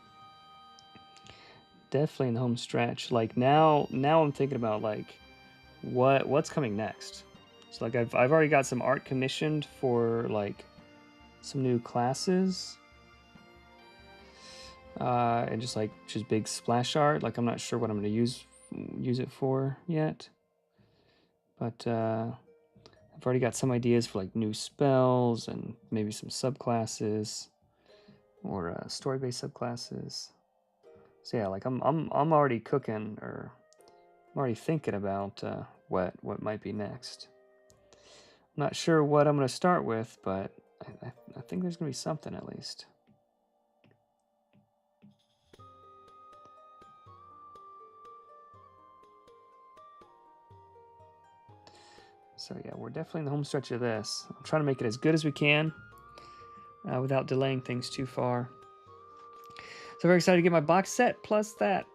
Definitely in the home stretch. Like now I'm thinking about like what's coming next. So like I've already got some art commissioned for like some new classes. And just big splash art. Like I'm not sure what I'm gonna use it for yet. But I've already got some ideas for like new spells and maybe some subclasses or story-based subclasses. So yeah, like I'm already cooking, or I'm already thinking about what might be next. I'm not sure what I'm gonna start with, but I think there's gonna be something at least. So yeah, we're definitely in the home stretch of this. I'm trying to make it as good as we can without delaying things too far. So very excited to get my box set, plus that.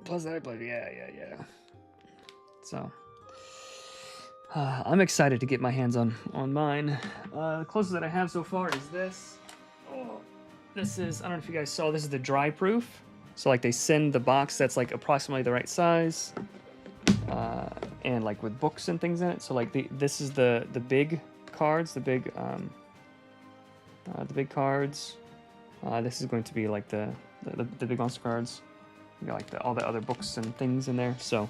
Yeah. So I'm excited to get my hands on mine. The closest that I have so far is this. Oh, this is, I don't know if you guys saw, this is the dry proof. So like they send the box that's like approximately the right size. And like with books and things in it. So like this is the big cards, the big cards. This is going to be like the big monster cards. You got like all the other books and things in there. So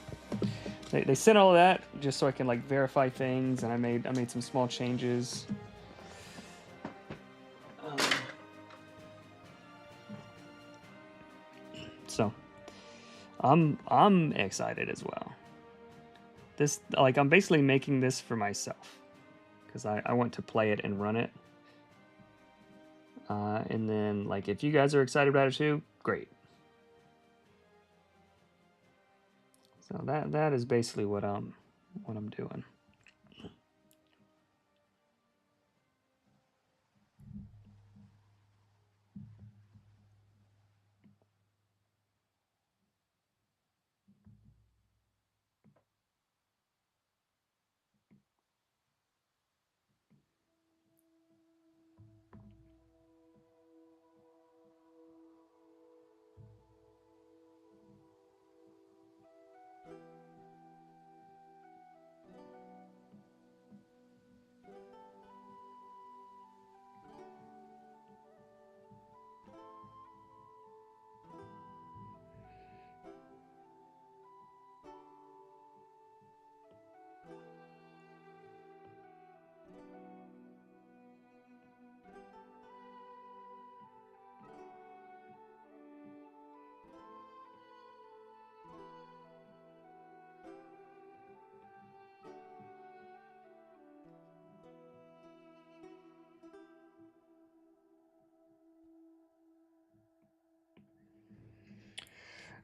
they sent all of that just so I can like verify things, and I made some small changes. So I'm excited as well. This, like, I'm basically making this for myself because I want to play it and run it. And then like if you guys are excited about it too, great. So that is basically what I'm doing.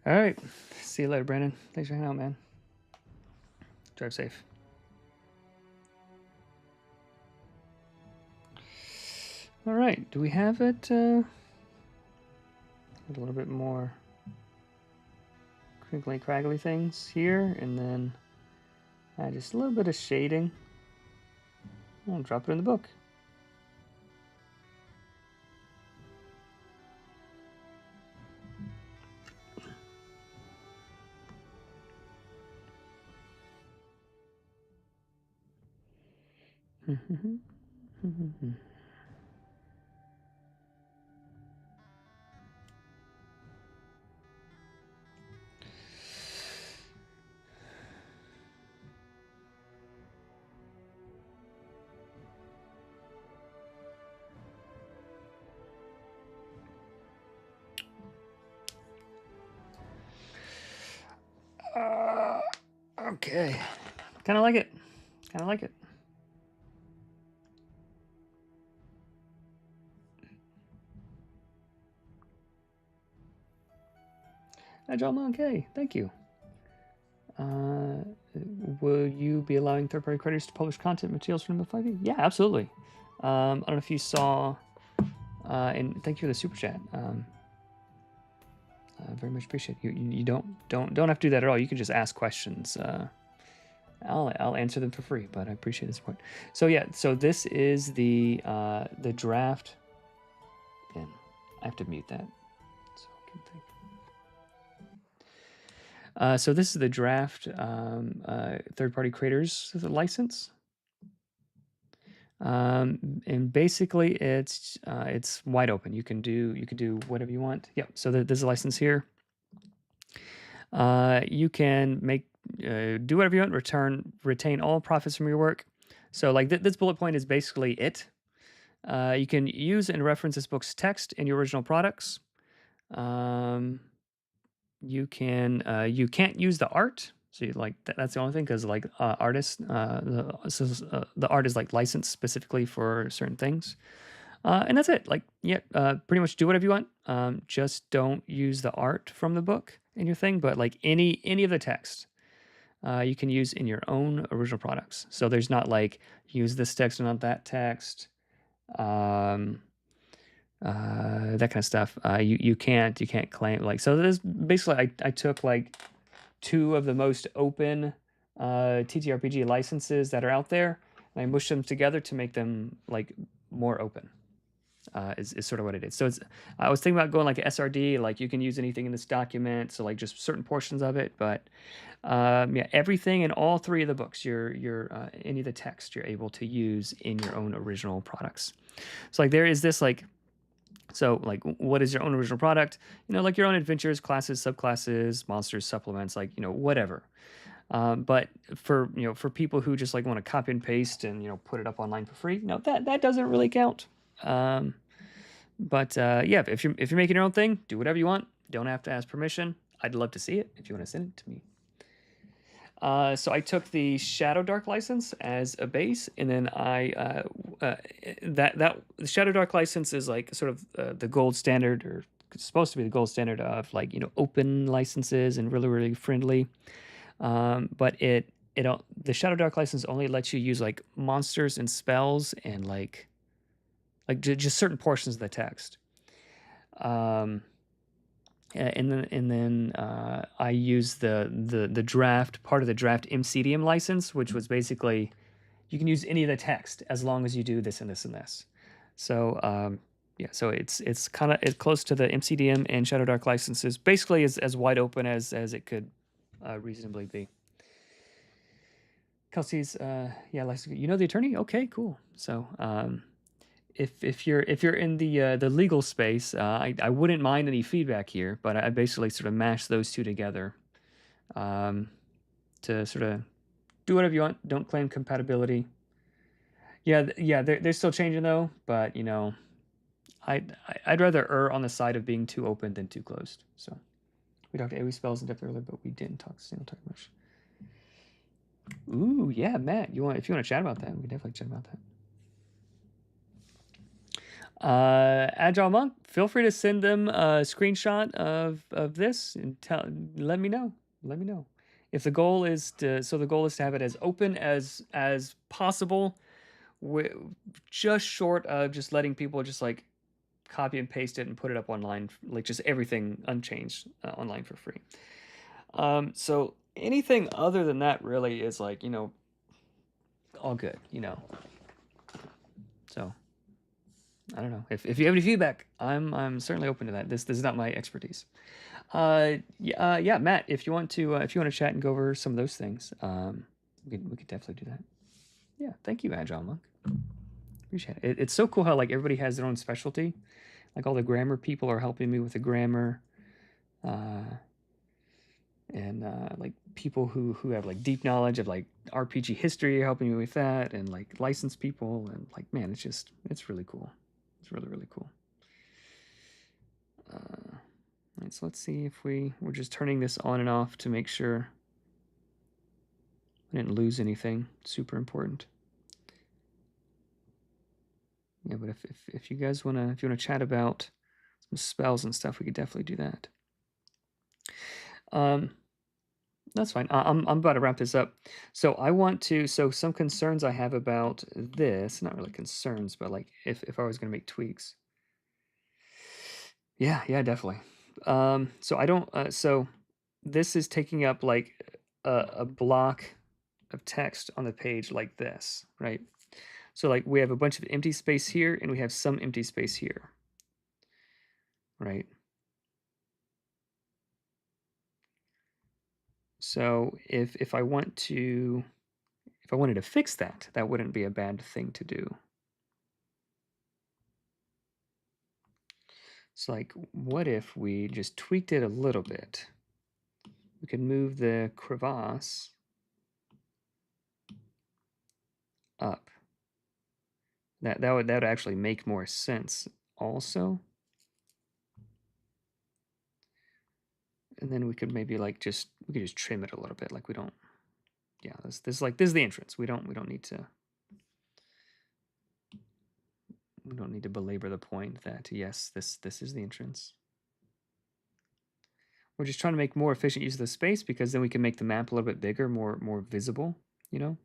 All right. See you later, Brandon. Thanks for hanging out, man. Drive safe. All right. Do we have it? A little bit more crinkly, craggly things here, and then just a little bit of shading. I'll drop it in the book. Okay. Kind of like it. Kind of like it. Hi, John Monkey. Thank you. Will you be allowing third-party creators to publish content materials from Nimble 5e? Yeah, absolutely. I don't know if you saw, and thank you for the super chat. Very much appreciate it. You don't have to do that at all. You can just ask questions. I'll answer them for free, but I appreciate the support. So yeah, so this is the draft. And I have to mute that. So I can think. So this is the draft third-party creators license. And basically it's wide open. You can do whatever you want. Yep. So there's a license here. You can make do whatever you want. Retain all profits from your work. So like this bullet point is basically it. You can use and reference this book's text in your original products. You can't use the art. So that's the only thing, because like artists, the art is like licensed specifically for certain things, and that's it. Like pretty much do whatever you want. Just don't use the art from the book in your thing, but like any of the text, you can use in your own original products. So there's not like use this text and not that text, that kind of stuff. You can't claim like, so this basically I took like 2 of the most open TTRPG licenses that are out there, and I mushed them together to make them like more open. Is sort of what it is. So I was thinking about going like a SRD, like you can use anything in this document, so like just certain portions of it, but yeah, everything in all 3 of the books, any of the text you're able to use in your own original products. So like there is this like, so like what is your own original product? Like your own adventures, classes, subclasses, monsters, supplements, like whatever. But for people who just like want to copy and paste and put it up online for free, that doesn't really count. But yeah, if you're making your own thing, do whatever you want. Don't have to ask permission. I'd love to see it if you want to send it to me. So I took the Shadow Dark license as a base, and then the Shadow Dark license is like sort of the gold standard, or it's supposed to be the gold standard of like open licenses and really, really friendly. But the Shadow Dark license only lets you use like monsters and spells and like just certain portions of the text. And then I used the draft part of the draft MCDM license, which was basically you can use any of the text as long as you do this and this and this. So yeah, so it's kind of close to the MCDM and Shadow Dark licenses, basically as wide open as it could reasonably be. Kelsey's yeah, license. The attorney? Okay, cool. So if you're in the legal space, I wouldn't mind any feedback here, but I basically sort of mash those 2 together to sort of do whatever you want. Don't claim compatibility. Yeah, they're still changing though, but I'd rather err on the side of being too open than too closed. So we talked AoE spells in depth earlier, but we didn't talk much. Ooh, yeah, Matt, if you want to chat about that, we can definitely chat about that. Agile Monk, feel free to send them a screenshot of this and let me know. Let me know. If the goal is to, the goal is to have it as open as possible, just short of just letting people just like copy and paste it and put it up online, like just everything unchanged online for free. So anything other than that really is like, you know, all good, you know. So I don't know. If you have any feedback, I'm certainly open to that. This is not my expertise. Yeah, Matt, if you want to chat and go over some of those things, we could definitely do that. Yeah, thank you, Agile Monk. Appreciate it. It's so cool how like everybody has their own specialty. Like all the grammar people are helping me with the grammar, and like people who have like deep knowledge of like RPG history are helping me with that, and like licensed people, and like man, it's really cool. It's really cool. All right, so let's see if we're just turning this on and off to make sure we didn't lose anything super important. Yeah, but if you guys wanna chat about some spells and stuff, we could definitely do that. That's fine. I'm about to wrap this up. So I want to. So some concerns I have about this, not really concerns, but like if I was gonna make tweaks. Yeah, definitely. So I don't. So this is taking up like a block of text on the page like this, right? So like we have a bunch of empty space here, and we have some empty space here, right? So if I wanted to fix that, that wouldn't be a bad thing to do. So like, what if we just tweaked it a little bit? We could move the crevasse up. That would actually make more sense also. And then we could maybe like just trim it a little bit. Like we don't, yeah, this is the entrance. We don't need to belabor the point that yes, this is the entrance. We're just trying to make more efficient use of the space, because then we can make the map a little bit bigger, more visible, you know?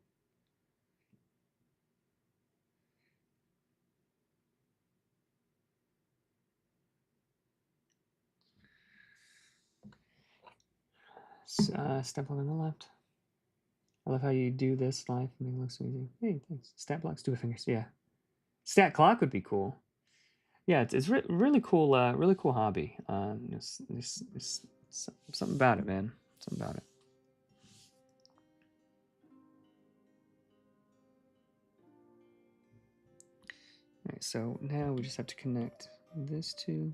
Step on the left. I love how you do this live. It looks so easy. Hey, thanks. Stat blocks, do a fingers. Yeah. Stat clock would be cool. Yeah, it's really cool. Really cool hobby. There's something about it, man. Something about it. All right, so now we just have to connect this to.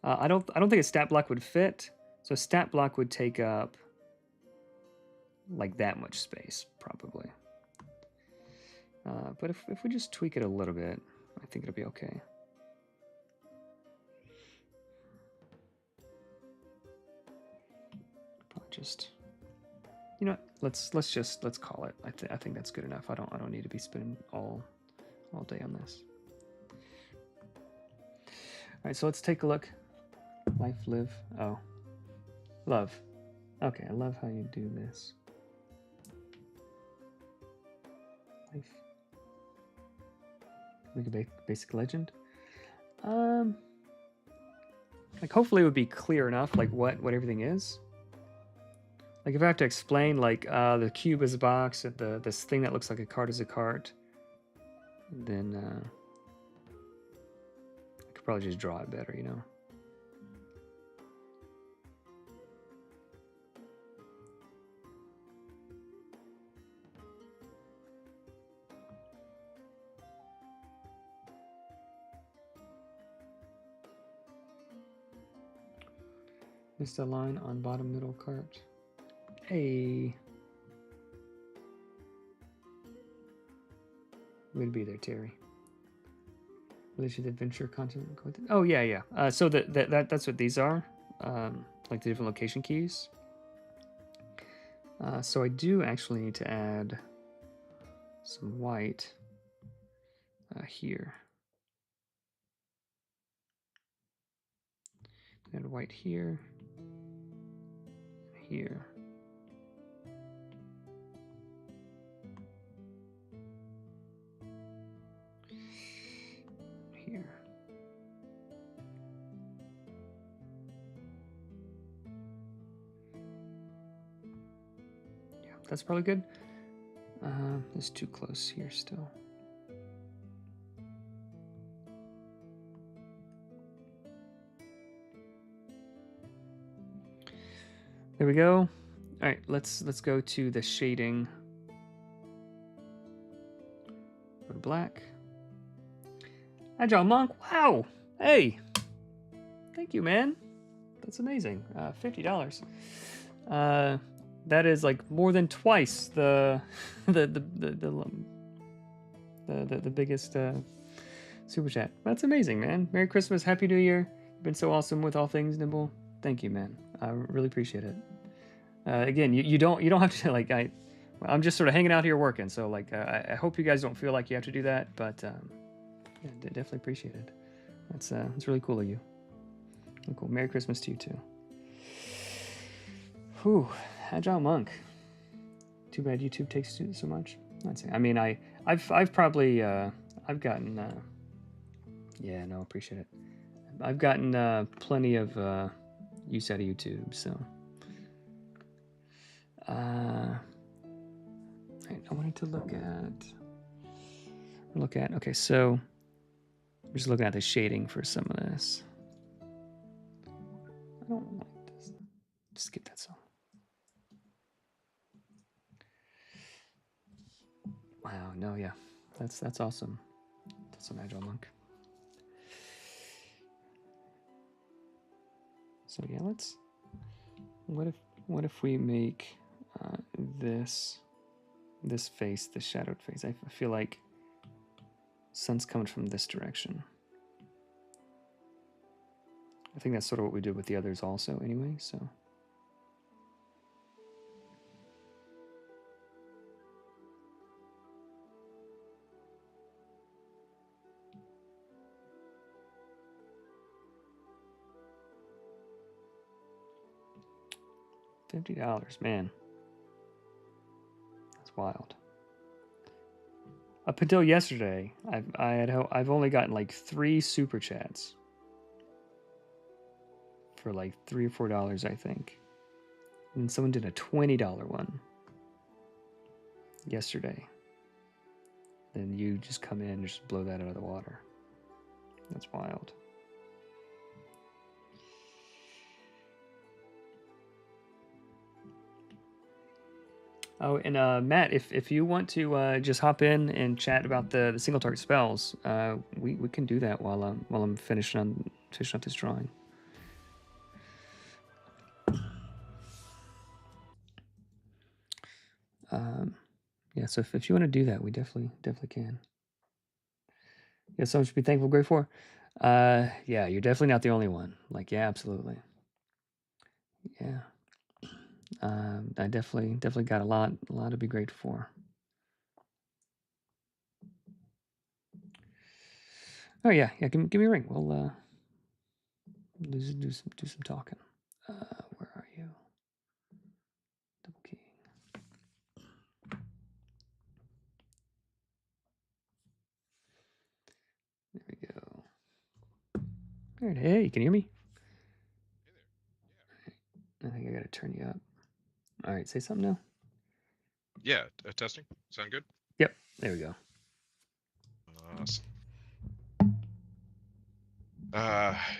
I don't think a stat block would fit. So a stat block would take up like that much space, probably. But if we just tweak it a little bit, I think it'll be okay. Probably just, you know what, let's call it. I think that's good enough. I don't need to be spending all day on this. All right, so let's take a look. Life, live. Oh, love. Okay, I love how you do this. Life. Make a basic legend. Like hopefully it would be clear enough, like what everything is. Like if I have to explain, like the cube is a box, and this thing that looks like a card is a cart, then I could probably just draw it better, you know. Missed a line on bottom middle cart. Hey. We'd be there, Terry. Relation to adventure content. Oh yeah. So that's what these are. Like the different location keys. So I do actually need to add some white here. and white here, here. Here. Yeah, that's probably good. It's too close here still. There we go. All right, let's go to the shading. Go to black. Agile Monk. Wow. Hey. Thank you, man. That's amazing. $50. That is like more than twice the biggest super chat. That's amazing, man. Merry Christmas, Happy New Year. You've been so awesome with all things, Nimble. Thank you, man. I really appreciate it. Again, you don't have to like I'm just sort of hanging out here working, so like I hope you guys don't feel like you have to do that, but yeah, definitely appreciate it. That's really cool of you. Cool. Merry Christmas to you too. Whew, Agile Monk. Too bad YouTube takes so much. I mean, I've probably I've gotten yeah, no, appreciate it. I've gotten plenty of use out of YouTube, so I wanted to look at okay, so I'm just looking at the shading for some of this. I don't like this. Just skip that song. Wow, no, yeah. That's awesome. That's some Agile Monk. So yeah, let's what if we make this face, the shadowed face. I feel like sun's coming from this direction. I think that's sort of what we did with the others also anyway, so. $50, man. That's wild. Up until yesterday, I've only gotten like 3 super chats for like $3 or $4, I think. And someone did a $20 one yesterday. Then you just come in and just blow that out of the water. That's wild. Oh, and Matt, if you want to just hop in and chat about the single target spells, we can do that while I'm finishing up this drawing. Yeah, so if you want to do that, we definitely can. Yeah, so much to be thankful, grateful for. Yeah, you're definitely not the only one. Like, yeah, absolutely. Yeah. I definitely got a lot to be grateful for. Oh yeah, give me a ring. We'll do some talking. Where are you? Double keying. There we go. All right, hey, can you hear me? Hey there. Yeah. I think I gotta turn you up. All right, say something now. Yeah, testing. Sound good? Yep, there we go. Awesome.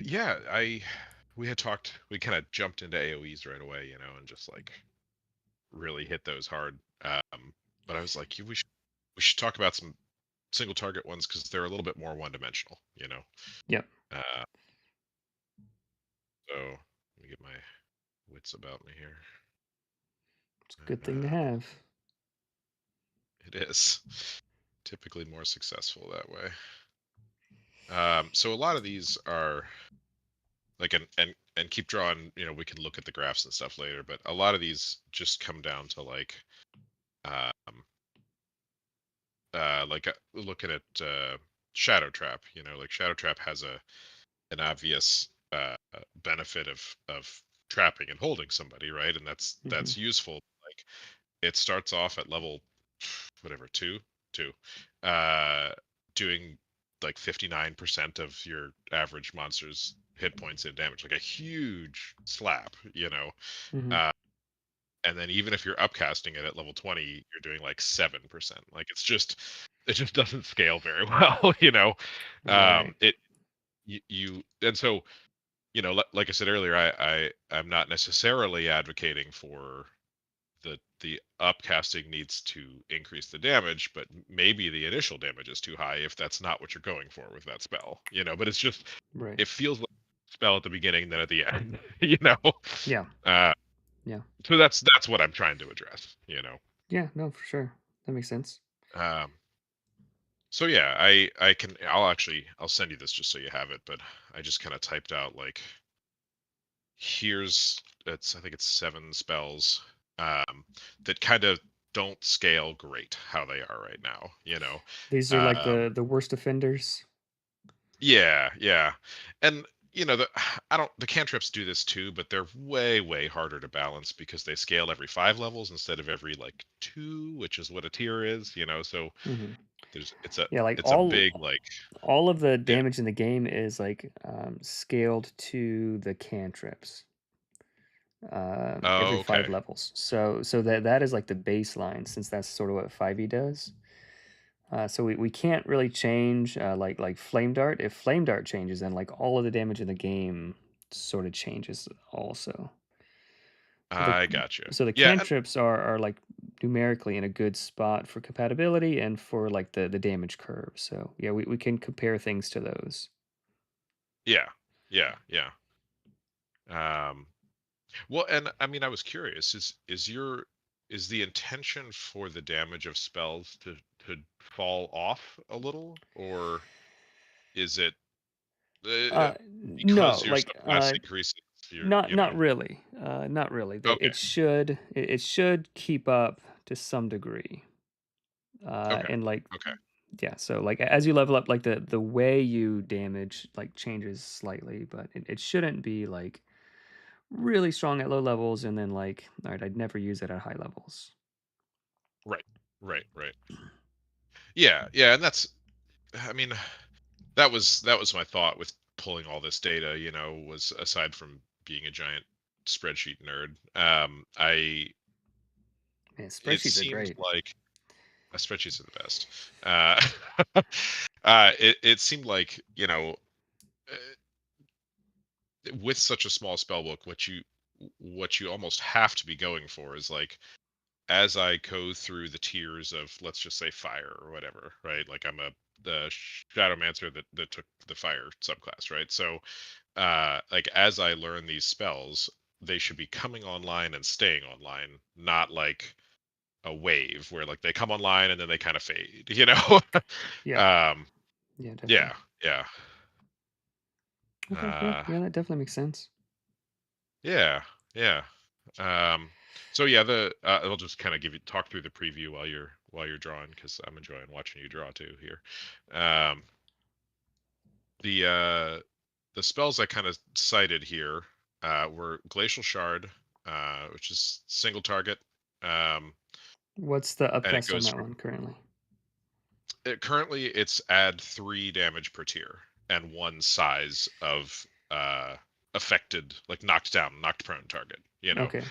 Yeah, we had talked. We kind of jumped into AOE's right away, you know, and just like really hit those hard. But I was like, we should talk about some single target ones because they're a little bit more one dimensional, you know. Yep. So let me get my wits about me here. It's a good thing to have. It is typically more successful that way. So a lot of these are like and keep drawing, you know, we can look at the graphs and stuff later, but a lot of these just come down to like looking at Shadow Trap, you know, like Shadow Trap has an obvious benefit of trapping and holding somebody, right? And Hmm. that's useful. Like it starts off at level whatever two, uh, doing like 59% of your average monster's hit points in damage, like a huge slap, Hmm. Uh, and then even if you're upcasting it at level 20, you're doing like 7%. Like it just doesn't scale very well. Right. It you and so like I said earlier, I'm not necessarily advocating for the upcasting needs to increase the damage, but maybe the initial damage is too high if that's not what you're going for with that spell. But it's just Right. it feels like a spell at the beginning then at the end. you know Yeah. uh Yeah. so that's what I'm trying to address. Yeah. No, for sure. That makes sense. um so yeah, I'll send you this just so you have it, but I just kind of typed out like here's I think it's 7 spells that kind of don't scale great how they are right now. These are like Um, the worst offenders. yeah, yeah, and I don't the cantrips do this too, but they're way harder to balance because they scale every 5 levels instead of every like 2, which is what a tier is. So Hmm. there's it's a Yeah, like it's a big like all of the yeah. damage in the game is like scaled to the cantrips every Oh, five okay. levels. So that is like the baseline, since that's sort of what 5e does. So we can't really change like flame dart. If flame dart changes, then like all of the damage in the game sort of changes also. So the I gotcha. so the Yeah, and cantrips are like numerically in a good spot for compatibility and for like the damage curve. So yeah, we can compare things to those. yeah, yeah. Um, Well, and I mean, I was curious. Is the intention for the damage of spells to fall off a little, or is it uh, because No, your like subclass increases? Your not really. Not really. Okay, It should keep up to some degree. okay, And like okay, yeah, so like as you level up, like the way you damage like changes slightly, but it shouldn't be like really strong at low levels and then like all right, I'd never use it at high levels. right, right. Yeah, yeah, and that's. I mean, that was my thought with pulling all this data. Was aside from being a giant spreadsheet nerd, Man, it spreadsheets are seemed great. like spreadsheets are the best. It seemed like with such a small spell book, what you almost have to be going for is like as I go through the tiers of let's just say fire or whatever, right? Like I'm the Shadowmancer that took the fire subclass, right? So like as I learn these spells, they should be coming online and staying online, not like a wave where like they come online and then they kind of fade. Yeah, um yeah, definitely. yeah, yeah. Okay, cool. uh Yeah, that definitely makes sense. yeah, yeah. um so yeah, the I'll just kind of talk through the preview while you're drawing, because I'm enjoying watching you draw too here. Um the uh the spells I kind of cited here were Glacial Shard, which is single target. um What's the and it upcast on goes that one currently? currently it's add 3 damage per tier and 1 size of affected, like knocked down, knocked prone target. Okay.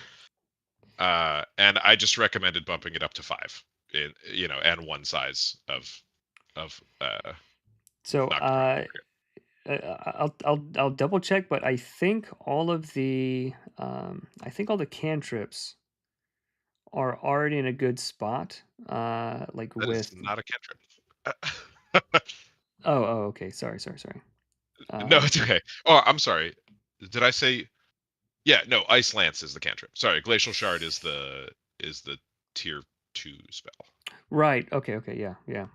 And I just recommended bumping it up to 5, and 1 size of So knocked prone target. I'll double check, but I think all the cantrips are already in a good spot. Like That is with not a cantrip. okay. Sorry. No, Um, it's okay. Oh, I'm sorry. Did I say? Yeah, no. Ice Lance is the cantrip. Sorry, Glacial Shard is the tier 2 spell. right. Okay. Yeah. No,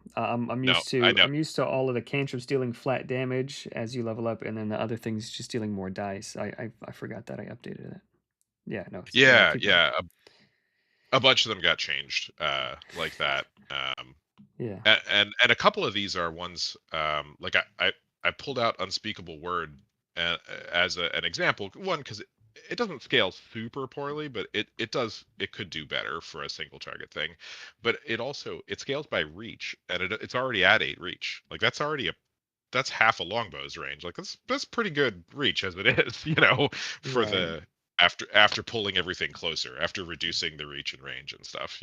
I know. I'm used to all of the cantrips dealing flat damage as you level up, and then the other things just dealing more dice. I forgot that I updated it. Yeah. No. Yeah. Yeah, Keep going. yeah. A bunch of them got changed like that. Yeah. And a couple of these are ones like I pulled out Unspeakable Word as an example, one because it doesn't scale super poorly, but it could do better for a single target thing. But it scales by reach, and it's already at 8 reach. Like that's half a longbow's range. Like that's pretty good reach as it is, for Right. the after pulling everything closer, after reducing the reach and range and stuff.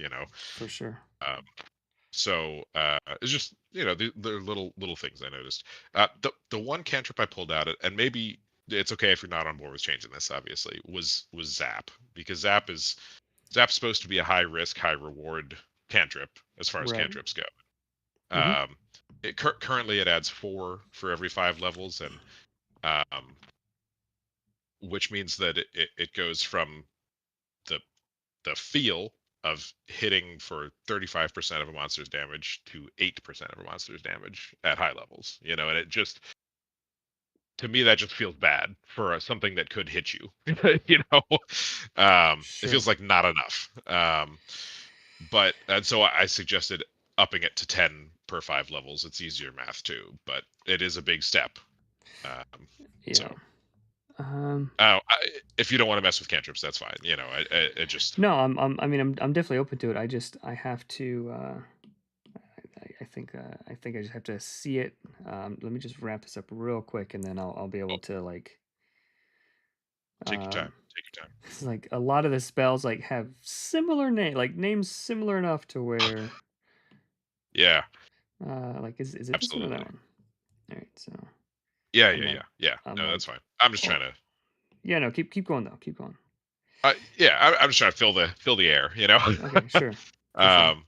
For sure. Um, so it's just the little things I noticed. The one cantrip I pulled out, and maybe it's okay if you're not on board with changing this. Obviously, was zap, because zap's supposed to be a high risk, high reward cantrip as far as Right. cantrips go. Mm-hmm. Currently it adds 4 for every 5 levels, and um, which means that it goes from the feel of hitting for 35% of a monster's damage to 8% of a monster's damage at high levels. And it just, to me, that just feels bad for something that could hit you. It Sure. feels like not enough. But and so I suggested upping it to 10 per 5 levels. It's easier math too, but it is a big step. Yeah. So Um. if you don't want to mess with cantrips, that's fine. I just No, I mean, I'm definitely open to it. I have to. I think I just have to see it. Let me just wrap this up real quick, and then I'll be able oh, to like. take your time. Um, Take your time. it's like a lot of the spells like have similar names similar enough to where. Yeah, Like is it this one or that absolutely. one? All right, so Yeah, I'm yeah, like yeah, yeah. I'm No, that's like, fine. I'm just oh trying to. yeah, no, keep going though, keep going. Yeah, I'm just trying to fill the air. Okay, sure, for sure. um.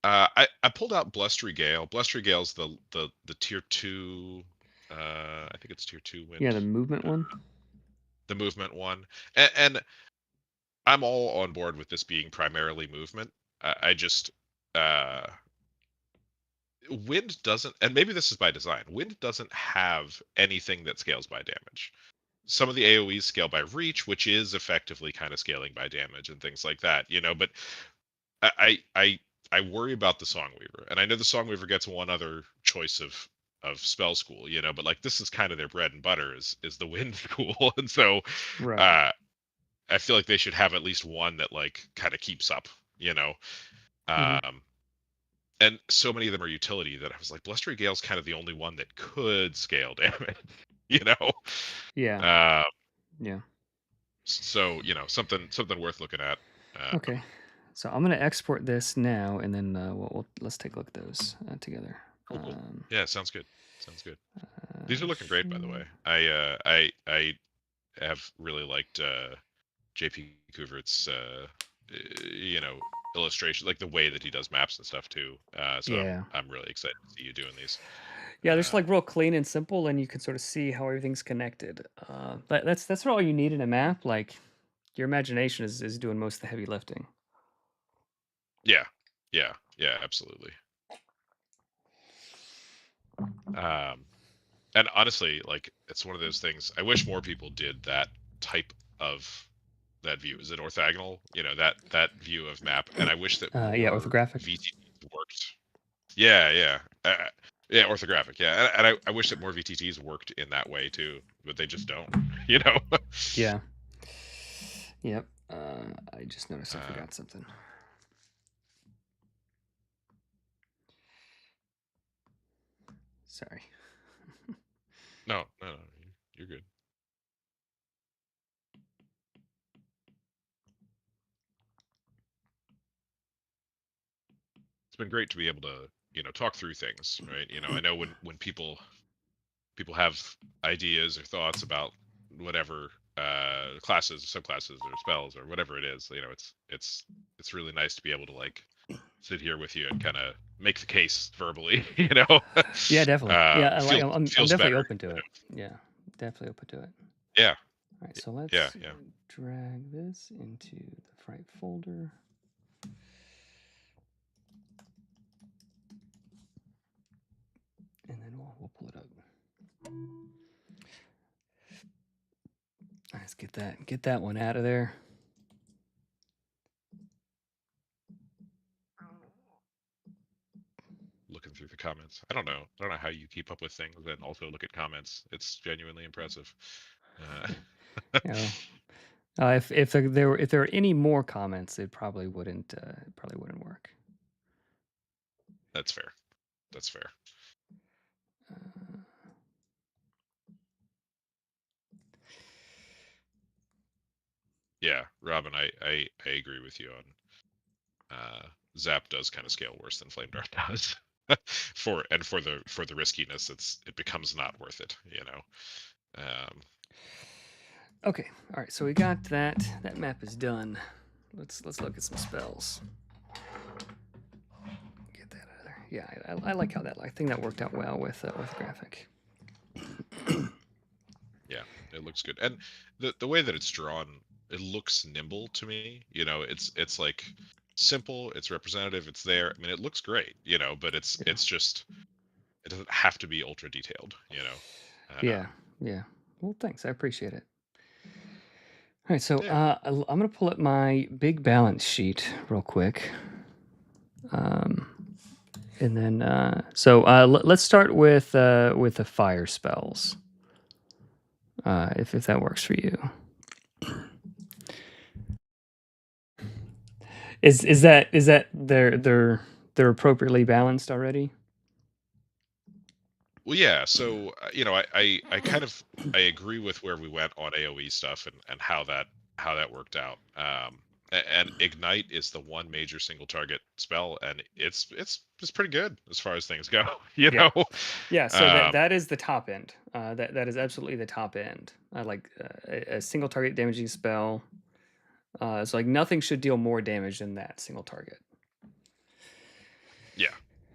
I pulled out Blustery Gale. Blustery Gale's the tier 2. I think it's tier 2 Yeah, wind. the movement Uh, one. the movement one, and I'm all on board with this being primarily movement. I just uh wind doesn't, and maybe this is by design, wind doesn't have anything that scales by damage. Some of the AoEs scale by reach, which is effectively kind of scaling by damage and things like that, but I worry about the Songweaver, and I know the Songweaver gets one other choice of spell school, but like this is kind of their bread and butter is the wind school, and so Right. uh I feel like they should have at least one that like kind of keeps up, Mm-hmm. um and so many of them are utility that I was like, Blustery Gale's kind of the only one that could scale damage, you know. Yeah. Uh, Yeah. so something worth looking at. Um, Okay. So I'm gonna export this now, and then let's take a look at those together. cool. Yeah, sounds good. Sounds good. These are looking great, by the way. Here. I have really liked JP Kuvert's illustration, like the way that he does maps and stuff too. So Yeah. I'm really excited to see you doing these. Yeah, they're just Uh, like real clean and simple, and you can sort of see how everything's connected. But that's all you need in a map. Like your imagination is doing most of the heavy lifting. yeah, yeah, absolutely. Um, and honestly, like it's one of those things. I wish more people did that type of that view. Is it orthogonal? That view of map. And I wish that Yeah, more orthographic. VTTs worked. Yeah, yeah, yeah, orthographic. Yeah, and I wish that more VTTs worked in that way too, but they just don't. You know. Yeah. Yep. I just noticed I uh, forgot something. Sorry. no, no, no, you're good. It's been great to be able to talk through things, right? I know when people have ideas or thoughts about whatever classes, subclasses, or spells or whatever it is. It's really nice to be able to like sit here with you and kind of make the case verbally. Yeah, definitely. Yeah, I'm Feels better. definitely open to it. Yeah, definitely open to it. Yeah, All right, so yeah, let's yeah. drag this into the Fright folder. And then we'll pull it up. Let's get that one out of there. Looking through the comments. I don't know. I don't know how you keep up with things and also look at comments. It's genuinely impressive. Uh, You know, if there were any more comments, it probably wouldn't work. that's fair. That's fair. Uh, Yeah, Robin, I agree with you on Zap does kind of scale worse than Flame Dart does. for the riskiness, it becomes not worth it, you know. Um, okay, all right. So we got that. That map is done. Let's look at some spells. Get that out of there. Yeah, I like how that. I think that worked out well with orthographic. yeah, it looks good, and the way that it's drawn, it looks nimble to me. You know, it's like simple, it's representative, it's there. I mean, it looks great, you know, but Yeah. it's just it doesn't have to be ultra detailed, you know. Yeah. Yeah. Well, thanks. I appreciate it. All right, so Yeah, I'm gonna pull up my big balance sheet real quick, um, and then let's start with the fire spells, if that works for you. Is that they're appropriately balanced already? well, yeah. So you know, I kind of I agree with where we went on AOE stuff and how that worked out. And ignite is the one major single target spell, and it's pretty good as far as things go. You Yeah. know, Yeah, so that um, that is the top end. That is absolutely the top end. Like a single target damaging spell. So like nothing should deal more damage than that single target. yeah,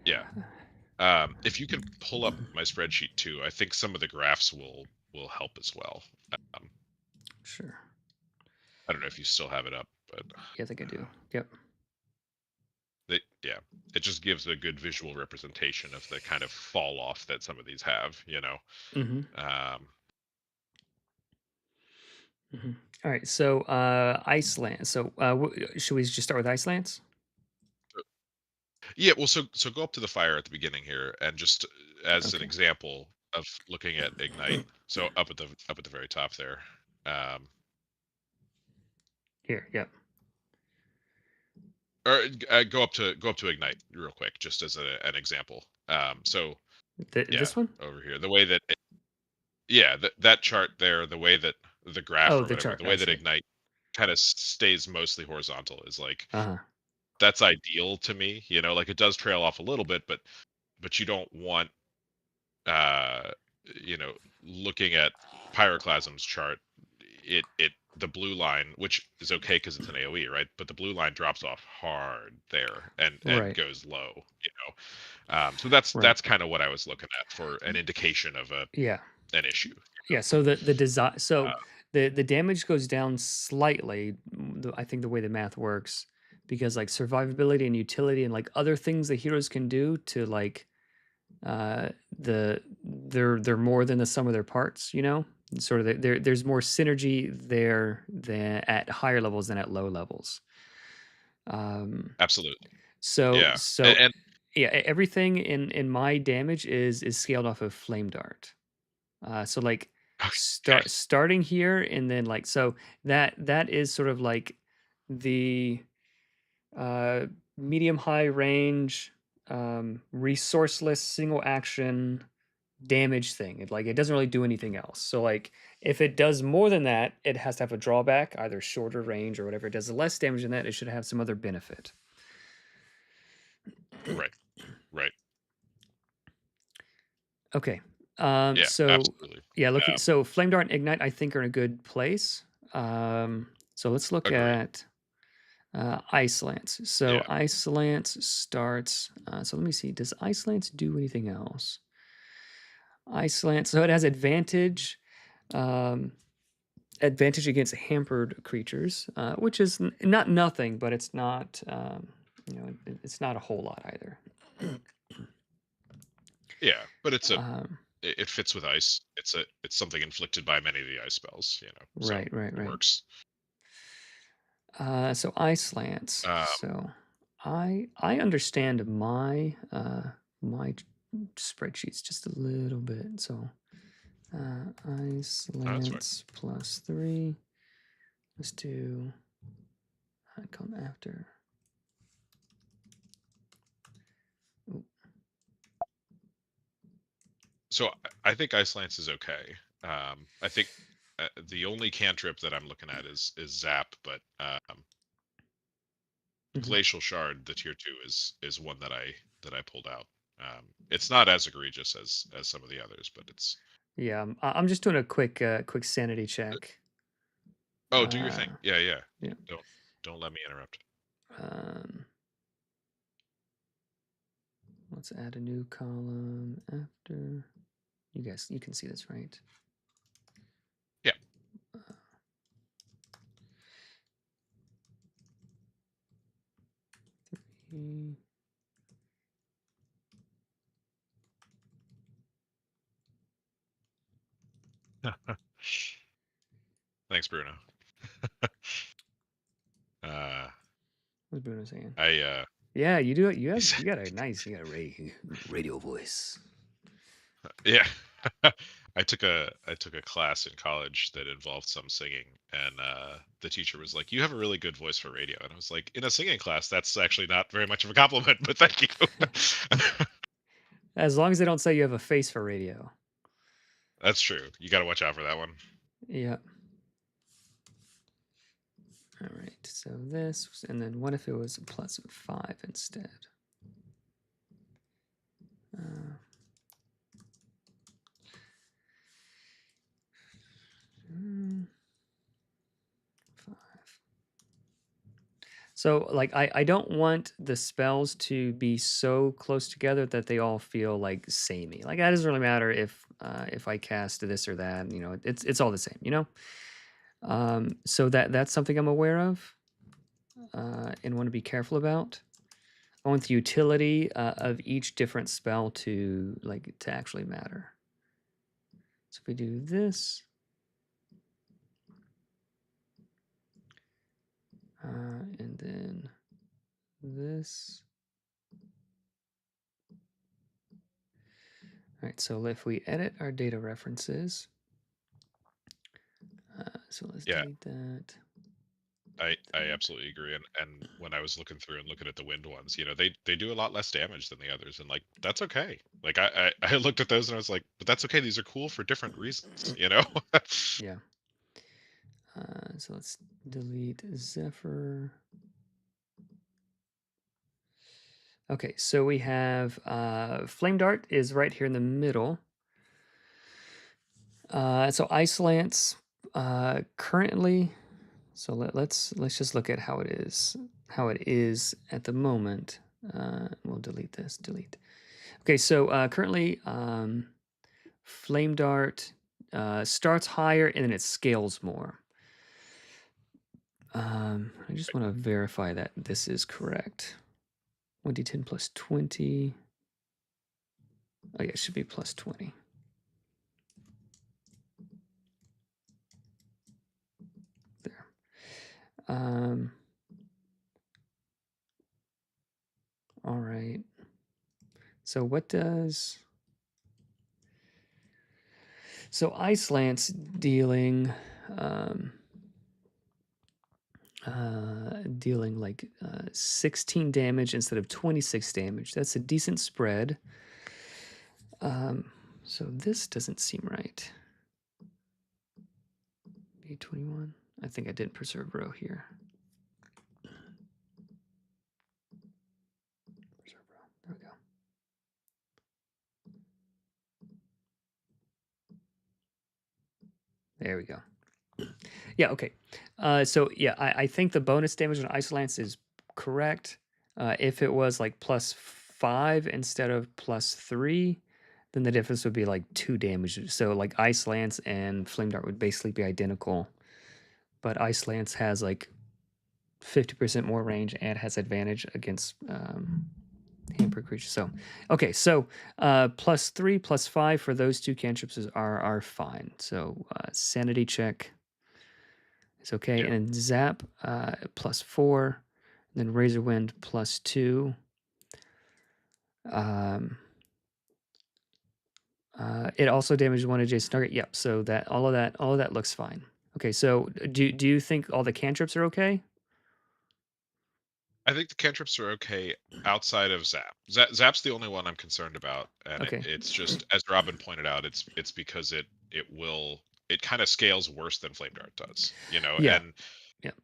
yeah. If you can pull up my spreadsheet too, I think some of the graphs will help as well. Um, Sure. I don't know if you still have it up, but Yeah, I think I do. Yep. yeah, it just gives a good visual representation of the kind of fall off that some of these have. You know, Mm-hmm. um, Mm-hmm. All right. So Iceland. So should we just start with Icelands? yeah. Well, so go up to the fire at the beginning here, and just as an Okay. example of looking at ignite. So up at the very top there. Um, Here. Yep. or go up to ignite real quick, just as an example. So yeah, This one? over here, the way that yeah, that chart there, the way that the graph Oh, or the whatever, chart. the I way that see. ignite kind of stays mostly horizontal is like Uh-huh. that's ideal to me. You know, like it does trail off a little bit, but you don't want uh you know, looking at Pyroclasm's chart, it the blue line, which is okay because it's an AOE, right? But the blue line drops off hard there and Right. goes low. You know, so Right. that's kind of what I was looking at for an indication of Yeah. an issue. Yeah. So the design. Uh, So the damage goes down slightly. I think the way the math works, because like survivability and utility and like other things the heroes can do to like uh they're more than the sum of their parts, you know, sort of there's more synergy there than at higher levels than at low levels. um Absolutely. so Yeah. so And yeah, everything in my damage is scaled off of flame dart. So like okay. starting here and then like so that is sort of like the uh medium high range resourceless single action damage thing. It doesn't really do anything else. So like if it does more than that, it has to have a drawback, either shorter range or whatever. It does less damage than that, it should have some other benefit. Right. Right. Okay. Yeah, So absolutely. yeah, looking Um, so Flame Dart and Ignite I think are in a good place. So let's look agreed. at Ice Lance. So Yeah. Ice Lance starts. So let me see. Does Ice Lance do anything else? Ice Lance. So it has advantage. Um, Advantage against hampered creatures, which is not nothing, but it's not it's not a whole lot either. Yeah, but Um, it fits with ice. It's something inflicted by many of the ice spells, you know. So right, right, it right. works. So Ice Lance. Um, So I understand my spreadsheets just a little bit. So ice Oh, that's fine. lance plus 3. Let's do come after. Ooh. So I think Ice Lance is okay. I think the only cantrip that I'm looking at is Zap, but Mhm. Glacial Shard, the tier 2, is one that I pulled out. It's not as egregious as some of the others, but it's. Yeah, I'm just doing a quick sanity check. Oh, do your thing. Yeah, yeah. Yeah. Don't let me interrupt. Um, let's add a new column after. You can see this, right? Yeah. Three. Thanks, Bruno. uh, What's Bruno saying? I Yeah, you do it. You he have said, you got a nice radio voice. yeah. I took a class in college that involved some singing, and the teacher was like, "You have a really good voice for radio," and I was like, "In a singing class, that's actually not very much of a compliment, but thank you." As long as they don't say you have a face for radio. That's true. You got to watch out for that one. Yeah. All right. So this, and then what if it was plus 5 instead? Hmm, 5. So like I don't want the spells to be so close together that they all feel like samey. Like that doesn't really matter if I cast this or that. You know, it's all the same. You know. So that's something I'm aware of and want to be careful about. I want the utility of each different spell to actually matter. So if we do this, and then this. All right, so if we edit our data references, so let's Yeah, delete that. I absolutely agree. And when I was looking through and looking at the wind ones, they do a lot less damage than the others, and like that's okay. Like I looked at those and I was like, but that's okay. These are cool for different reasons, you know. Yeah. So let's delete Zephyr. Okay, so we have Flame Dart is right here in the middle. So Ice Lance currently. So let's just look at how it is at the moment. We'll delete this. Delete. Okay, so currently Flame Dart starts higher and then it scales more. I just want to verify that this is correct. 1d10 plus 20. Oh yeah, it should be plus 20. There. All right. So what does... So Ice Lance dealing... dealing like 16 damage instead of 26 damage. That's a decent spread. So this doesn't seem right. B21. I think I didn't preserve row here. Preserve row. There we go. There we go. Yeah, okay. So yeah, I think the bonus damage on Ice Lance is correct. If it was like plus 5 instead of plus 3, then the difference would be like 2 damage. So like Ice Lance and Flame Dart would basically be identical. But Ice Lance has like 50% more range and has advantage against hamper creatures. So, okay, so plus 3, plus 5 for those two cantrips are fine. So sanity check is okay. Yeah. And then zap plus 4, and then razor wind plus 2. It also damages one adjacent target. Yep. So that all of that looks fine. Okay. So do you think all the cantrips are okay? I think the cantrips are okay outside of Zap. Zap's the only one I'm concerned about, and Okay. it's just as Robin pointed out, it's because it kind of scales worse than Flame Dart does, Yeah. and Yep.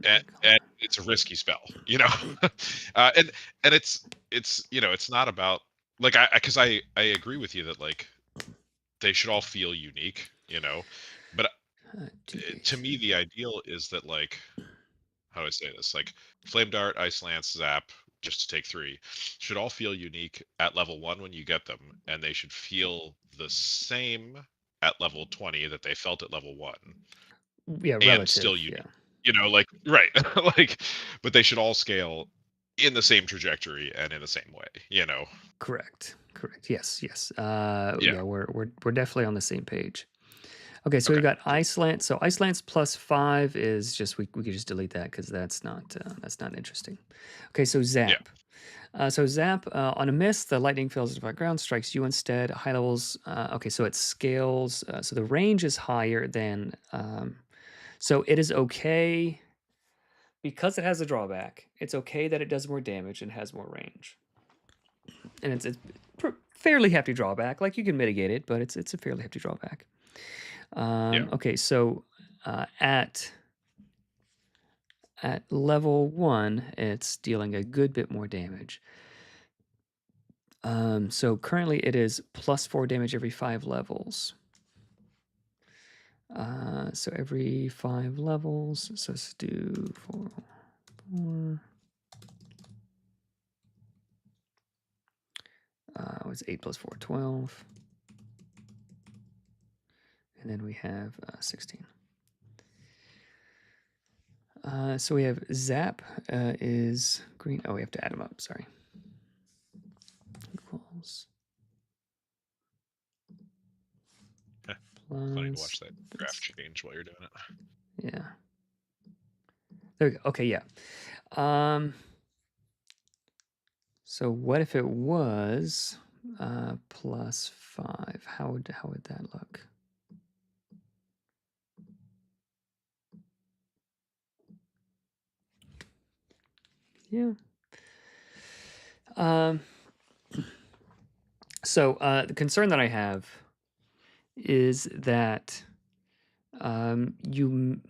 and it's a risky spell, and it's not about like because I agree with you that like they should all feel unique, but to 2d8. me the ideal is that like how do I say this? Like Flame Dart, Ice Lance, Zap, just to take three, should all feel unique at level 1 when you get them, and they should feel the same at level 20 that they felt at level 1, Yeah. and Relative. still Yeah. unique. Like right, like, but they should all scale in the same trajectory and in the same way. Correct. Correct. Yes. Yes. Yeah. Yeah. We're definitely on the same page. Okay, so we've Okay. got Cool. Iceland. So Iceland's +5 is just we could just delete that because that's not interesting. Okay, so Yeah. Zap. So Zap on a miss, the lightning fails to the ground, strikes you instead. High levels. Okay, so it scales. So the range is higher than. So it is okay because it has a drawback. It's okay that it does more damage and has more range, and it's fairly hefty drawback. Like you can mitigate it, but it's a fairly hefty drawback. Yeah. Okay, so at level 1, it's dealing a good bit more damage. So currently it is +4 damage every 5 levels. So every 5 levels. So let's do 4, 4. What's 8 + 4, 12. And then we have 16. So we have Zap is green. Oh, we have to add them up. Sorry. Equals Funny to watch plus. that graph change while you're doing it. Yeah. There we go. Okay, yeah. So what if it was +5? How would that look? Yeah. Um, so the concern that I have is that you.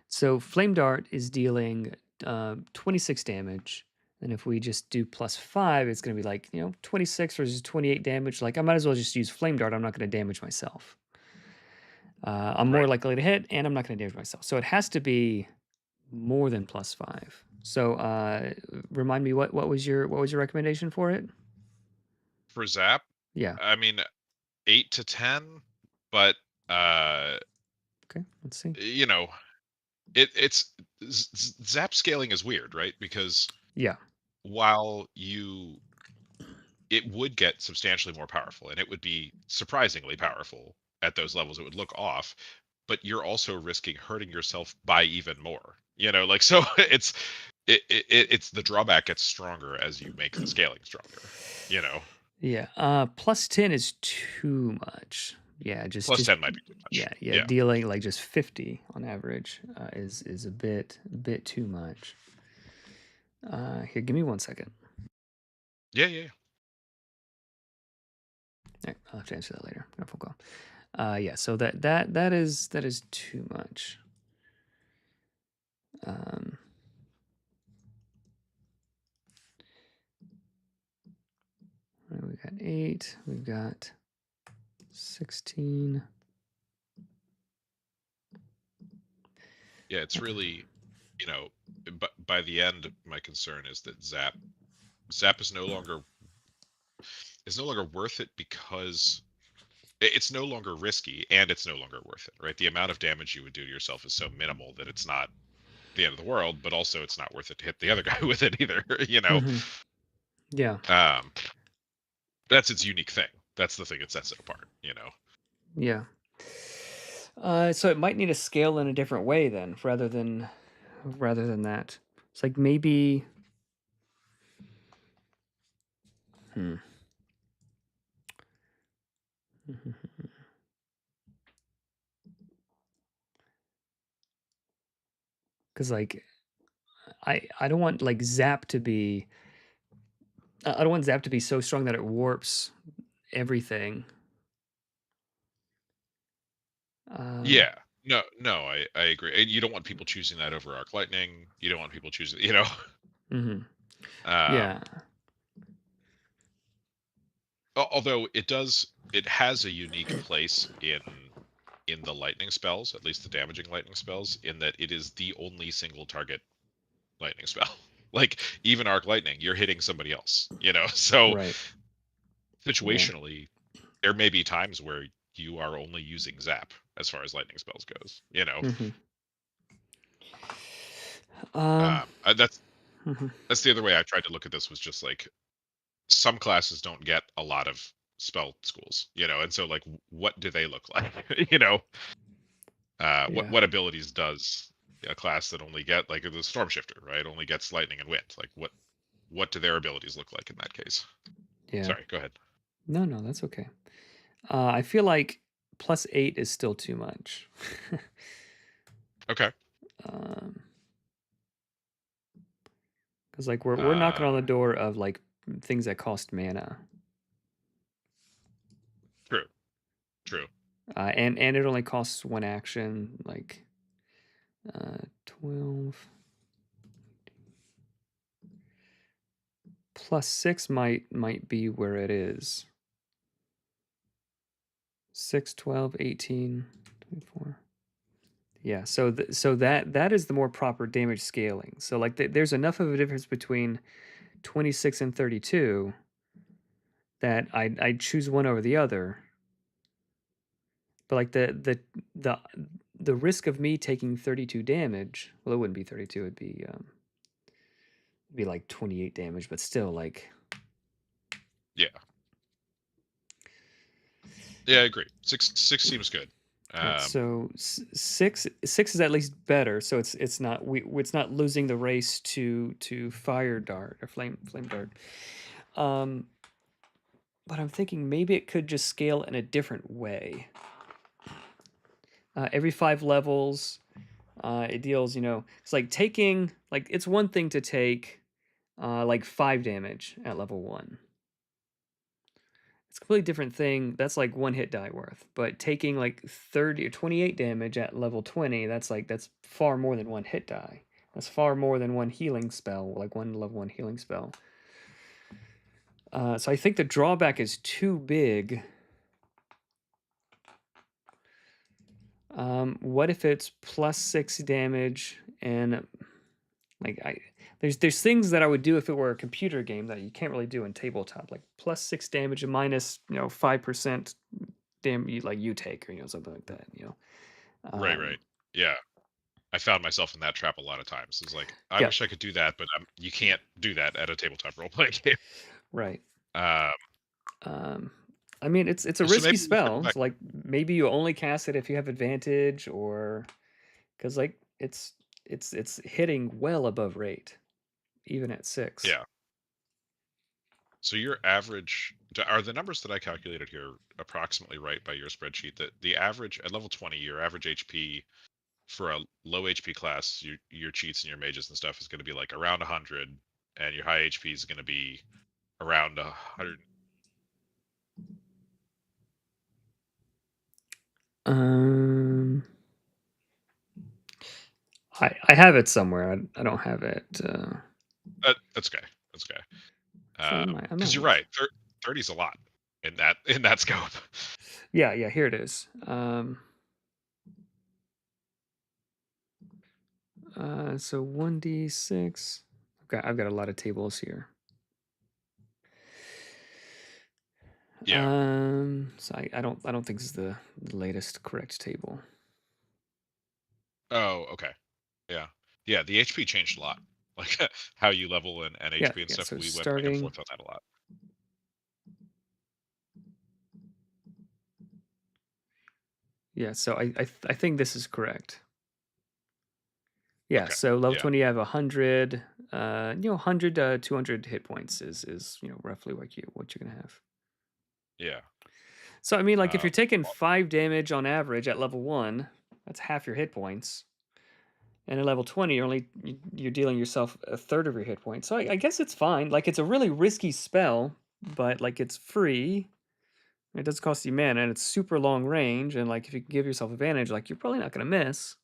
So Flame Dart is dealing 26 damage. And if we just do +5, it's going to be like, 26 versus 28 damage. Like, I might as well just use Flame Dart. I'm not going to damage myself. I'm more Right. likely to hit, and I'm not going to damage myself. So it has to be more than +5. So remind me what was your recommendation for it? For Zap, Yeah. I mean 8 to 10, but uh Okay. Let's see. you know, it's Zap scaling is weird, right? Because Yeah. while it would get substantially more powerful and it would be surprisingly powerful at those levels, it would look off, but you're also risking hurting yourself by even more. Like so it's the drawback gets stronger as you make the scaling stronger, you know. Yeah. +10 is too much. Yeah. Plus Just 10 might be too much. yeah. Yeah. Yeah. Dealing like just 50 on average is a bit too much. Here, give me 1 second. Yeah, yeah. All right, I'll have to answer that later. No phone call. Yeah. So that is too much. Um, we've got 8. We've got 16. Yeah, it's really, but by the end my concern is that Zap is no longer worth it because it's no longer risky and it's no longer worth it, right? The amount of damage you would do to yourself is so minimal that it's not the end of the world, but also it's not worth it to hit the other guy with it either, Mhm. Yeah. Um, that's its unique thing. That's the thing that sets it apart. Yeah. So it might need a scale in a different way then, rather than that. It's like maybe Hmm. Because like I don't want like zap to be I don't want zap to be so strong that it warps everything. Um, Yeah. No, I agree. And you don't want people choosing that over arc lightning. You don't want people choosing, you know. hmm Um, Yeah. although it has a unique place in the lightning spells, at least the damaging lightning spells, in that it is the only single target lightning spell. Like even arc lightning, you're hitting somebody else, you know. So Right. Yeah. situationally, there may be times where you are only using zap as far as lightning spells goes, you know. hmm Um. That's mhm. the other way I tried to look at this, was just like some classes don't get a lot of spell schools, you know, and so like what do they look like? You know, Yeah. what abilities does a class that only get, like the storm shifter, right, only gets lightning and wind, like what do their abilities look like in that case? Yeah. Sorry, go ahead. No, no, that's okay. I feel like +8 is still too much. Okay. Um, because like we're knocking uh on the door of like things that cost mana. True, true. And it only costs one action, like 12 +6 might be where it is. 6, 12, 18, 24. Yeah, so that is the more proper damage scaling. So like there's enough of a difference between 26 and 32 that I'd choose one over the other. But like the the risk of me taking 32 damage, well, it wouldn't be 32, it'd be like 28 damage, but still like Yeah, yeah, I agree. Six seems good. right. um So six is at least better. So it's not losing the race to fire dart or flame dart. Um, but I'm thinking maybe it could just scale in a different way. Every 5 levels, it deals. It's like taking like it's one thing to take like 5 damage at level 1. It's a completely different thing. That's like one hit die worth. But taking like 30 or 28 damage at level 20, that's far more than one hit die. That's far more than one healing spell, like one level 1 healing spell. So I think the drawback is too big. What if it's +6 damage and like there's things that I would do if it were a computer game that you can't really do in tabletop, like +6 damage and minus 5% damage like you take, or something like that. right, Um, right. Yeah, I found myself in that trap a lot of times. It's like, I yeah, wish I could do that, but you can't do that at a tabletop role playing game. right. um Um, I mean, it's a well, so risky maybe we circle spell. back. So like maybe you only cast it if you have advantage, or because like it's hitting well above rate, even at 6. Yeah. So your average, are the numbers that I calculated here approximately right by your spreadsheet? That the average at level 20, your average HP for a low HP class, your cheats and your mages and stuff is going to be like around 100, and your high HP is going to be around 100. Um, I have it somewhere. I don't have it. That's okay. That's okay. Actually, I Because might. you're right. 30 is a lot in that scope. Yeah, yeah. Here it is. So 1d6. Okay, I've got a lot of tables here. Yeah. So I don't think this is the latest correct table. Oh, okay. Yeah. Yeah. The HP changed a lot. Like how you level and Yeah, HP and yeah. stuff. So We went back and starting. forth on that a lot. Yeah, so I think this is correct. Yeah, Okay. so level Yeah. 20 you have 100, 100 to 200 hit points is roughly what you're gonna have. Yeah. So I mean, like if you're Um, taking 5 damage on average at level 1, that's half your hit points. And at level 20, you're dealing yourself a third of your hit points. So I guess it's fine. Like it's a really risky spell, but like it's free. It doesn't cost you mana, and it's super long range. And like if you can give yourself advantage, like you're probably not gonna miss.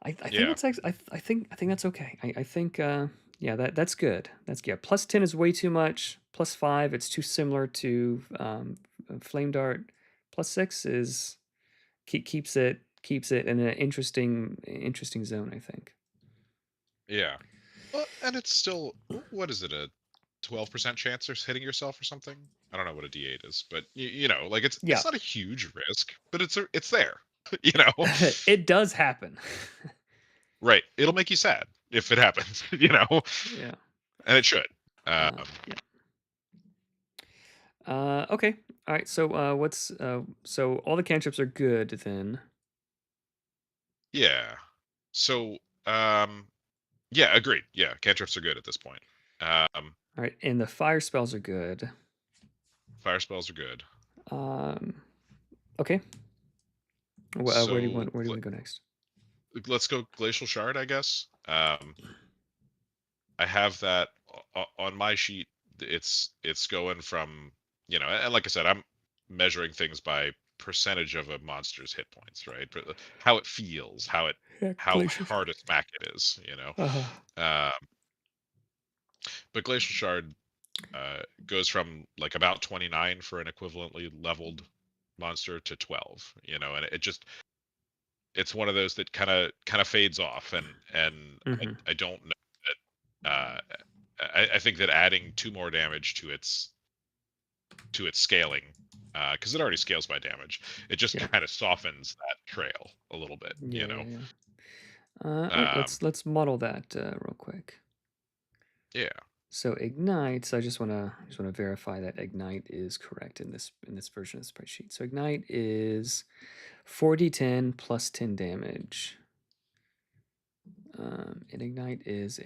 I think yeah. it's actually I think that's okay. I think yeah, that's good. That's good. Plus 10 is way too much. Plus 5, it's too similar to Flame Dart. Plus 6 is keeps it in an interesting zone, I think. Yeah. Well, and it's still what is it, a 12% chance of hitting yourself or something? I don't know what a D8 is, but you know, like Yeah. it's not a huge risk, but it's there. You know, It does happen. right? It'll make you sad if it happens. You know, Yeah. and it should. Yeah. Okay. All right. So so all the cantrips are good then. Yeah. So, um, yeah, agreed. Yeah, cantrips are good at this point. All right, and the fire spells are good. Fire spells are good. Um, okay. Where do you So want to go next? let's go glacial shard, I guess. I have that on my sheet. It's going from, you know, and like I said, I'm measuring things by percentage of a monster's hit points, right? But how it feels, Yeah, how glacial hard shard. a smack it is, you know. Uh, Um, but glacial shard goes from like about 29 for an equivalently leveled monster to 12, you know, and it just it's one of those that kind of fades off, and mm-hmm. I don't know that I think that adding 2 more damage to its scaling, because it already scales by damage, it just Yeah. kind of softens that trail a little bit, Yeah. you Yeah. know. Yeah. All right. Um, Let's model that real quick. yeah. So ignite. So I just wanna verify that ignite is correct in this version of the spreadsheet. So ignite is 4d10 plus 10 damage. And ignite is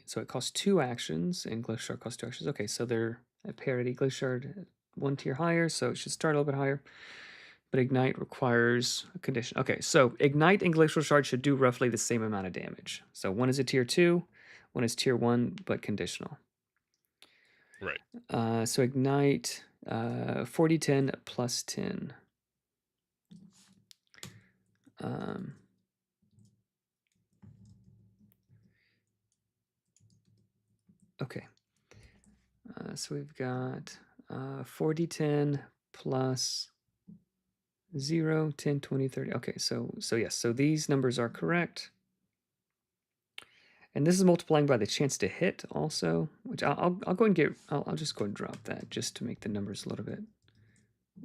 so it costs 2 actions, and Glacial Shard costs 2 actions. Okay, so they're at parity. Glacial Shard 1 tier higher, so it should start a little bit higher. But ignite requires a condition. Okay, so ignite and Glacial Shard should do roughly the same amount of damage. So one is a tier 2, one is tier 1, but conditional. Right. So ignite 40-10 plus 10. Um, okay. So we've got 40-10 plus 0, 10, 20, 30. Okay, so yes, so these numbers are correct. And this is multiplying by the chance to hit also, which I'll go and I'll just go and drop that just to make the numbers a little bit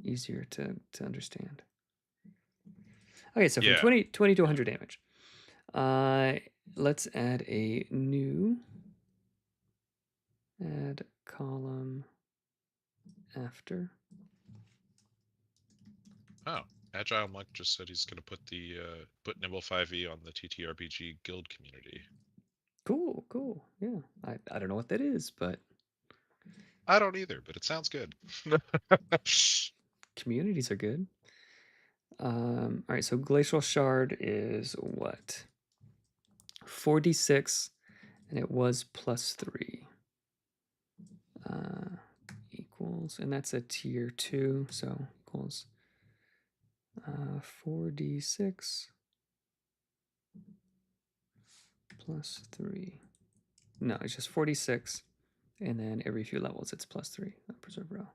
easier to understand. Okay, so from Yeah. 20 to Yeah. 100 damage. Let's add a new add column after. Oh, Agile Monk just said he's going to put Nimble 5e on the TTRPG guild community. Cool, cool. Yeah. I don't know what that is, but I don't either, but it sounds good. communities are good. All right, so Glacial Shard is what? 46, and it was plus 3. Equals, and that's a tier 2, so equals 4d6 plus 3. No, it's just 46, and then every few levels it's plus 3 on preserve row.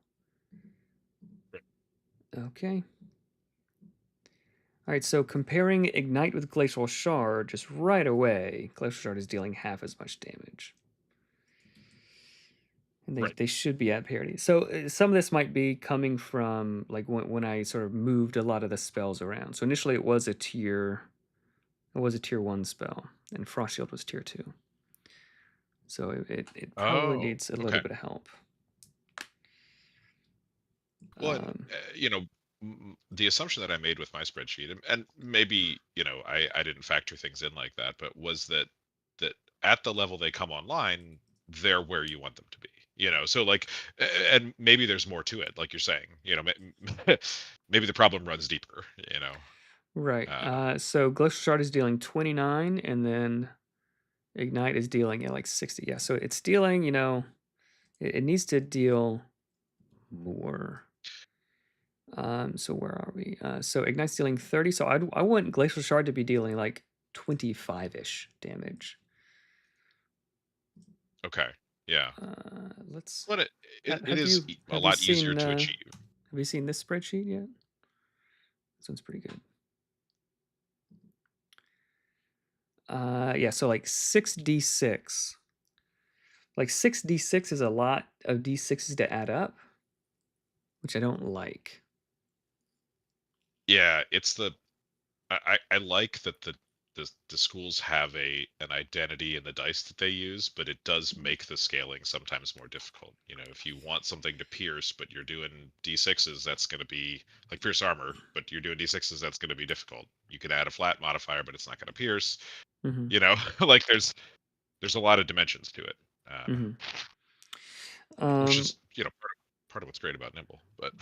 Okay. All right, so comparing Ignite with Glacial Shard, just right away, Glacial Shard is dealing half as much damage. And Right. they should be at parity. So some of this might be coming from like when I sort of moved a lot of the spells around. So initially it was a tier 1 spell, and Frost Shield was tier 2. So it probably Oh, needs a little okay. bit of help. Well, and Um, you know, the assumption that I made with my spreadsheet, and maybe I didn't factor things in like that, but was that at the level they come online, they're where you want them to be. So like, and maybe there's more to it, like you're saying. Maybe the problem runs deeper. Right. Uh, So Glacial Shard is dealing 29, and then Ignite is dealing at like 60. Yeah, so it's dealing, it needs to deal more. So where are we? So Ignite's dealing 30. So I want Glacial Shard to be dealing like 25-ish damage. okay, yeah, Let's. but it Have is you a have you lot easier seen to achieve. have you seen this spreadsheet yet? This one's pretty good. Yeah. So like 6d6. Like 6d6 is a lot of d6s to add up, which I don't like. Yeah, it's the I like that the schools have an identity in the dice that they use, but it does make the scaling sometimes more difficult. If you want something to pierce, but you're doing d6s, that's going to be like pierce armor, but you're doing d6s, that's going to be difficult. You could add a flat modifier, but it's not going to pierce. Mm-hmm. Like there's a lot of dimensions to it, Mm-hmm. which is part of what's great about Nimble. But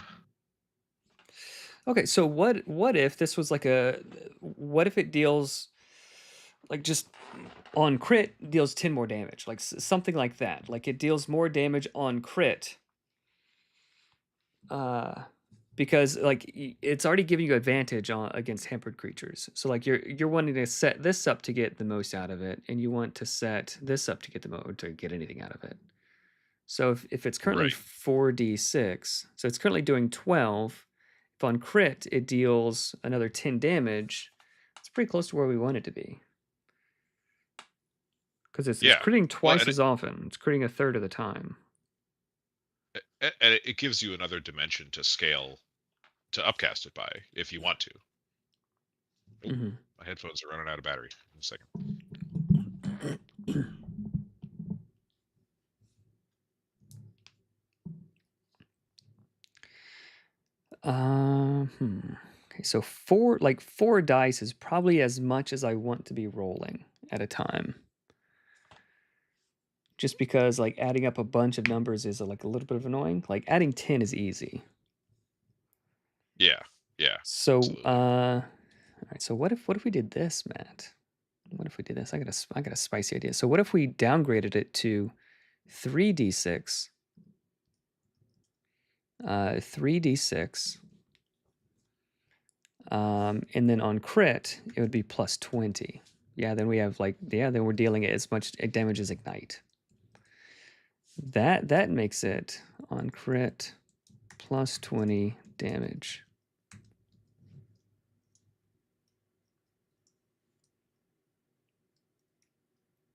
Okay, so what if this was like what if it deals like just on crit deals 10 more damage, like something like that. Like it deals more damage on crit. Because like it's already giving you advantage against hampered creatures. So like you're wanting to set this up to get the most out of it, and you want to set this up to get to get anything out of it. So if it's currently right, 4d6, so it's currently doing 12. If on crit it deals another 10 damage, it's pretty close to where we want it to be. Because it's yeah. critting Well, twice as often. It's critting a third of the time. it gives you another dimension to scale to upcast it by if you want to. Oh, Mm-hmm. my headphones are running out of battery in a second. Okay, so four dice is probably as much as I want to be rolling at a time. Just because like adding up a bunch of numbers is like a little bit of annoying. Like adding 10 is easy. Yeah, yeah, So absolutely. all right, so what if we did this, Matt? What if we did this? I got a spicy idea. So what if we downgraded it to 3d6? 3d6. And then on crit, it would be plus 20. Yeah, then we have then we're dealing it as much damage as Ignite. That makes it on crit plus 20 damage.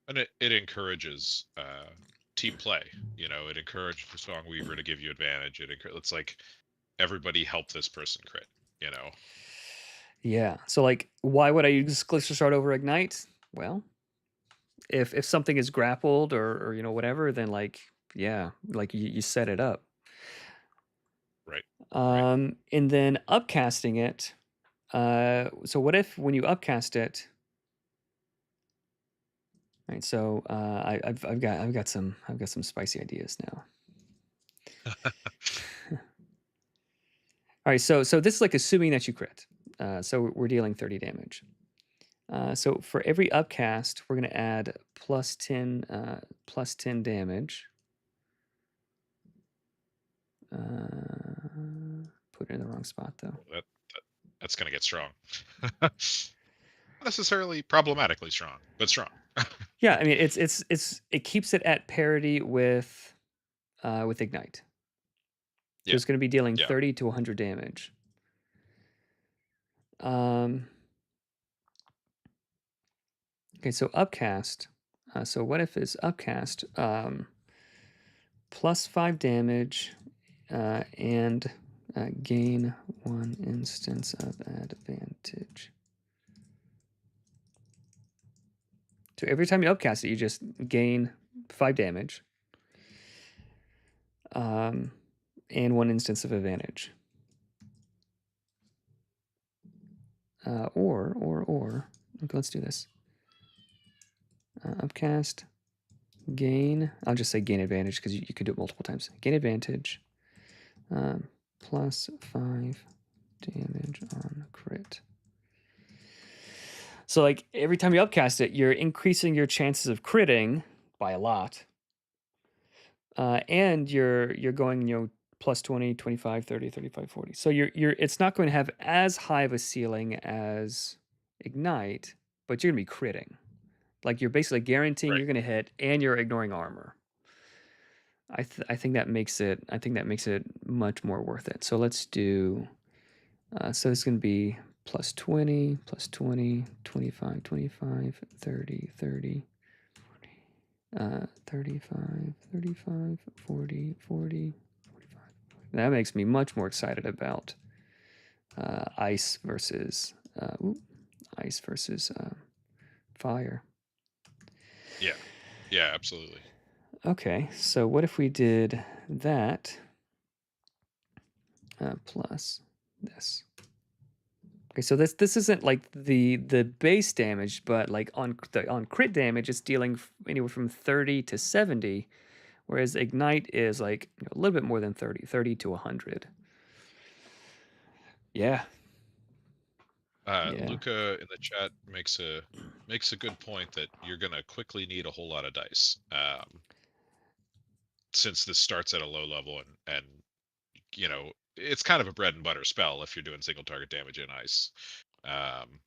And it encourages team play. It encourages the Song Weaver to give you advantage. It's like everybody help this person crit. Yeah. So like, why would I use Glacial Shard over Ignite? Well, if something is grappled or whatever, then like like you set it up. Right, right. And then upcasting it. So what if when you upcast it? Right. So I've got some spicy ideas now. All right. So this is like assuming that you crit. So we're dealing 30 damage. So for every upcast, we're going to add plus 10 damage. Put it in the wrong spot though. That's gonna get strong. Not necessarily problematically strong, but strong. Yeah, I mean it keeps it at parity with Ignite. So Yeah, it's going to be dealing yeah. 30 to 100 damage. Okay, so upcast. So what if is upcast plus 5 damage and gain 1 instance of advantage. So every time you upcast it, you just gain 5 damage and 1 instance of advantage. or okay, let's do this. Upcast, gain. I'll just say gain advantage because you could do it multiple times. Gain advantage, plus 5 damage on crit. So like every time you upcast it, you're increasing your chances of critting by a lot. And you're going, plus 20, 25, 30, 35, 40. So it's not going to have as high of a ceiling as Ignite, but you're going to be critting. Like you're basically guaranteeing Right. you're going to hit and you're ignoring armor. I think that makes it much more worth it. So let's do so it's going to be plus 20, plus 20, 25, 25, 30, 30, 35, 35, 40, 40, 45. That makes me much more excited about ice versus fire. Yeah. Yeah, absolutely. Okay, so what if we did that plus this? Okay, so this isn't like the base damage, but like on crit damage, it's dealing anywhere from 30 to 70, whereas Ignite is like a little bit more than 30 to 100. Yeah. Yeah. Luca in the chat makes a good point that you're gonna quickly need a whole lot of dice, since this starts at a low level and it's kind of a bread and butter spell if you're doing single target damage in ice. Um,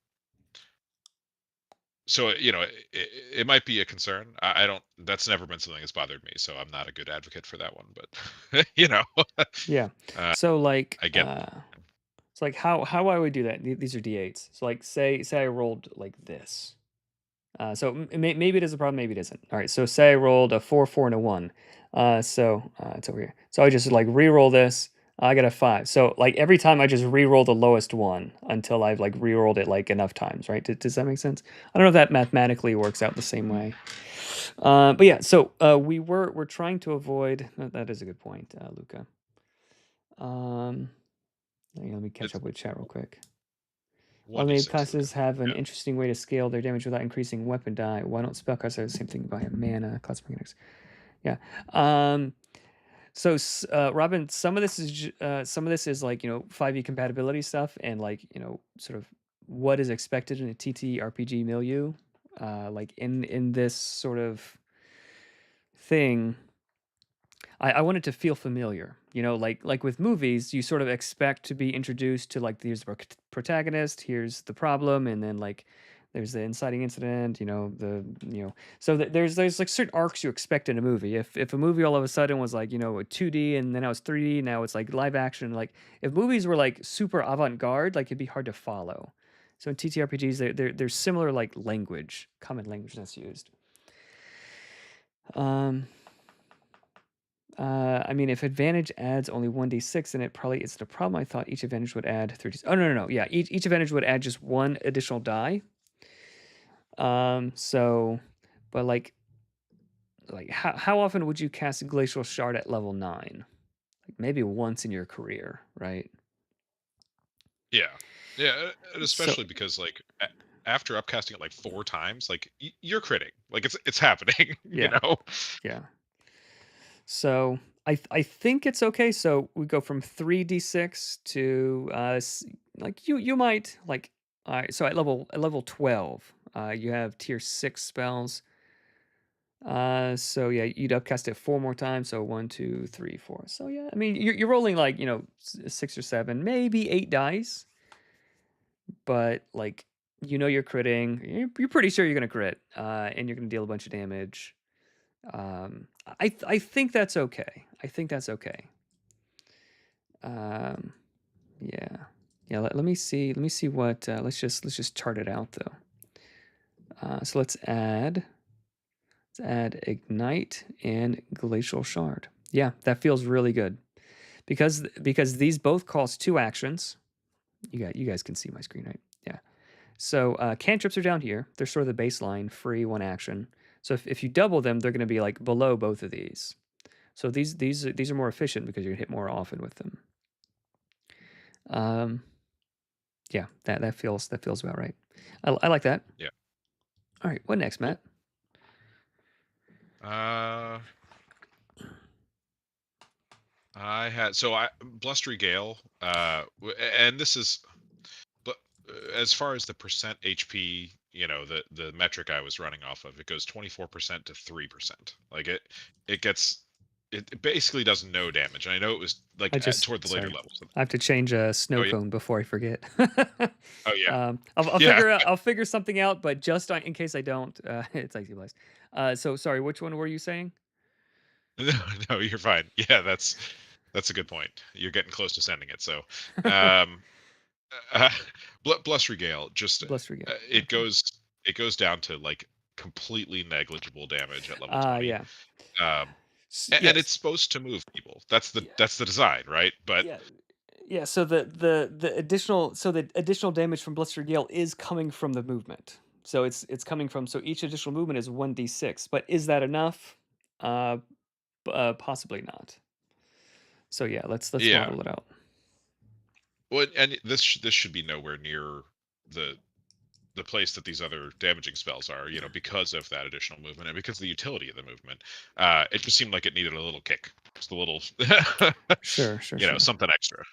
so it might be a concern. I don't. That's never been something that's bothered me, so I'm not a good advocate for that one. But Yeah. uh, So like I get. it's like how I would do that. These are d8s. So like say I rolled like this. So maybe it is a problem, maybe it isn't. All right. So say I rolled a 4, 4, and a 1. So it's over here. So I just like re-roll this. I got a 5. So like every time I just re-roll the lowest one until I've like re-rolled it like enough times, right? Does that make sense? I don't know if that mathematically works out the same way. But yeah. So we're trying to avoid. That is a good point, Luca. Let me catch It's up with chat real quick. 1d6, Automated Luca. classes have an Yeah. interesting way to scale their damage without increasing weapon die. Why don't spellcasters have the same thing by mana class mechanics? Yeah. So Robin, some of this is like 5e compatibility stuff and like sort of what is expected in a TTRPG milieu. Like in this sort of thing, I want it to feel familiar. Like with movies, you sort of expect to be introduced to like here's the protagonist, here's the problem, and then like there's the inciting incident. So there's like certain arcs you expect in a movie. If a movie all of a sudden was like a 2D and then now it's 3D, now it's like live action. Like if movies were like super avant garde, like it'd be hard to follow. So in TTRPGs, there's similar like common language that's used. I mean, if advantage adds only 1d6, then it probably isn't a problem. I thought each advantage would add 3d. Oh, no. Yeah, each advantage would add just one additional die. So, but like how often would you cast Glacial Shard at level 9? Like maybe once in your career, right? Yeah. Yeah, and So, especially because like after upcasting it like 4 times, like you're critting. Like it's happening, yeah, yeah. So I think it's okay. So we go from 3d6 to like you might like so at level 12, you have tier 6 spells. So yeah, you'd upcast it 4 more times. So 1, 2, 3, 4. So yeah, I mean you're rolling like 6 or 7, maybe 8 dice, but like you're critting. You're pretty sure you're gonna crit, and you're gonna deal a bunch of damage. I think that's okay. I think that's okay. Um, yeah, yeah. Let me see. Let me see what. Let's just chart it out though. So let's add ignite and glacial shard. Yeah, that feels really good because these both cost 2 actions. You guys can see my screen, right? Yeah. So cantrips are down here. They're sort of the baseline, free 1 action. So if you double them, they're going to be like below both of these. So these are more efficient because you can hit more often with them. Yeah, that feels about right. I like that. Yeah. All right, what next, Cool. Matt? Uh, I had blustery gale. And this is, but as far as the percent HP, the metric I was running off of, it goes 24% to 3%. Like it gets, it basically does no damage. And I know it was like toward the later Sorry, levels. I have to change a Oh snow yeah. cone before I forget. Oh yeah. I'll Yeah. I'll figure something out, but just in case I don't, it's like you guys. So sorry, which one were you saying? No, no, you're fine. Yeah, that's a good point. You're getting close to sending it. So, um, uh, blustery gale, just Bluster Gale. it Okay. goes down to like completely negligible damage at level 20. Yeah. Um, and it's Yes. supposed to move people. That's the Yeah. that's the design, right? But Yeah. Yeah. So the additional damage from Bluster Gale is coming from the movement. So it's coming from, so each additional movement is 1d6. But is that enough? Uh, Possibly not. So yeah, let's yeah, model it out. well, and this should be nowhere near the the place that these other damaging spells are, because of that additional movement and because of the utility of the movement. It just seemed like it needed a little kick, just a little, Sure, sure, sure. something extra. All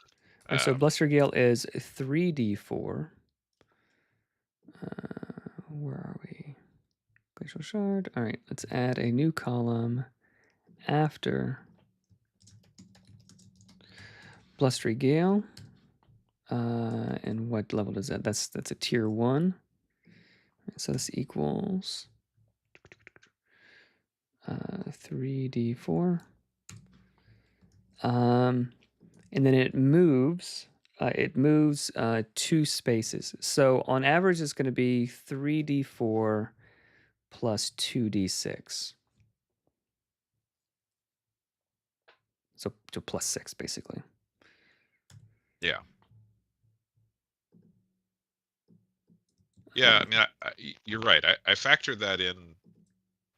right, so Um, Bluster Gale is 3d4. Where are we? Glacial Shard. All right, let's add a new column after Blustery Gale. And what level is that? That's a tier 1. So this equals 3d4. And then it moves. It moves 2 spaces. So on average, it's going to be 3d4 plus 2d6. So to plus 6, basically. yeah, yeah. I mean, you're right. I factored that in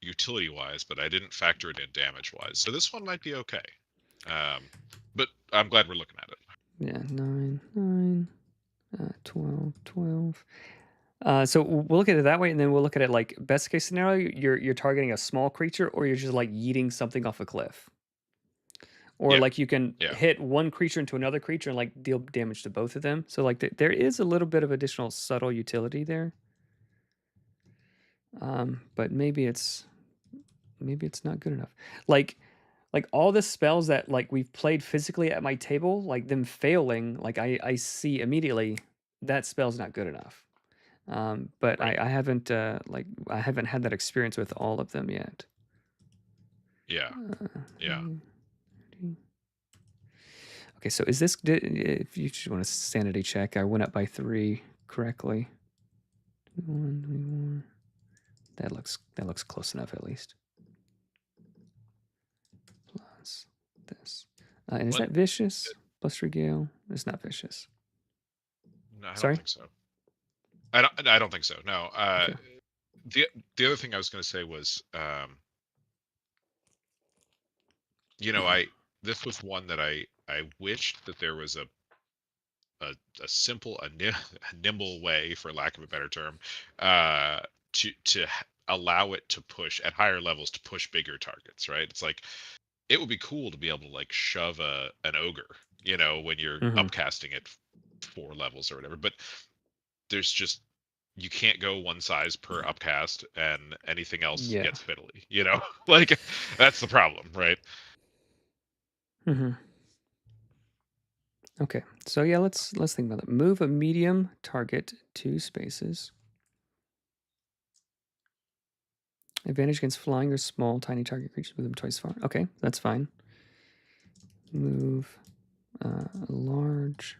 utility wise, but I didn't factor it in damage wise. So this one might be okay. Um, but I'm glad we're looking at it. Yeah, 9, 9, 12, 12. So we'll look at it that way, and then we'll look at it like best case scenario. You're targeting a small creature, or you're just like yeeting something off a cliff, or Yeah, like you can yeah, hit one creature into another creature and like deal damage to both of them. So like there is a little bit of additional subtle utility there, but maybe it's not good enough. Like all the spells that like we've played physically at my table, like them failing, like I see immediately that spell's not good enough. But right. I haven't I haven't had that experience with all of them yet. Yeah, yeah. Uh, okay, so is this, if you just want to sanity check, I went up by 3 correctly. 21, 21. That looks close enough at least. Plus this. And is Well, that vicious? Bluster Gale? It's not vicious. no, I don't Sorry? think so. I don't think so. No. Okay. The other thing I was going to say was, I this was one that I wished that there was a simple a nimble way, for lack of a better term, uh, to allow it to push at higher levels, to push bigger targets. Right? It's like it would be cool to be able to like shove an ogre, when you're Mm-hmm. upcasting it 4 levels or whatever. But there's just, you can't go one size per upcast, and anything else Yeah. gets fiddly. Like that's the problem, right? Mm-hmm. Okay. So yeah, let's think about that. Move a medium target 2 spaces. Advantage against flying or small, tiny target creatures with them twice far. Okay, that's fine. Move large.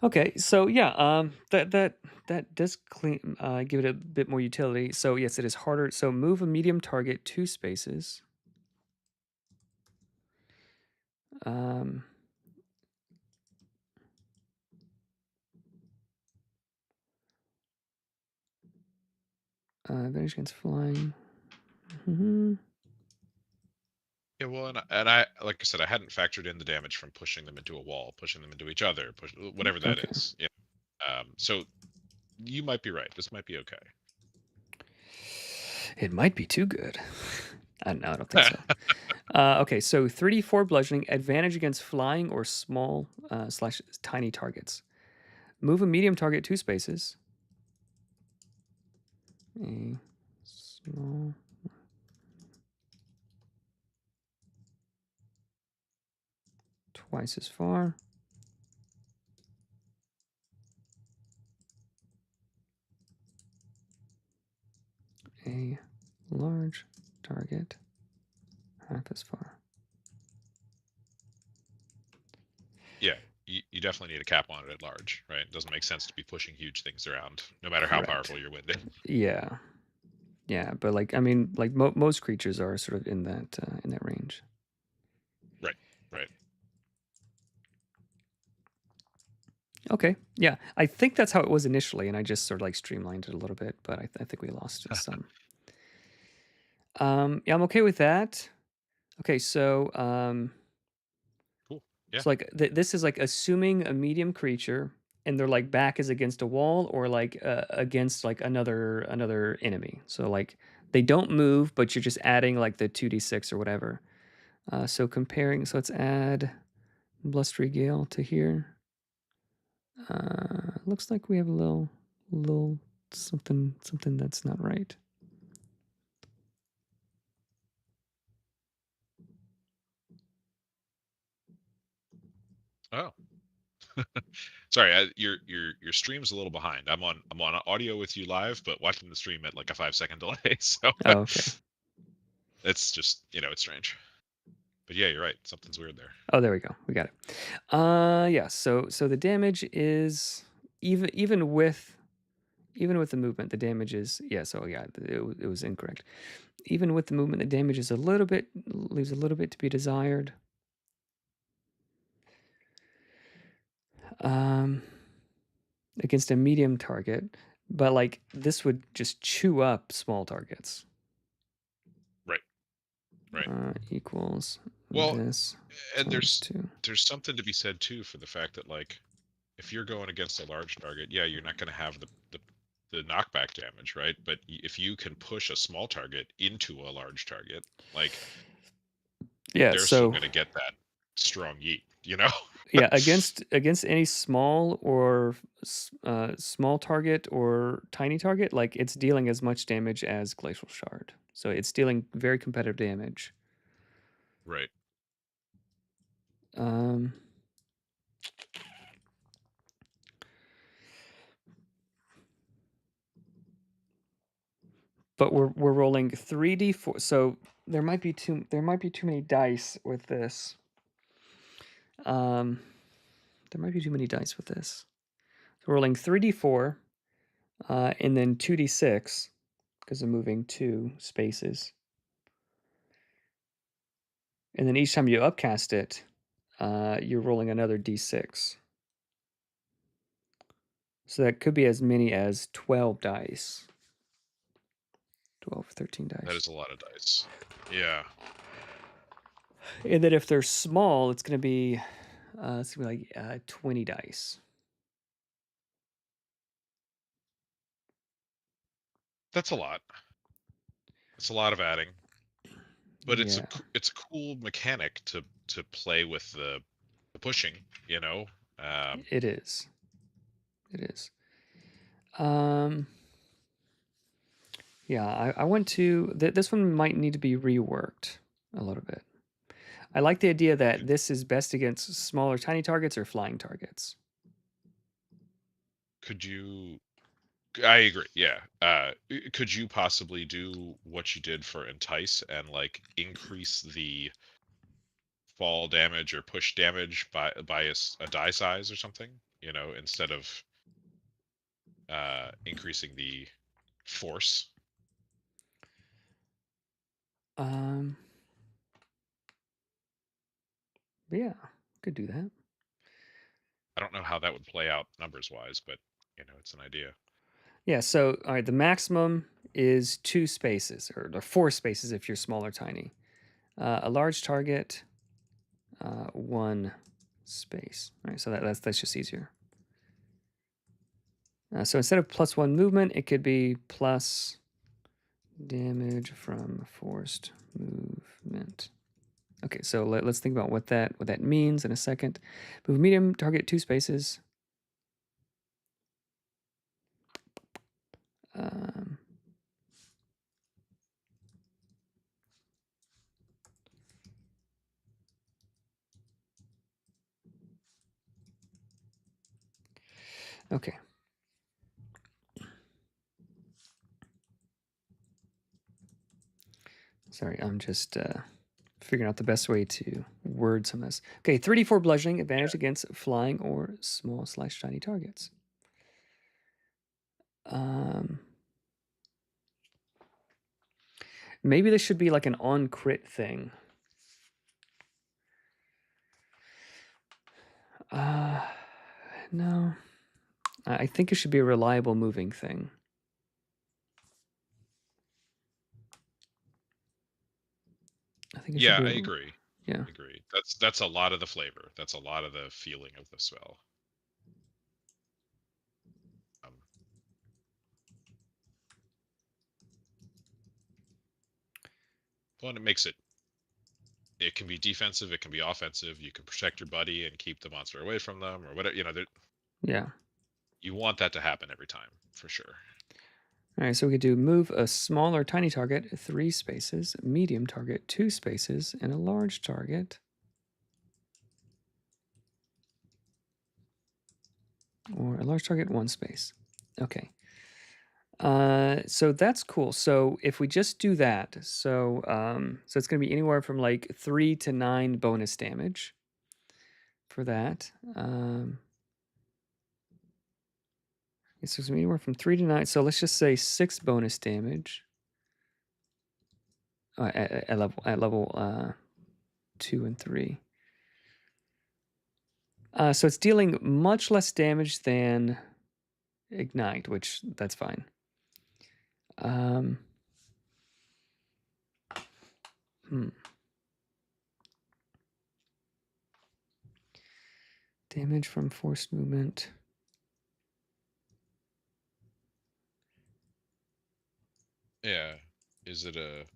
Okay, so yeah, that does give it a bit more utility. So yes, it is harder. So move a medium target 2 spaces. Um, Advantage against flying. Mm-hmm. Yeah, well, and I like I said, I hadn't factored in the damage from pushing them into a wall, pushing them into each other, whatever that Okay. is. Yeah. So you might be right. This might be okay. It might be too good. I don't know. I don't think so. Okay, so 3d4 bludgeoning, advantage against flying or small slash tiny targets. Move a medium target 2 spaces. A small. Twice as far. A large target half as far. Yeah, you definitely need a cap on it at large, right? It doesn't make sense to be pushing huge things around, no matter how Correct. powerful your wind is. Yeah. Yeah, but like I mean, like most creatures are sort of in that range. Right, right. Okay, yeah, I think that's how it was initially, and I just sort of like streamlined it a little bit, but I think we lost some. Yeah, I'm okay with that. Okay, Cool. Yeah. so like this is like assuming a medium creature, and their like back is against a wall or like against like another enemy. So like they don't move, but you're just adding like the 2d6 or whatever. So comparing, so let's add blustery gale to here. Looks like we have a little something that's not right. Oh, sorry. Your stream's a little behind. I'm on audio with you live, but watching the stream at like a 5-second delay. So Oh, okay. it's just it's strange. But yeah, you're right. Something's weird there. Oh, there we go. We got it. Yeah. So the damage is even with the movement, the damage is yeah. So yeah, it was incorrect. Even with the movement, the damage is leaves a little bit to be desired. Um, against a medium target, but like this would just chew up small targets. Right, right. Equals Well, this and times 2. there's something to be said too for the fact that like if you're going against a large target, yeah, you're not going to have the knockback damage, right? But if you can push a small target into a large target, like Yeah. they're still So going to get that strong yeet, you know? yeah, against any small or small target or tiny target, like it's dealing as much damage as Glacial Shard. So it's dealing very competitive damage. Right. Um, but we're rolling 3d4. So there might be too many dice with this. Um, there might be too many dice with this. So we're rolling 3d4, and then 2d6 because I'm moving 2 spaces. And then each time you upcast it, you're rolling another d6. So that could be as many as 12 dice. 12, 13 That dice. is a lot of dice. Yeah. And then if they're small, it's going to be like 20 dice. That's a lot. It's a lot of adding. But Yeah, it's a cool mechanic to play with the pushing, you know? Um it is. It is. Um, yeah, I want to. This one might need to be reworked a little bit. I like the idea that this is best against smaller, tiny targets or flying targets. could you I agree. Yeah. Could you possibly do what you did for Entice and like increase the fall damage or push damage by a die size or something? Instead of increasing the force. Um, but yeah, could do that. I don't know how that would play out numbers wise, but it's an idea. Yeah, so all right, the maximum is 2 spaces, or 4 spaces if you're small or tiny. A large target, 1 space. All right, so that's just easier. So instead of +1 movement, it could be plus damage from forced movement. Okay, so let's think about what that means in a second. Move medium target 2 spaces. Um, okay. Sorry, I'm just figuring out the best way to word some of this. Okay, 3d4 bludgeoning, advantage against flying or small/tiny targets. Maybe this should be like an on crit thing. No. I think it should be a reliable moving thing. I think it should Yeah, be. I agree. Yeah. I agree. That's a lot of the flavor. That's a lot of the feeling of the spell. Um, well, and it makes it. It can be defensive. It can be offensive. You can protect your buddy and keep the monster away from them, or whatever. You know, Yeah. you want that to happen every time, for sure. All right, so we could do move a small or tiny target 3 spaces, medium target 2 spaces, and a large target. Or a large target 1 space. Okay. So that's cool. So if we just do that, so it's going to be anywhere from like 3 to 9 bonus damage for that. It's going to be anywhere from 3 to 9. So let's just say 6 bonus damage at level 2 and 3. So it's dealing much less damage than Ignite, which that's fine. Damage from forced movement. Yeah. Is it a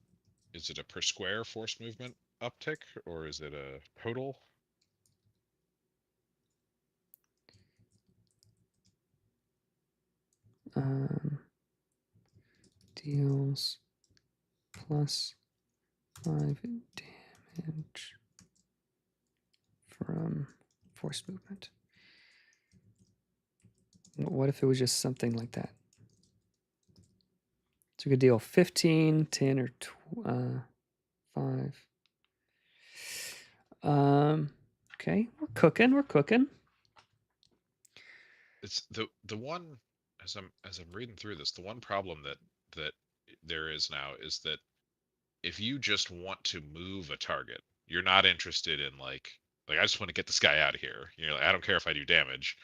per square force movement uptick, or is it a total? Deals plus 5 damage from forced movement. What if it was just something like that? So we could deal 15, 10, or 5. Okay, we're cooking. It's the one, as I'm reading through this, the one problem that there is now is that if you just want to move a target, you're not interested in like I just want to get this guy out of here. You know, like, I don't care if I do damage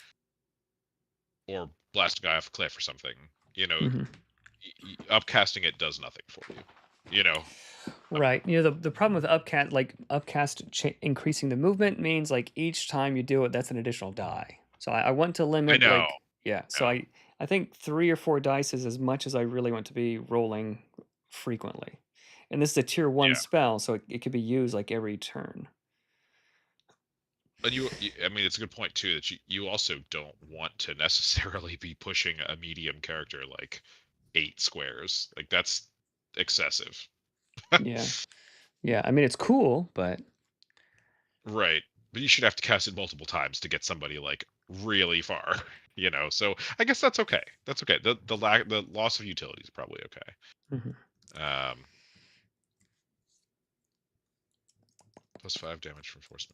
or blast a guy off a cliff or something. You know, upcasting it does nothing for you. You know, Right. You know, the problem with upcast increasing the movement means like each time you do it, that's an additional die. So I want to I limit know. yeah. So No. I think 3 or 4 dice is as much as I really want to be rolling frequently. And this is a tier 1 Yeah. spell, so it could be used like every turn. And I mean, it's a good point too that you also don't want to necessarily be pushing a medium character like 8 squares. Like that's excessive. Yeah. Yeah. I mean, it's cool, but Right. But you should have to cast it multiple times to get somebody like really far, you know. So I guess that's okay. That's okay. The loss of utility is probably okay. Um, plus 5 damage from force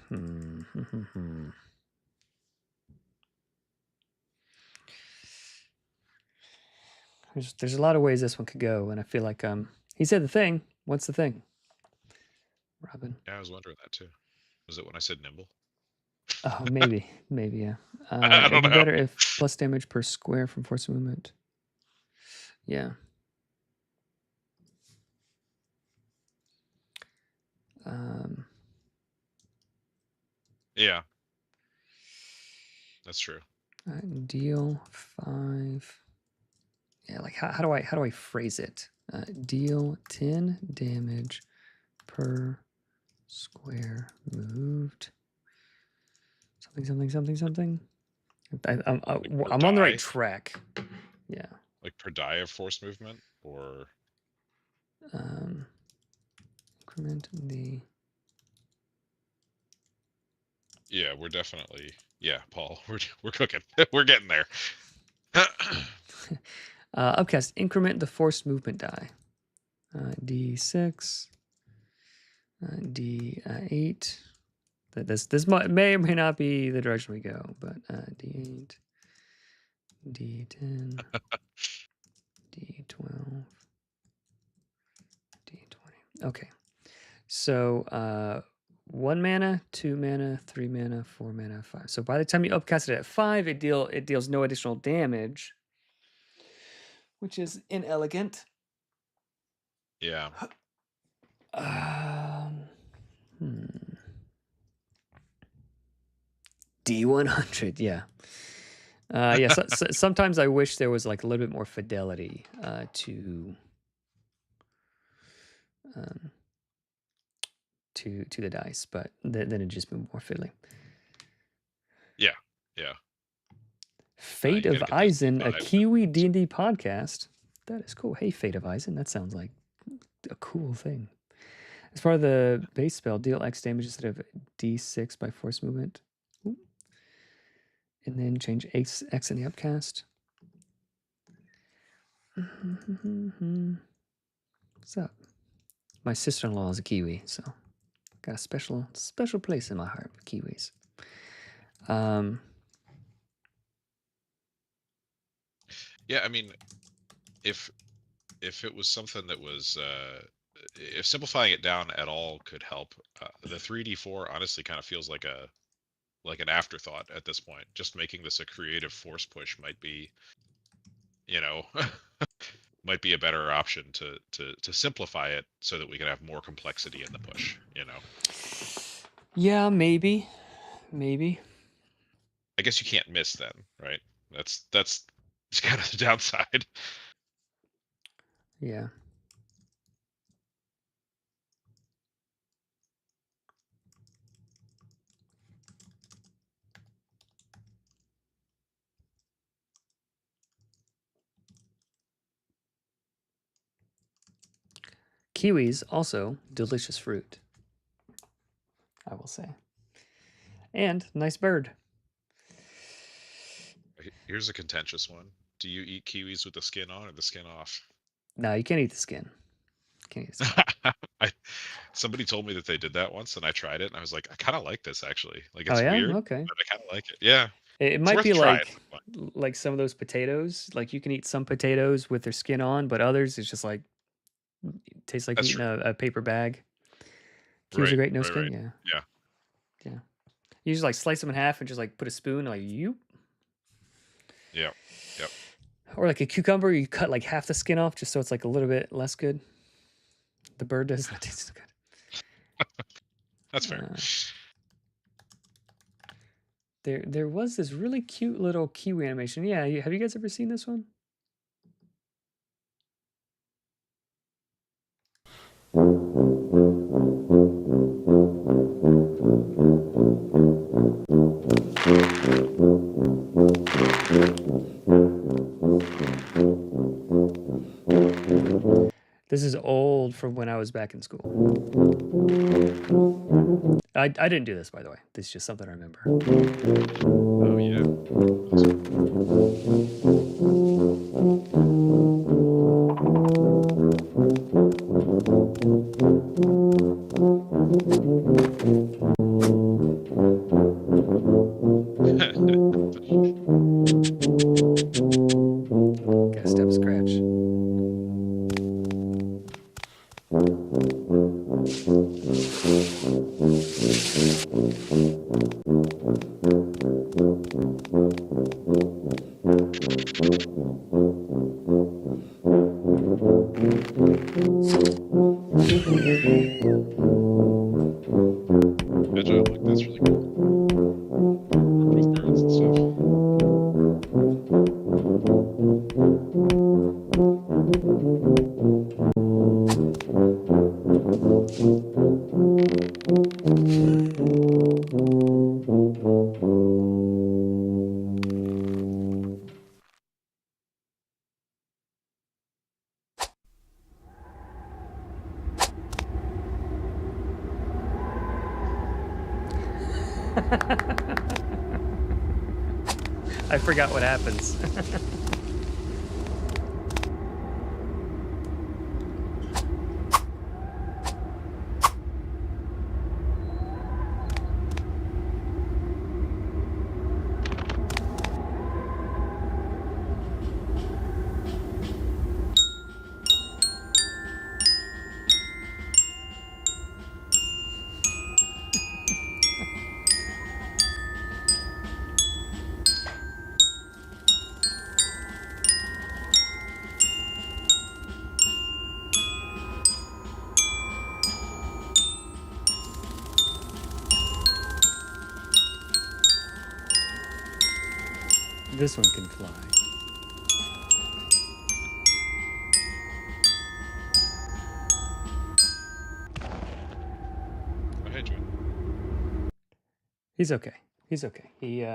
hmm. There's a lot of ways this one could go, and I feel like he said the thing. What's the thing? Robin. Yeah, I was wondering that too. Was it when I said nimble? Oh, maybe, yeah. I It'd don't be know. better if plus damage per square from force movement. Yeah. Yeah, that's true. Deal 5. Yeah, like how do I phrase it? Deal 10 damage per square moved. Something. I'm Like per on the right die, track. Yeah. like per die of force movement, or Increment the. yeah, we're definitely Paul. We're cooking. We're getting there. Upcast, increment the forced movement die. D6, D8. This may or may not be the direction we go, but D8, D10, D12, D20. Okay, so 1 mana, 2 mana, 3 mana, 4 mana, 5. So by the time you upcast it at 5, it deals no additional damage, which is inelegant. Yeah. D100, yeah. Yeah, so sometimes I wish there was like a little bit more fidelity to the dice, but then it'd just be more fiddly. Yeah. Yeah. Fate You of gotta get those Eisen, a D5s. Kiwi D&D podcast. That is cool. Hey, Fate of Eisen, that sounds like a cool thing. As part of the base spell, deal X damage instead of D6 by force movement. Ooh. And then change X in the upcast. What's up? My sister-in-law is a Kiwi, so got a special place in my heart with Kiwis. Yeah, I mean, if it was something that was if simplifying it down at all could help, the 3d4 honestly kind of feels like an afterthought at this point. Just making this a creative force push might be, might be a better option to simplify it so that we can have more complexity in the push. Yeah, maybe. I guess you can't miss then, right? That's kind of the downside. Yeah. Kiwis also delicious fruit, I will say. And nice bird. Here's a contentious one. Do you eat kiwis with the skin on or the skin off? No, you can't eat the skin. Somebody told me that they did that once, and I tried it, and I was like, I kind of like this actually. Like, Oh it's yeah, weird, okay. but I kind of like it. Yeah, It it's might worth be a try. like some of those potatoes. Like you can eat some potatoes with their skin on, but others it's just like it tastes like That's eating true. a paper bag. Kiwis are Right, great, no right, skin. right. Yeah. Yeah. Yeah. You just like slice them in half and just like put a spoon like you. Yeah. Yep. Or like a cucumber, you cut like half the skin off just so it's like a little bit less good. The bird does not taste so good. That's fair. There was this really cute little kiwi animation. Yeah, have you guys ever seen this one? This is old from when I was back in school. I didn't do this, by the way. This is just something I remember. Oh yeah. Gotta step scratch. Agile, like that's really cool. Work with birds and stuff. I forgot what happens. This one can fly. Oh, hey, Joe. He's okay. He's okay. He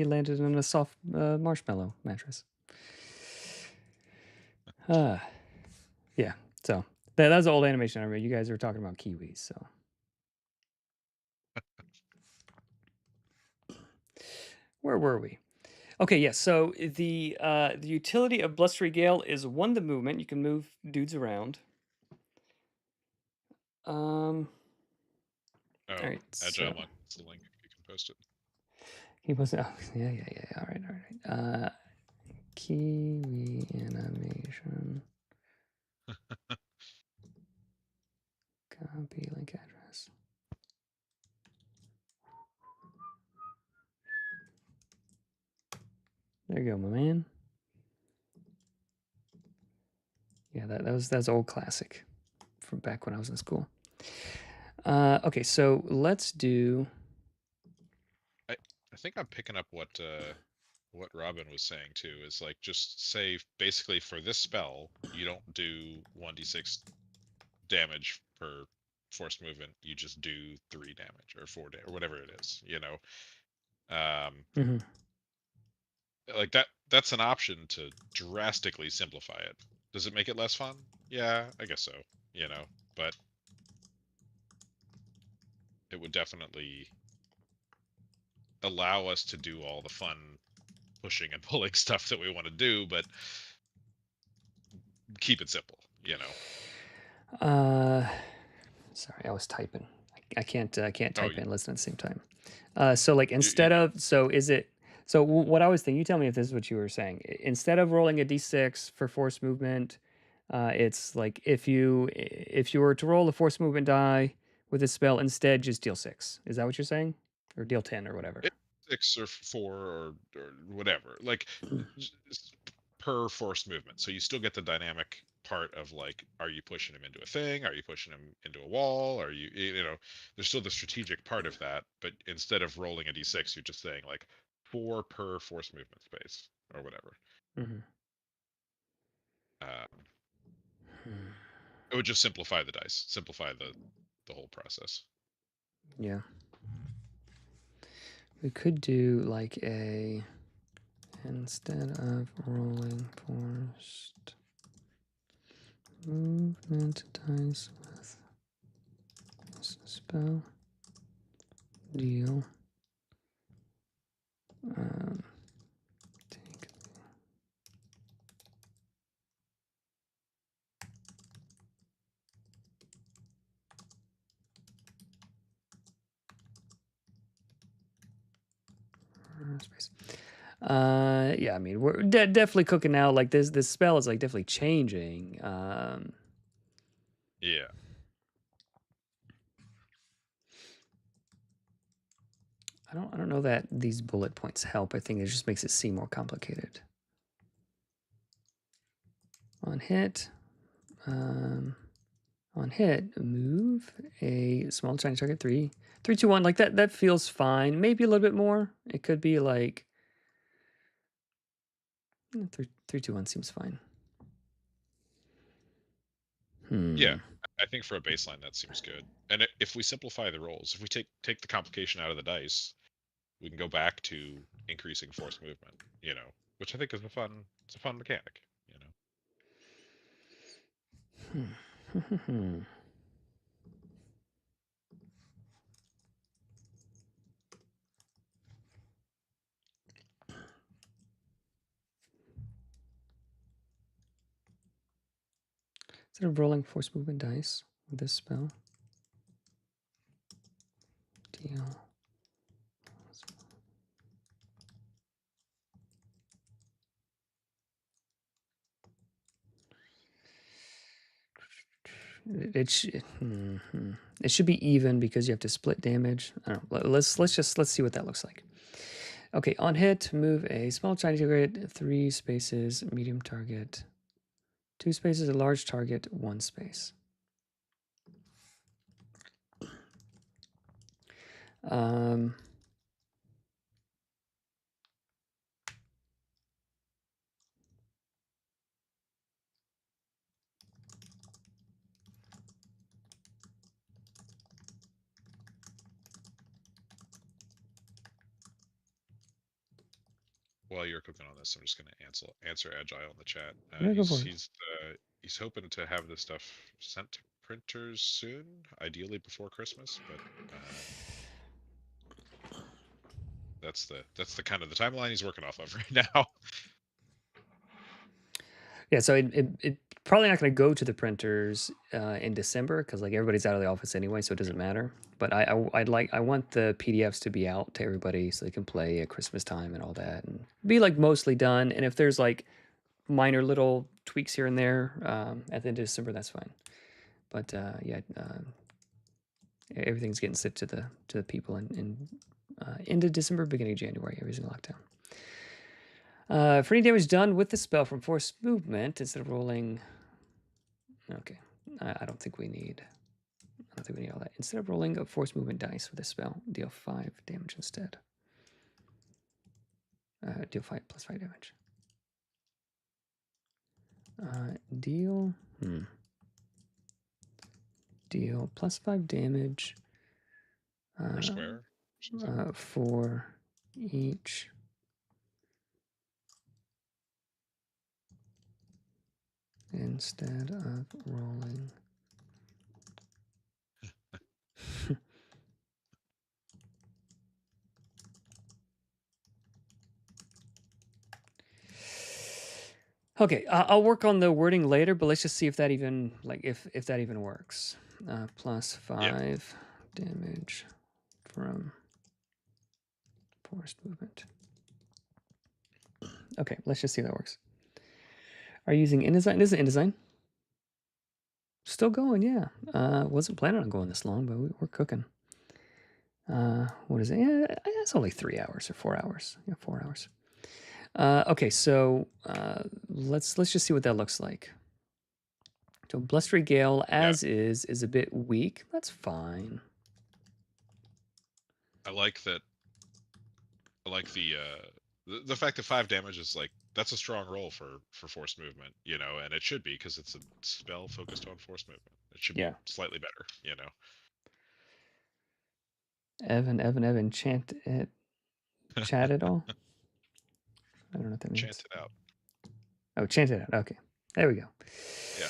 landed in a soft marshmallow mattress. Yeah. So that's the old animation I read. You guys were talking about kiwis, so. Where were we? Okay, yes. So the utility of blustery gale is 1, the movement. You can move dudes around. Oh, All right. Agile So wants the link if you can post it. he was. Oh, yeah. All right. Kiwi animation. Copy link address. There you go, my man. Yeah, that's old classic from back when I was in school. Okay, so let's do. I think I'm picking up what Robin was saying too. Is like just say basically for this spell you don't do 1d6 damage per forced movement. You just do 3 damage or 4 damage or whatever it is. You know, Mhm. like that's an option to drastically simplify it. Does it make it less fun? Yeah, I guess so. You know, but it would definitely allow us to do all the fun pushing and pulling stuff that we want to do, but keep it simple, you know. Sorry, I was typing. I can't type Oh, and listen at the same time. So like you instead of so is it so what I was thinking? You tell me if this is what you were saying. Instead of rolling a d6 for force movement, it's like if you were to roll a force movement die with a spell, instead just deal 6. Is that what you're saying, or deal 10 or whatever? it's 6 or 4 or whatever, like per forced movement. So you still get the dynamic part of like, are you pushing him into a thing? Are you pushing him into a wall? Are you know, there's still the strategic part of that, but instead of rolling a d6, you're just saying like 4 per force movement space or whatever. Mm-hmm. Um, it would just simplify the dice, simplify the whole process. Yeah. We could do like a instead of rolling forced movement dice with this spell deal. Take space. Yeah, I mean we're definitely cooking now. Like this spell is like definitely changing. Yeah. I don't know that these bullet points help. I think it just makes it seem more complicated. On hit, move a small shiny target 3, 3, 2, 1. Like that. That feels fine. Maybe a little bit more. It could be like 3, 3, 2, 1 seems fine. Yeah, I think for a baseline that seems good. And if we simplify the rolls, if we take the complication out of the dice, we can go back to increasing force movement. Which I think is it's a fun mechanic. Instead of rolling force movement dice with this spell, deal. It should be even because you have to split damage. I don't know. Let's see what that looks like. Okay, on hit, move a small shiny target, 3 spaces, medium target, 2 spaces, a large target, 1 space. While you're cooking on this, I'm just going to answer Agile in the chat. Yeah, go for it. He's hoping to have this stuff sent to printers soon, ideally before Christmas, but that's the kind of the timeline he's working off of right now. Yeah, so it probably not going to go to the printers in December because like everybody's out of the office anyway, so it doesn't matter. But I want the PDFs to be out to everybody so they can play at Christmas time and all that, and be like mostly done. And if there's like minor little tweaks here and there at the end of December, that's fine. But everything's getting sent to the people in end of December, beginning of January. Everything's locked down. For any damage done with the spell from force movement, instead of rolling... Okay, I don't think we need all that. Instead of rolling a force movement dice with this spell, deal 5 damage instead. Deal 5 plus 5 damage. Deal plus 5 damage Per square. for each instead of rolling. Okay, I'll work on the wording later, but let's just see if that even if that even works. Plus 5 damage from forced movement. Okay, let's just see if that works. Are you using InDesign? This is InDesign. Still going, yeah. Wasn't planning on going this long, but we're cooking. What is it? Yeah, it's only 3 hours or 4 hours. Yeah, 4 hours. Okay, so let's just see what that looks like. So Blustery Gale as is a bit weak. That's fine. I like that. I like the fact that 5 damage is like that's a strong roll for force movement, and it should be because it's a spell focused on force movement. It should be slightly better, Evan, chant it. Chat it all? I don't know what that means. Chant it out. Oh, chant it out. Okay. There we go. Yeah.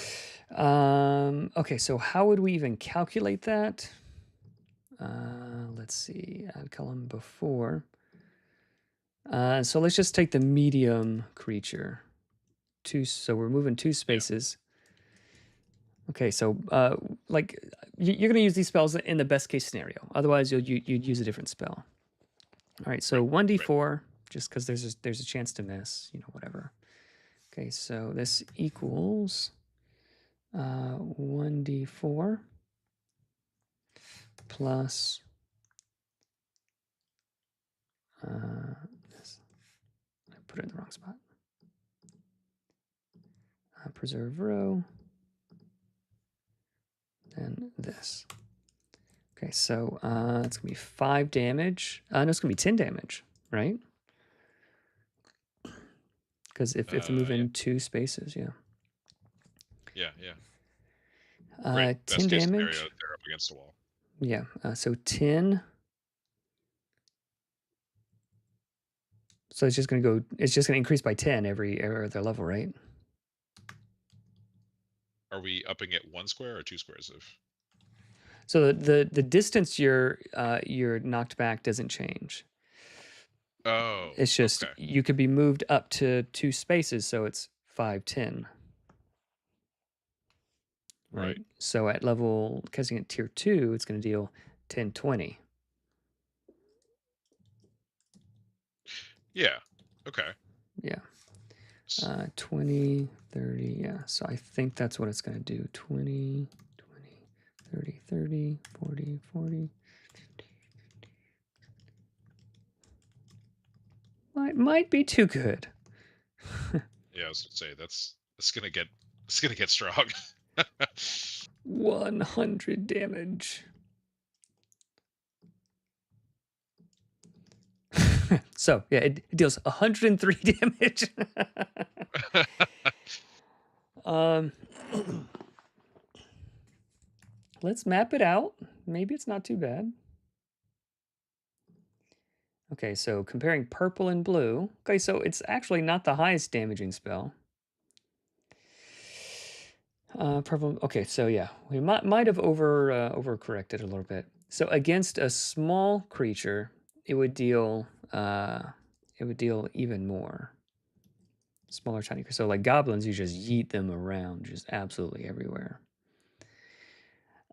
Okay, so how would we even calculate that? Let's see. Add column before. So let's just take the medium creature. So we're moving 2 spaces. Yeah. Okay, so like you're going to use these spells in the best case scenario. Otherwise, you'd use a different spell. All right, so 1d4, just because there's a chance to miss, whatever. Okay, so this equals 1d4 plus This. I put it in the wrong spot. Preserve row. And this. Okay, so it's gonna be 5 damage. No, it's gonna be 10 damage, right? Because if they move Yeah. in 2 spaces, yeah. Yeah. Right. 10 Best case scenario, damage. they're up against a wall. Yeah. So 10. So it's just gonna go. It's just gonna increase by 10 every other level, right? Are we upping it 1 square or 2 squares of? So the distance you're knocked back doesn't change. Oh, It's just okay. you could be moved up to 2 spaces, so it's 5, 10. Right. So at level, casting at tier 2, it's going to deal 10, 20. Yeah. Okay. Yeah. 20, 30. Yeah. So I think that's what it's going to do. 20, 20, 30, 30, 40, 40. 50, 50. Might be too good. Yeah, I was gonna say it's gonna get strong. 100 damage. So yeah, it deals 103 damage. Let's map it out. Maybe it's not too bad. Okay, so comparing purple and blue. Okay, so it's actually not the highest damaging spell. Purple. Okay, so yeah, we might have overcorrected a little bit. So against a small creature, it would deal even more. Smaller, tiny. So like goblins, you just yeet them around, just absolutely everywhere.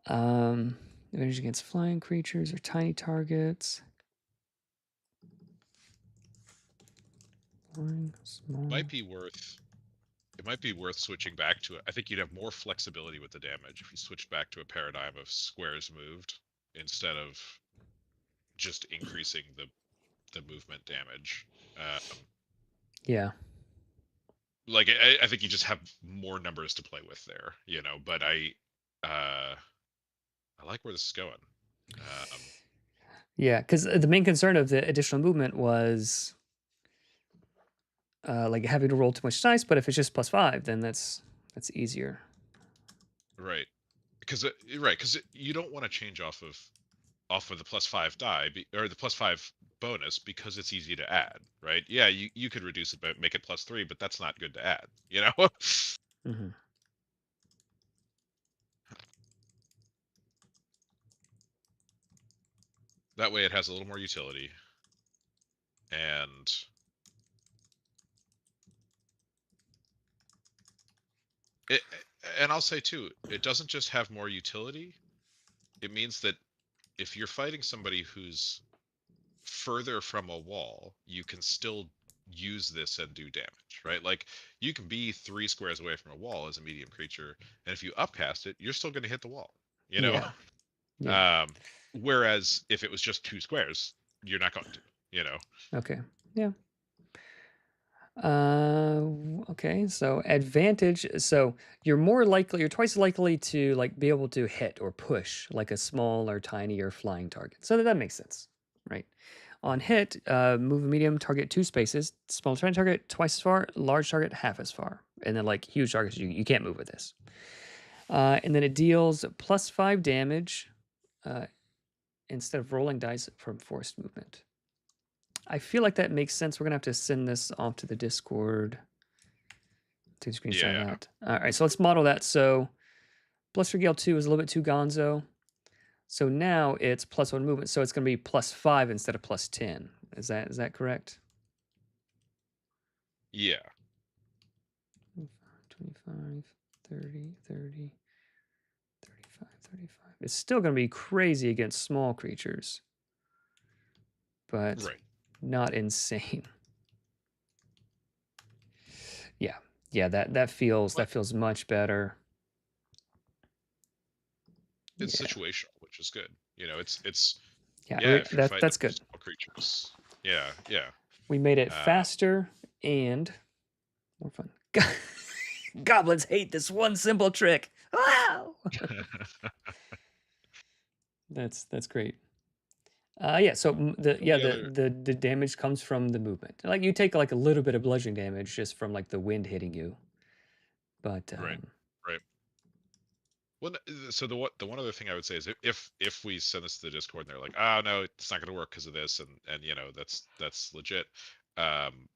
Advantage against flying creatures or tiny targets. Small. It might be worth switching back to it. I think you'd have more flexibility with the damage if you switched back to a paradigm of squares moved instead of just increasing the movement damage. Yeah. Like I think you just have more numbers to play with there, but I like where this is going. Yeah, because the main concern of the additional movement was like having to roll too much dice, but if it's just +5, then that's easier. Right. Because you don't want to change off of the +5 die or the +5 bonus because it's easy to add, right? Yeah, you could reduce it, but make it +3, but that's not good to add, Mm-hmm. That way it has a little more utility. And I'll say too, it doesn't just have more utility. It means that if you're fighting somebody who's further from a wall, you can still use this and do damage, right? Like you can be 3 squares away from a wall as a medium creature, and if you upcast it, you're still going to hit the wall, Yeah. Yeah. Whereas if it was just 2 squares, you're not going to. Okay. Yeah. Okay. So advantage. So you're twice likely to like be able to hit or push like a small or tiny or flying target. So that makes sense, right? On hit, move a medium target 2 spaces, small tiny target twice as far, large target half as far, and then like huge targets you can't move with this. And then it deals +5 damage instead of rolling dice from forced movement. I feel like that makes sense. We're gonna have to send this off to the Discord. Take a screenshot of that. All right, so let's model that. So Bluster Gale 2 is a little bit too gonzo. So now it's +1 movement. So it's gonna be +5 instead of +10. Is that correct? Yeah. 25, 30, 30, 35, 35. It's still gonna be crazy against small creatures, but Right. not insane. Yeah, that feels much better. It's Yeah. situational, which is good. It's Yeah, if you're fighting that's good. small creatures, Yeah, yeah. We made it Uh, faster and more fun. Goblins hate this one simple trick. Wow! That's great. Yeah. So the only other the damage comes from the movement. Like you take like a little bit of bludgeoning damage just from like the wind hitting you, but right, right. Well, so the one other thing I would say is if we send this to the Discord and they're like, oh no, it's not going to work because of this, and that's legit. Um,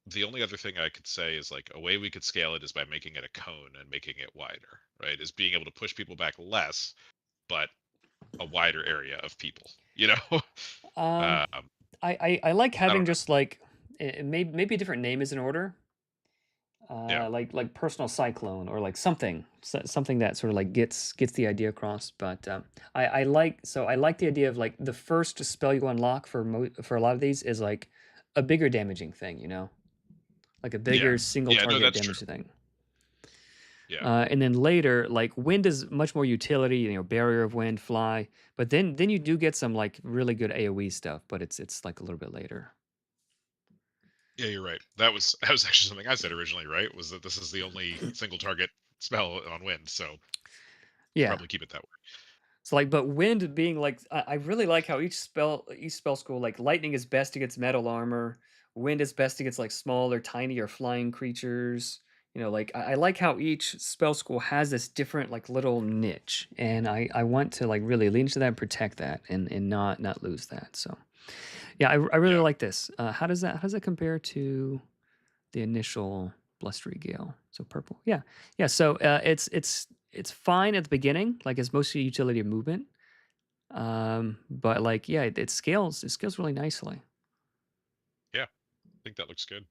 the only other thing I could say is like a way we could scale it is by making it a cone and making it wider, right? Is being able to push people back less, but a wider area of people. um, um, I like I having don't know. just like maybe a different name is in order. Yeah, Like personal cyclone or like something that sort of like gets the idea across. But I like the idea of like the first spell you unlock for a lot of these is like a bigger damaging thing, like a yeah, bigger single yeah. No, target that's true. damage thing. Yeah, And then later, like wind is much more utility, barrier of wind, fly. But then you do get some like really good AoE stuff, but it's like a little bit later. yeah. You're right. That was actually something I said originally. Right? Was that this is the only single target spell on wind, so should Yeah. probably keep it that way. So like, but wind being like, I really like how each spell school, like lightning is best against metal armor, wind is best against like small or tiny or flying creatures. Like I like how each spell school has this different like little niche, and I want to like really lean into that and protect that and not lose that. So yeah, I really Yeah. like this. How does that compare to the initial blustery gale? So purple, yeah, yeah. So it's fine at the beginning, like it's mostly utility of movement. But like, yeah, it scales really nicely. Yeah, I think that looks good.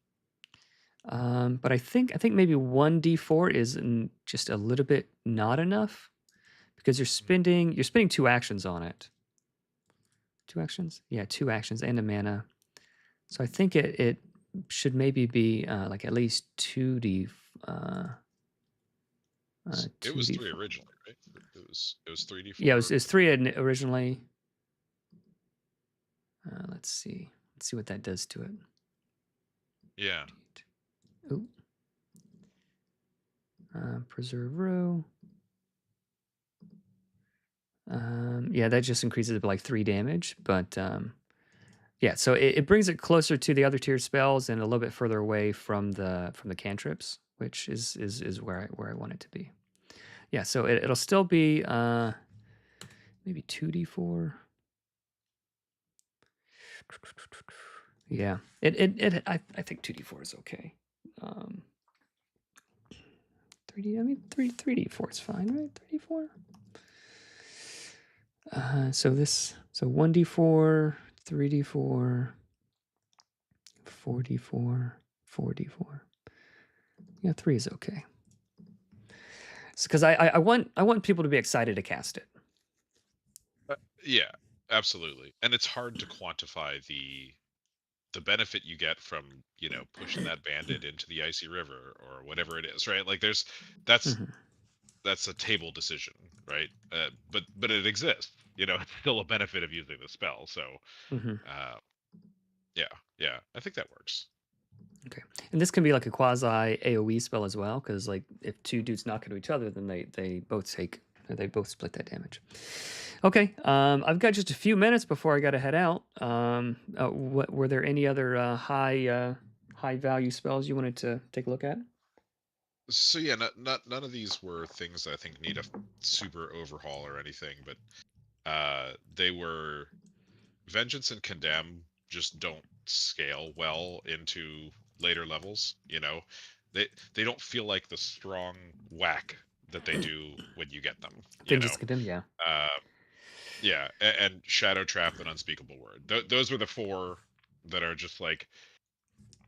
But I think maybe 1d4 is just a little bit not enough because Mhm. you're spending two actions on it. Two actions? Yeah, two actions and a mana. So I think it should maybe be like at least 2d uh It was three 2d4. originally, right? It was three d Yeah, four. it's three originally. Let's see what that does to it. Yeah. Ooh, preserve row. Yeah, that just increases it by like 3 damage, but yeah, so it brings it closer to the other tier spells and a little bit further away from the cantrips, which is where I want it to be. Yeah, so it'll still be maybe 2d4. Yeah, I think 2d4 is okay. 3d, I mean 3d4 is fine, right? 3d4. So 1d4, 3d4, 4d4, 4d4. Yeah, 3 is okay. It's because I want people to be excited to cast it. Yeah, absolutely. And it's hard to quantify the benefit you get from, pushing that bandit into the icy river or whatever it is, right? Like that's Mhm, that's a table decision, right? But it exists. It's still a benefit of using the spell. So, mhm. uh, yeah, yeah, I think that works. Okay, and this can be like a quasi AOE spell as well, because like if two dudes knock into each other, then they both split that damage. Okay, I've got just a few minutes before I got to head out. What were there any other high value spells you wanted to take a look at? So yeah, none of these were things that I think need a super overhaul or anything, but they were Vengeance and Condemn just don't scale well into later levels. They don't feel like the strong whack that they do when you get them. Vengeance Condemn, yeah. Uh, yeah, and Shadow Trap and Unspeakable Word. Those were the four that are just like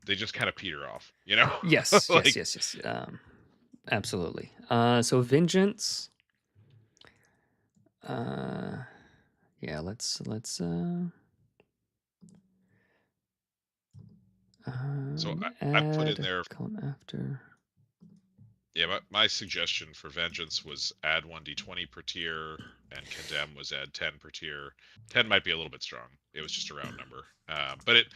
they just kind of peter off. Yes, yes, Like yes, yes. Absolutely. So Vengeance. Uh, yeah. so I put in Add there. column after. Yeah, my suggestion for Vengeance was add 1d20 per tier, and Condemn was add 10 per tier. 10 might be a little bit strong. it was just a round number. But it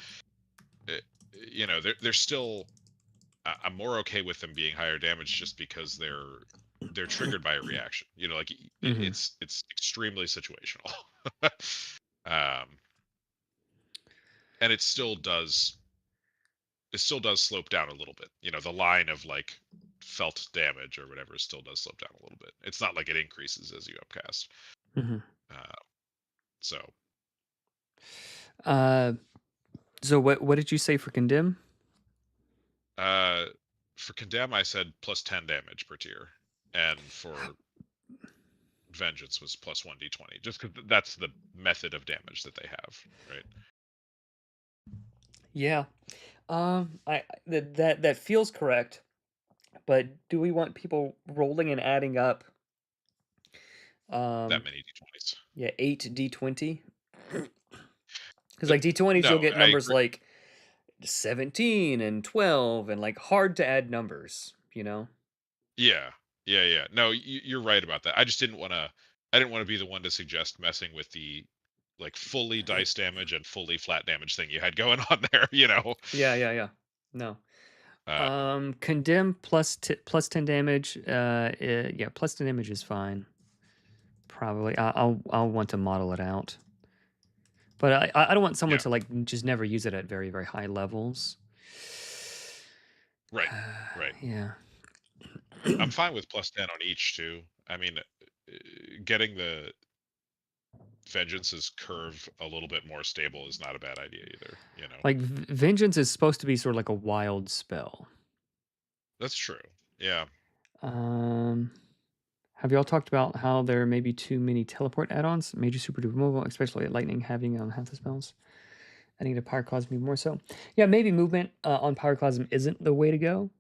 they're still. I'm more okay with them being higher damage just because they're triggered by a reaction. Like Mm-hmm. it's extremely situational. um, and it still does slope down a little bit. The line of like felt damage or whatever still does slope down a little bit. It's not like it increases as you upcast. Mm-hmm. Uh, so Uh, so what did you say for condemn? uh, for condemn, I said plus 10 damage per tier, and for vengeance was plus 1d20, just because that's the method of damage that they have, right? Yeah. That feels correct, but do we want people rolling and adding up? That Um, many d20s. yeah, 8d20. Because like d20s, you'll No, get I numbers agree. like 17 and 12 and like hard to add numbers, Yeah, yeah. No, you're right about that. I just didn't want to. I didn't want to be the one to suggest messing with the like fully dice damage and fully flat damage thing you had going on there. Yeah. No. Um, Condemn plus 10 damage. Yeah, plus 10 damage is fine. Probably. I'll want to model it out. But I don't want someone yeah, to like just never use it at very, very high levels. right, right. Yeah. I'm fine with plus 10 on each too. I mean, getting the vengeance's curve a little bit more stable is not a bad idea either. Like vengeance is supposed to be sort of like a wild spell. That's true. Yeah. Um have y'all talked about how there may be too many teleport add-ons? Major super duper mobile, especially at lightning having half the spells. I need a pyroclasm more so. Yeah, maybe movement on pyroclasm isn't the way to go.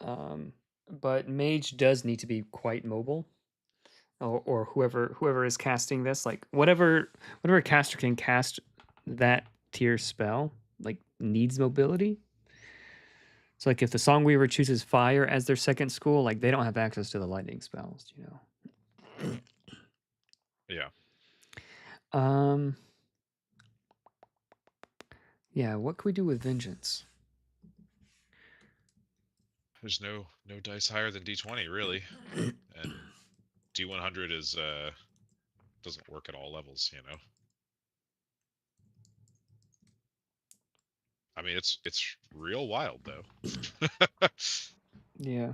Um, but mage does need to be quite mobile, or whoever is casting this, like whatever caster can cast that tier spell, like needs mobility. So like if the Songweaver chooses fire as their second school, like they don't have access to the lightning spells. Yeah. Um, yeah, what can we do with vengeance? There's no dice higher than d20 really, and d100 is doesn't work at all levels. I mean, it's real wild though. Yeah.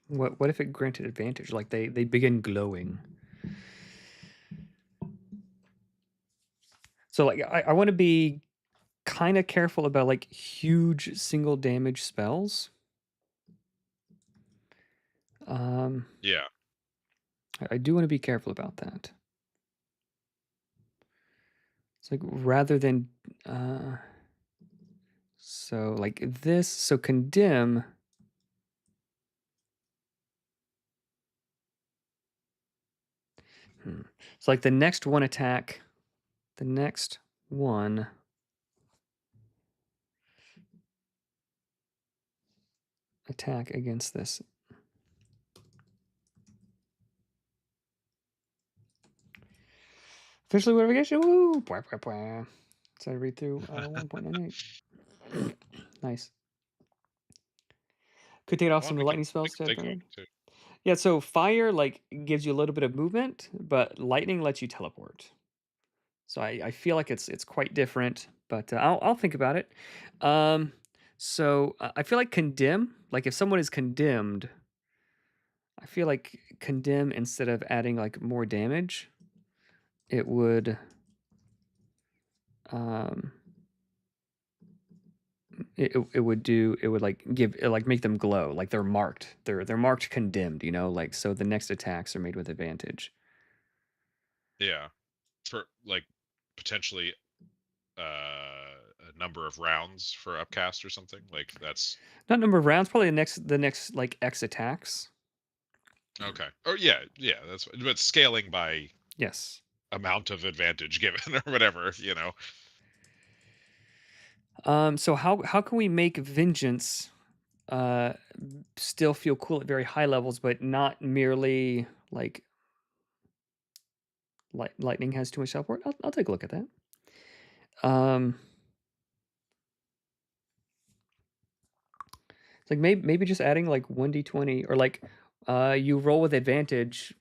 What if it granted advantage? Like they begin glowing. So like I want to be kind of careful about like huge single damage spells. Um, Yeah. I do want to be careful about that. It's like rather than so like this, so condemn. So like the next one attack, the next one attack against this. Officially notification. Woo! Bwah, bwah, bwah. So I read through 1.98. Nice. Could take off Well, some of the we can lightning we spells can to take off too. Yeah, so fire like gives you a little bit of movement, but lightning lets you teleport. So I feel like it's quite different, but I'll think about it. Um, so I feel like condemn, like if someone is condemned, I feel like condemn instead of adding like more damage, it would um it would like give it like make them glow, like they're marked condemned, like so the next attacks are made with advantage. Yeah. For like potentially a number of rounds for upcast or something like that's. Not number of rounds, probably the next like X attacks. Okay. Or yeah, that's but scaling by Yes. amount of advantage given or whatever, you know. So how can we make vengeance uh still feel cool at very high levels, but not merely like lightning has too much support? I'll take a look at that. Um, it's like maybe just adding like 1d20 or like you roll with advantage,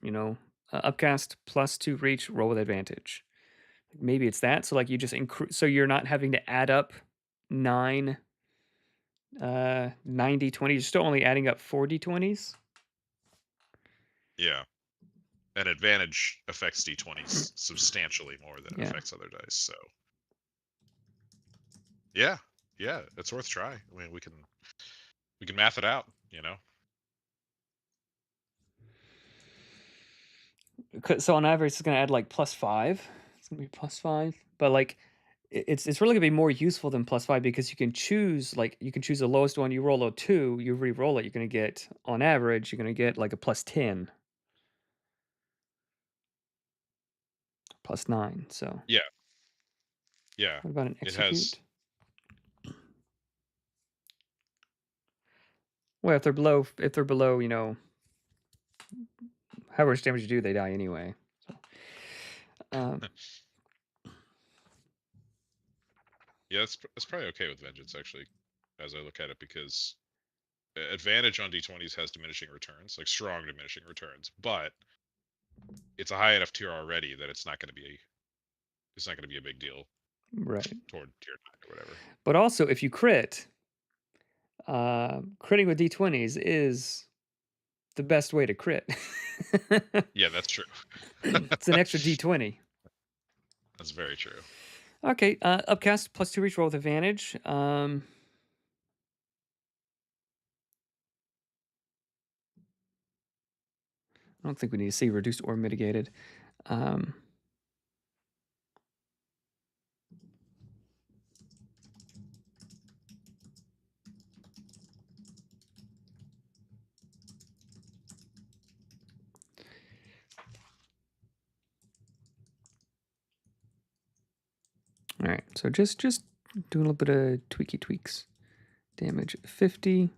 upcast plus 2 reach, roll with advantage. Maybe it's that. So like you just increase, so you're not having to add up 9 90 20. You're still only adding up 4d20s. Yeah. And advantage affects d20s substantially more than it Yeah. affects other dice. So yeah, yeah, it's worth try. I mean, we can math it out, you know. So on average, it's gonna add like +5. It's gonna be +5, but like it's really gonna be more useful than +5 because you can choose the lowest one. You roll a 2, you re-roll it. You're gonna get on average, you're gonna get like a +10, +9. So Yeah, yeah. what about an It has execute? Well, if they're below, however much damage you do, they die anyway. So, um, yeah, that's probably okay with vengeance actually, as I look at it, because advantage on d20s has diminishing returns, like strong diminishing returns, but it's a high enough tier already that it's not going to be a big deal right. toward tier 9 or whatever. But also, if you critting with d20s is the best way to crit. Yeah, that's true. It's an extra d20. That's very true. Okay, upcast plus 2 reach roll with advantage. I don't think we need to see reduced or mitigated. Um, all right, so just doing a little bit of tweaks. Damage 50.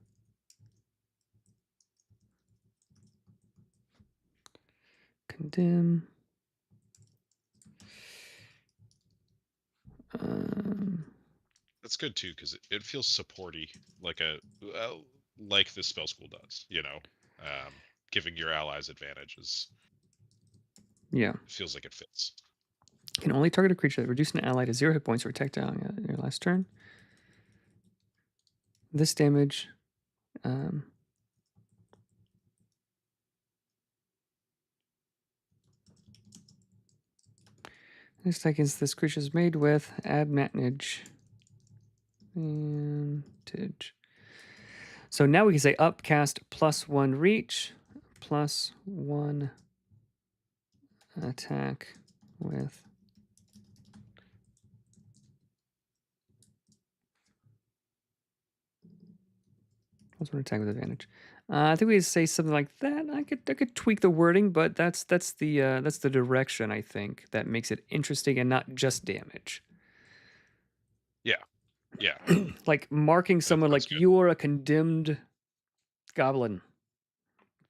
Condemn. Um, That's good too because it feels supporty, like like this spell school does. Giving your allies advantages yeah. feels like it fits. Can only target a creature that reduces an ally to 0 hit points or attack down your last turn. This damage. Um, this tokens this creature is made with. Add manage. Advantage. So now we can say upcast plus 1 reach, plus 1 attack with. Plus 1 attack with advantage. I think we could say something like that. I could tweak the wording, but that's the direction I think that makes it interesting and not just damage. Yeah, yeah, Like marking that someone sounds like good. you are a condemned goblin.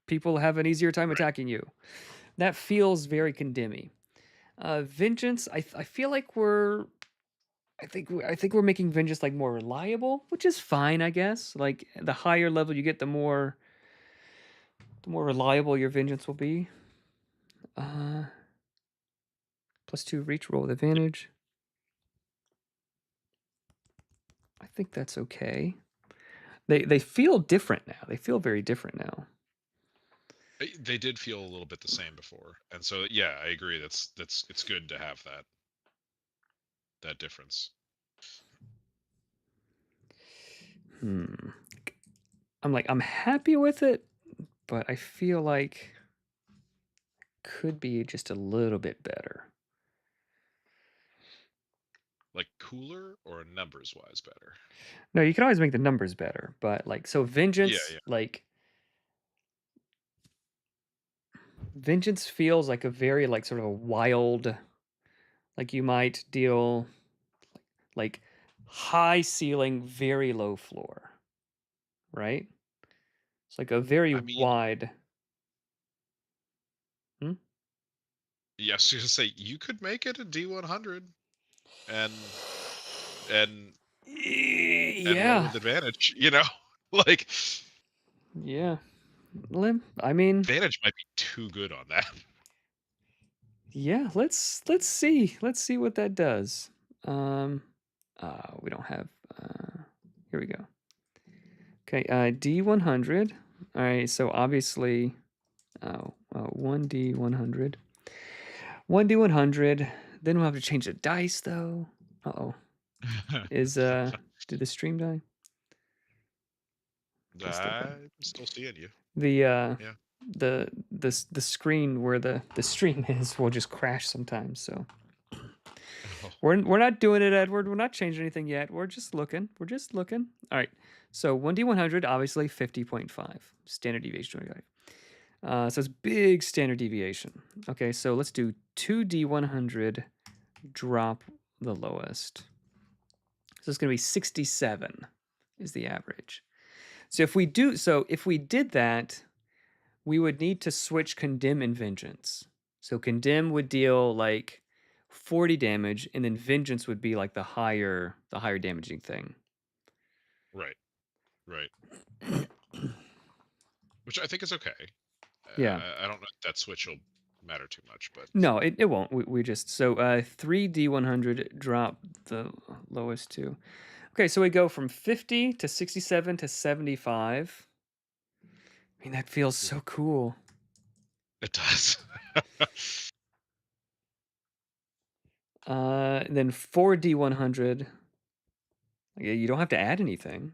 People have an easier time Right. attacking you. That feels very condemning. Vengeance, I feel like I think we're making vengeance like more reliable, which is fine, I guess. Like the higher level you get, the more reliable your vengeance will be. Uh, plus 2 reach roll with Yeah. advantage. I think that's okay. They feel different now. They feel very different now. They did feel a little bit the same before, and so yeah, I agree. That's it's good to have that difference. Hmm. I'm happy with it, but I feel like could be just a little bit better. Like cooler or numbers wise better. No, you can always make the numbers better, but like so Yeah, vengeance, yeah, like Vengeance feels like a very like sort of a wild, like you might deal like high ceiling, very low floor, right? It's like a very I mean, wide. Hmm? yes, you say you could make it a D100 and and roll Yeah, with advantage. You know, like yeah. I mean, advantage might be too good on that. yeah. Let's see. Let's see what that does. Um, we don't have. Here we go. Okay, D100. All right, so obviously, 1D100. 1D100. Then we'll have to change the dice though. Uh-oh. Is did the stream die? Okay, still good. I'm still seeing you. The Yeah. the screen where the stream is will just crash sometimes. So Oh. we're not doing it, Edward. We're not changing anything yet. We're just looking. We're just looking. All right. So 1D100 obviously 50.5 standard deviation 25. So it's big standard deviation. Okay, so let's do 2D100 drop the lowest. So it's going to be 67 is the average. So if we did that, we would need to switch condemn and vengeance. So condemn would deal like 40 damage, and then vengeance would be like the higher damaging thing. Right. Right. Which I think is okay. Yeah. I don't know if that switch will matter too much, but No, it won't. We just 3D100 drop the lowest two. Okay, so we go from 50 to 67 to 75. I mean, that feels so cool. it does. Then 4D100. Yeah, you don't have to add anything.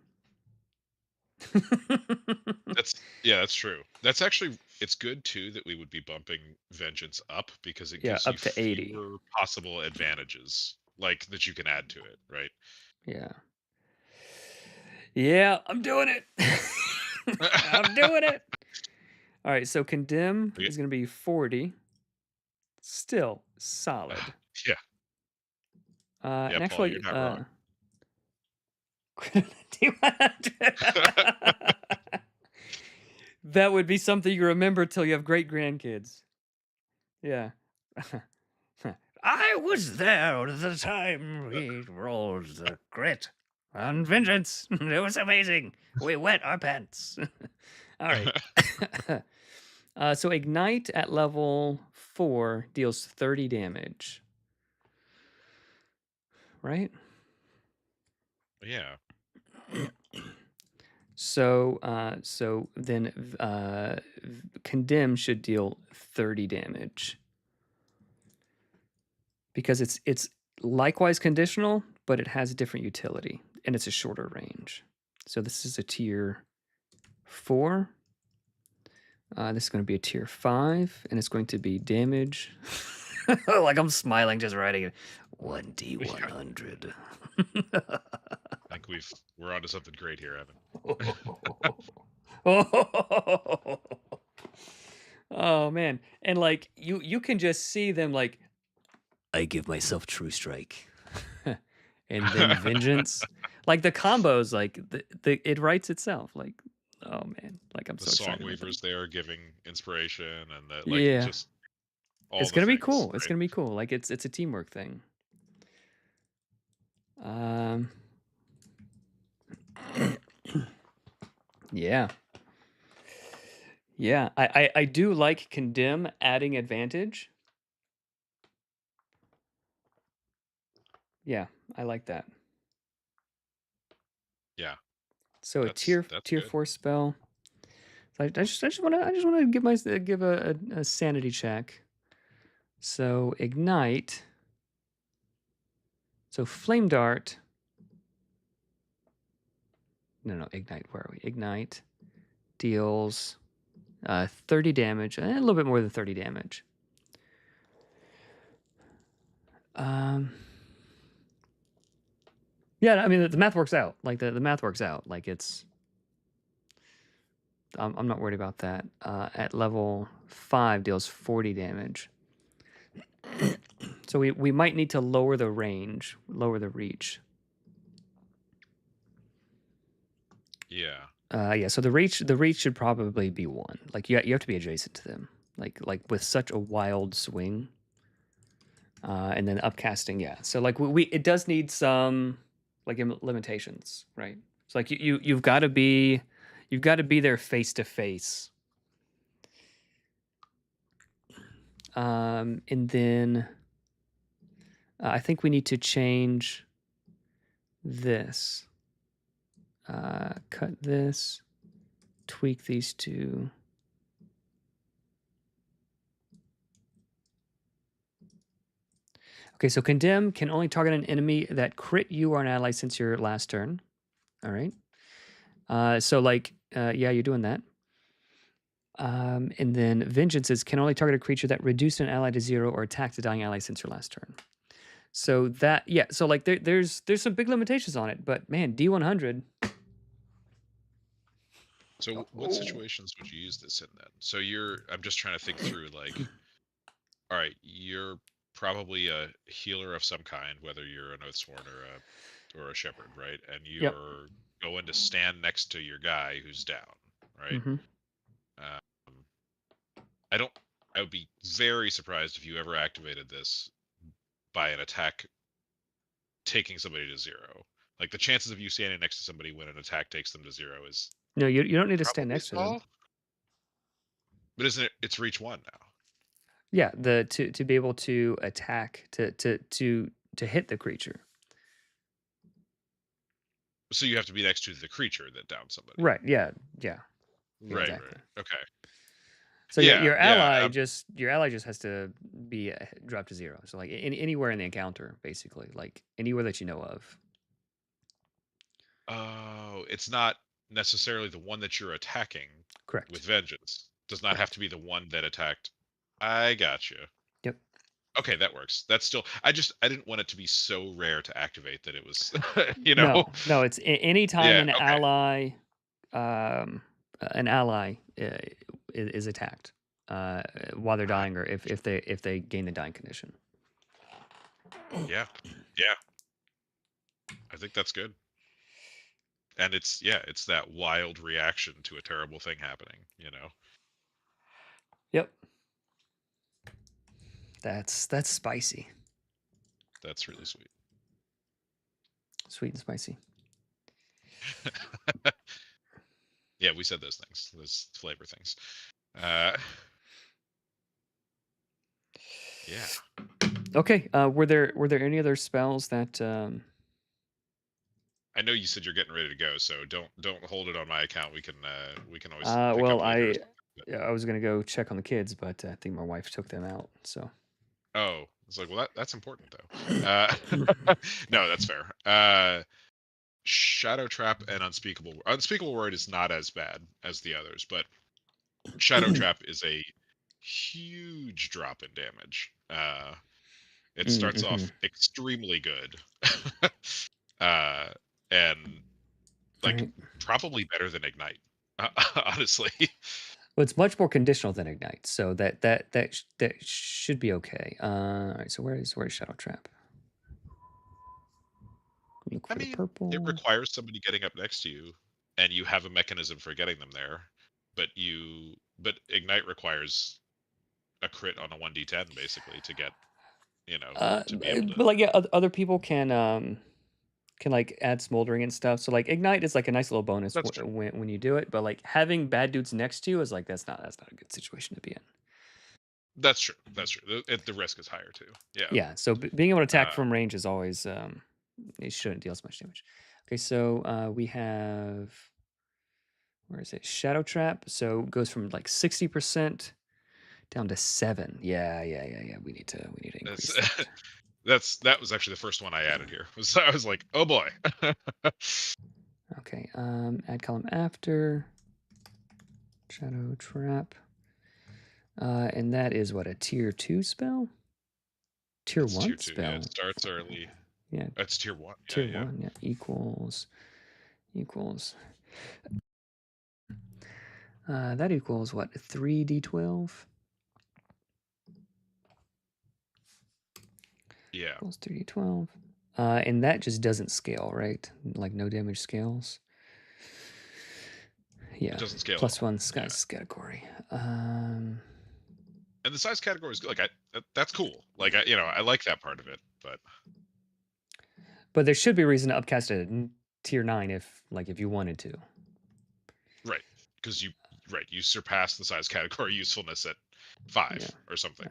That's true. That's actually it's good too that we would be bumping vengeance up because it Yeah, gives you up to 80. fewer possible advantages like that you can add to it, right? Yeah. Yeah, I'm doing it. I'm doing it. All right, so condemn Yeah. is going to be 40. Still solid. Yeah. Yeah, And Paul, you're actually, not wrong. that would be something you remember till you have great grandkids. Yeah. I was there at the time we rolled the crit on vengeance. It was amazing. We wet our pants. All right. So ignite at level 4 deals 30 damage. Right? Yeah. So then condemn should deal 30 damage. Because it's likewise conditional, but it has a different utility and it's a shorter range. So this is a tier 4. This is going to be a tier 5, and it's going to be damage. Like I'm smiling just writing it. 1D100. I think we're onto something great here, Evan. Oh man. And like you can just see them like I give myself true strike. And then vengeance. Like the combos, like it writes itself. Like, oh man, like I'm The so song excited about them. weavers there giving inspiration and that like Yeah, just all it's the gonna be things, cool. It's right? gonna be cool. Like it's a teamwork thing. Um, yeah, yeah. I do like condemn adding advantage. Yeah, I like that. Yeah. So a That's tier good. 4 spell. So I just wanna give a sanity check. So ignite. So flame dart. No, ignite. Where are we? Ignite deals 30 damage, a little bit more than 30 damage. Yeah, I mean the math works out. Like the math works out. Like it's I'm not worried about that. At level 5 deals 40 damage. So we might need to lower the range, lower the reach. Yeah. Yeah. So the reach should probably be 1. Like you have to be adjacent to them. Like with such a wild swing. And then upcasting, yeah. So like it does need some like limitations, right? It's like you've got to be there face to face. And then I think we need to change this. Cut this, tweak these two. Okay, so condemn can only target an enemy that crit you or an ally since your last turn. All right. So like, yeah, you're doing that. And then vengeances can only target a creature that reduced an ally to 0 or attacked a dying ally since your last turn. So that, yeah, so like there's some big limitations on it, but man, D100. So what situations would you use this in then? So I'm just trying to think through, like, all right, you're probably a healer of some kind, whether you're an Oathsworn or a shepherd, right? And Yep. you're going to stand next to your guy who's down, right? Mm-hmm. Um, I would be very surprised if you ever activated this by an attack taking somebody to 0. Like, the chances of you standing next to somebody when an attack takes them to 0 is No, you don't need to stand probably next to them. small. But isn't it? It's reach 1 now. Yeah, to be able to attack to hit the creature. So you have to be next to the creature that downed somebody. Right. Yeah. Right. Exactly. Right. Okay. So Yeah. your Yeah. ally just has to be dropped to 0. So like anywhere in the encounter, basically, like anywhere that you know of. Oh, it's not necessarily the one that you're attacking Correct. with vengeance. Does not have Correct. to be the one that attacked. I gotcha. Yep. Okay, that works. That's still. I didn't want it to be so rare to activate that it was. No, it's anytime Yeah. Okay. an ally is attacked while they're dying, or if they gain the dying condition. Yeah. Yeah. I think that's good. And it's that wild reaction to a terrible thing happening. Yep. That's spicy. That's really sweet. Sweet and spicy. Yeah, we said those things, those flavor things. Yeah. Okay. Were there any other spells that? I know you said you're getting ready to go, so don't hold it on my account. We can always pick Well, up later. I was gonna go check on the kids, but I think my wife took them out. So. Oh, it's like, well, that's important though. No, that's fair. Shadow Trap and Unspeakable Word is not as bad as the others, but Shadow Trap is a huge drop in damage. It starts off extremely good, and like Right. probably better than Ignite, honestly. Well, it's much more conditional than Ignite, so that should be okay. All right. So where's Shadow Trap? Look I for the mean, it purple. requires somebody getting up next to you, and you have a mechanism for getting them there. But Ignite requires a crit on a 1d10 basically to get, to be able to. But like yeah, other people can like add smoldering and stuff. So like Ignite is like a nice little bonus That's true. when you do it. But like having bad dudes next to you is like that's not a good situation to be in. That's true. That's true. The risk is higher too. Yeah. Yeah. So being able to attack Uh, from range is always it shouldn't deal as much damage. Okay, so we have where is it? Shadow Trap. So it goes from like 60% down to 7. Yeah. We need to that's increase that. that was actually the first one I added here. I was like, oh boy. Okay. Add column after Shadow Trap. And that is what, a tier 2 spell? Tier It's 1 tier 2. Yeah, spell. it starts early. Yeah. That's tier 1. Tier Yeah. 1, yeah. Equals. That equals what? 3d12? Yeah. Equals 3d12. And that just doesn't scale, right? Like no damage scales. Yeah. It doesn't scale at Plus all. one Yeah. size category. And the size category is like that's cool. Like I like that part of it, but there should be a reason to upcast it at tier 9 if you wanted to. right, because you surpass the size category usefulness at 5 or something.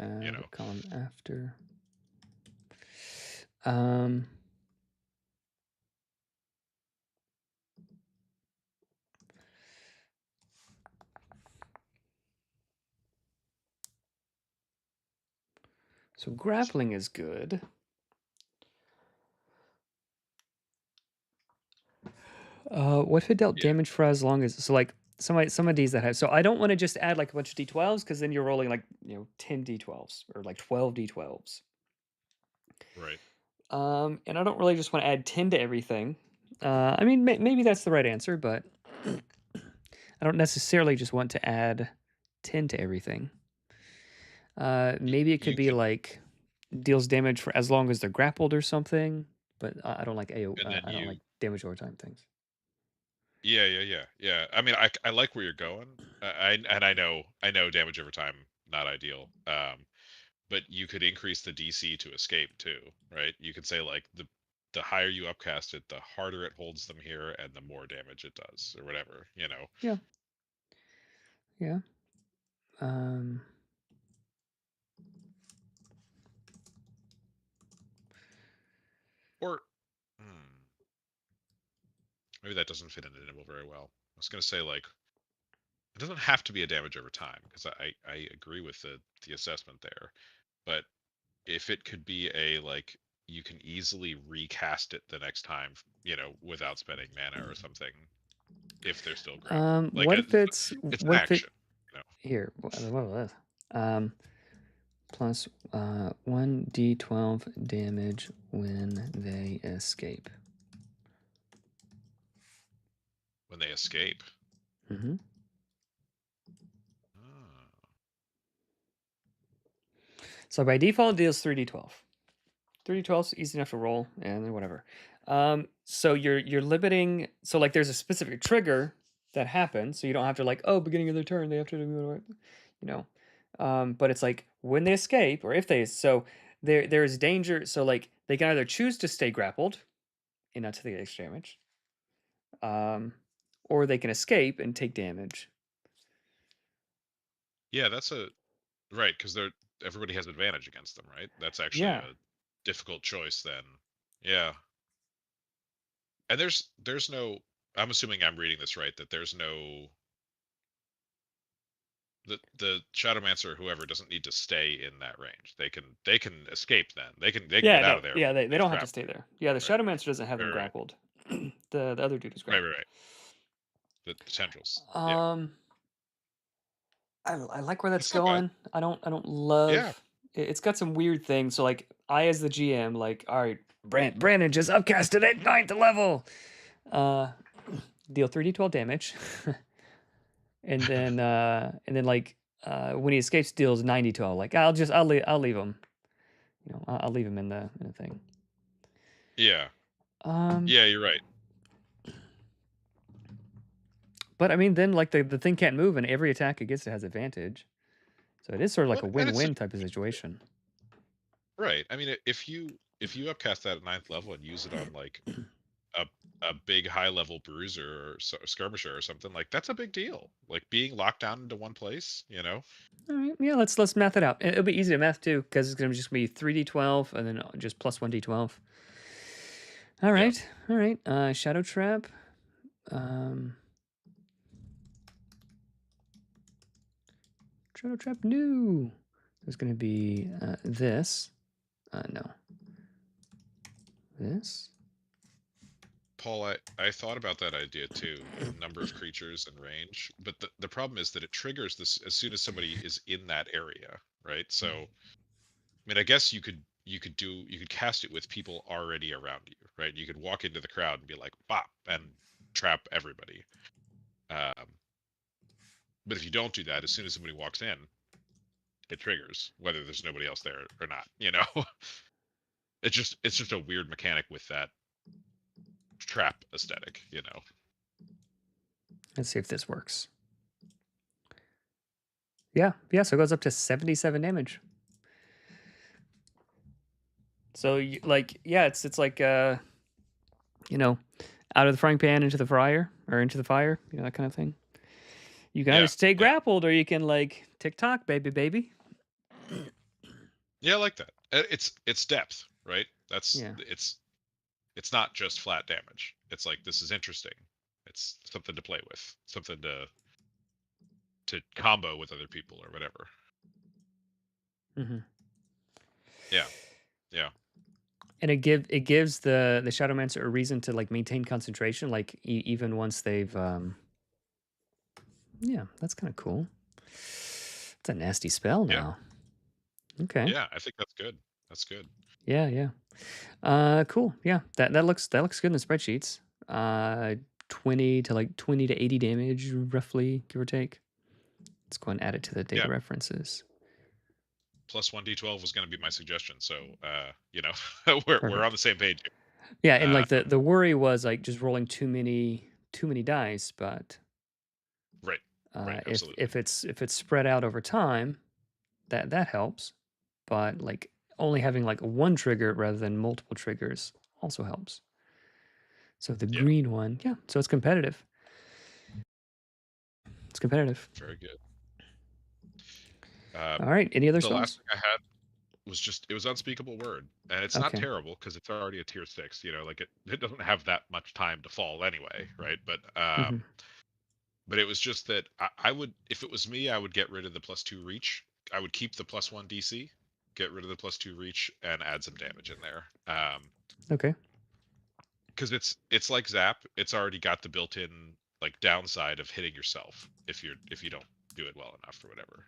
Column after. So grappling is good. What if it dealt Yeah. damage for as long as some of these that have, so I don't want to just add like a bunch of d12s because then you're rolling like 10 d12s or like 12 d12s. Right. And I don't really just want to add 10 to everything. I mean maybe that's the right answer, but I don't necessarily just want to add 10 to everything. Maybe it could You be can, like deals damage for as long as they're grappled or something, but I don't like and then I don't like damage over time things. yeah. I mean, I like where you're going. I know damage over time not ideal. But you could increase the DC to escape too, right? You could say like the higher you upcast it, the harder it holds them here, and the more damage it does, or whatever. Yeah. Yeah. Um, Or maybe that doesn't fit into Nimble very well. I was gonna say like it doesn't have to be a damage over time because I agree with the assessment there, but if it could be a like you can easily recast it the next time, without spending mana or something, if they're still grappled. Like what if it's it's an what if it action, here? What was this? Plus 1d12 damage when they escape. when they escape. Mm-hmm. Oh. So by default, it deals 3d12. 3d12 is easy enough to roll, and then whatever. So you're limiting. So like, there's a specific trigger that happens, so you don't have to like, oh, beginning of their turn, they have to do, But it's like when they escape, or if they, so there is danger. So like they can either choose to stay grappled, and not to the extra damage, or they can escape and take damage. Yeah, that's a right because everybody has advantage against them, right? That's actually Yeah. a difficult choice then. Yeah, and there's no. I'm assuming I'm reading this right that there's no the Shadowmancer or whoever doesn't need to stay in that range. They can escape then. They can Yeah, get out no, of there yeah, when they it's don't have to stay grappled. there. Yeah, the Right, Shadowmancer doesn't have them right, grappled. The other dude is right, right, grappled. right. The tendrils. Yeah, Um, I like where that's it's not bad. going. I don't Yeah. love. It's got some weird things. So like, I as the GM, like, all right, Brandon just upcasted at 9th level. Uh, deal 3d12 damage, and then like when he escapes, deals 9d12. Like I'll leave him. I'll leave him in the thing. Yeah. Um, Yeah, you're right. but I mean, then like the thing can't move, and every attack it gets it has advantage. So it is sort of like Well, a and it's win-win type of situation. right. I mean, if you upcast that at 9th level and use it on like a a big high level bruiser or skirmisher or something, like that's a big deal. Like being locked down into one place. All right, yeah, let's math it out. It'll be easy to math too, because it's gonna just be 3d12 and then just plus 1d12. All Yeah. right, all right. Shadow trap. Um, Shadow trap new. There's gonna be this. No, this. Paul, I thought about that idea too, number of creatures and range, but the problem is that it triggers this as soon as somebody is in that area, right? So, I mean, I guess you could cast it with people already around you, right? You could walk into the crowd and be like, bop, and trap everybody. Um, But if you don't do that, as soon as somebody walks in, it triggers whether there's nobody else there or not. It's just a weird mechanic with that trap aesthetic. Let's see if this works. Yeah, so it goes up to 77 damage. So it's like out of the frying pan into the fryer or into the fire, that kind of thing. You can either stay grappled or you can like TikTok, baby. Yeah, I like that. It's depth, right? Yeah. It's not just flat damage. It's like, this is interesting. It's something to play with, something to combo with other people or whatever. Mm-hmm. Yeah. And it gives the Shadowmancer a reason to like maintain concentration, like even once they've yeah, that's kind of cool. It's a nasty spell now. Okay. Yeah, I think that's good. That's good. Yeah. Cool. Yeah, that looks good in the spreadsheets. 20 to 80 damage, roughly, give or take. Let's go and add it to the data references. Plus 1d12 was going to be my suggestion, so we're on the same page here. Yeah, and like the worry was like just rolling too many dice, but right, absolutely. if it's spread out over time, that helps. But like only having like one trigger rather than multiple triggers also helps. So the green one, so it's competitive. It's competitive. Very good. All right. Any other the spells? last thing I had was it was Unspeakable Word, and it's not terrible because it's already a tier 6. Like it doesn't have that much time to fall anyway, right? But but it was just that I would, if it was me, I would get rid of the +2 reach. I would keep the +1 DC, get rid of the +2 reach, and add some damage in there. Okay. Because it's like Zap. It's already got the built-in like downside of hitting yourself if you don't do it well enough or whatever.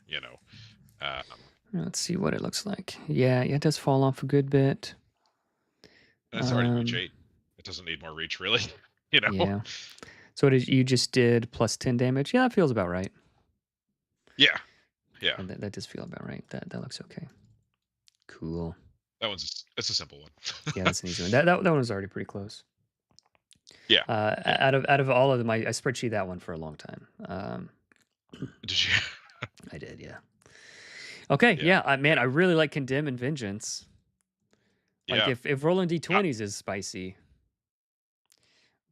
Let's see what it looks like. Yeah, it does fall off a good bit. And it's already reach 8. It doesn't need more reach, really. Yeah. So you just did +10 damage? Yeah, that feels about right. Yeah. And that does feel about right. That looks okay. Cool. It's a simple one. Yeah, that's an easy one. That one was already pretty close. Yeah. Out of all of them, I spreadsheet that one for a long time. Did you? I did, yeah. Okay, yeah. Man, I really like Condemn and Vengeance. Like if rolling d20s is spicy,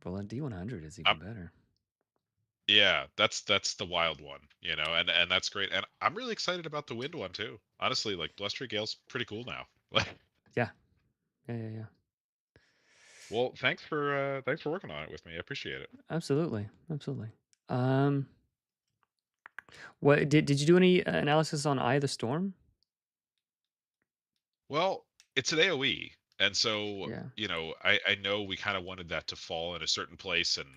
rolling d100 is even better. Yeah, that's the wild one, and that's great. And I'm really excited about the wind one too. Honestly, like Blustery Gale's pretty cool now. Yeah. Well, thanks for working on it with me. I appreciate it. Absolutely. What did you do any analysis on Eye of the Storm? Well, it's an AoE, and so I know we kind of wanted that to fall in a certain place and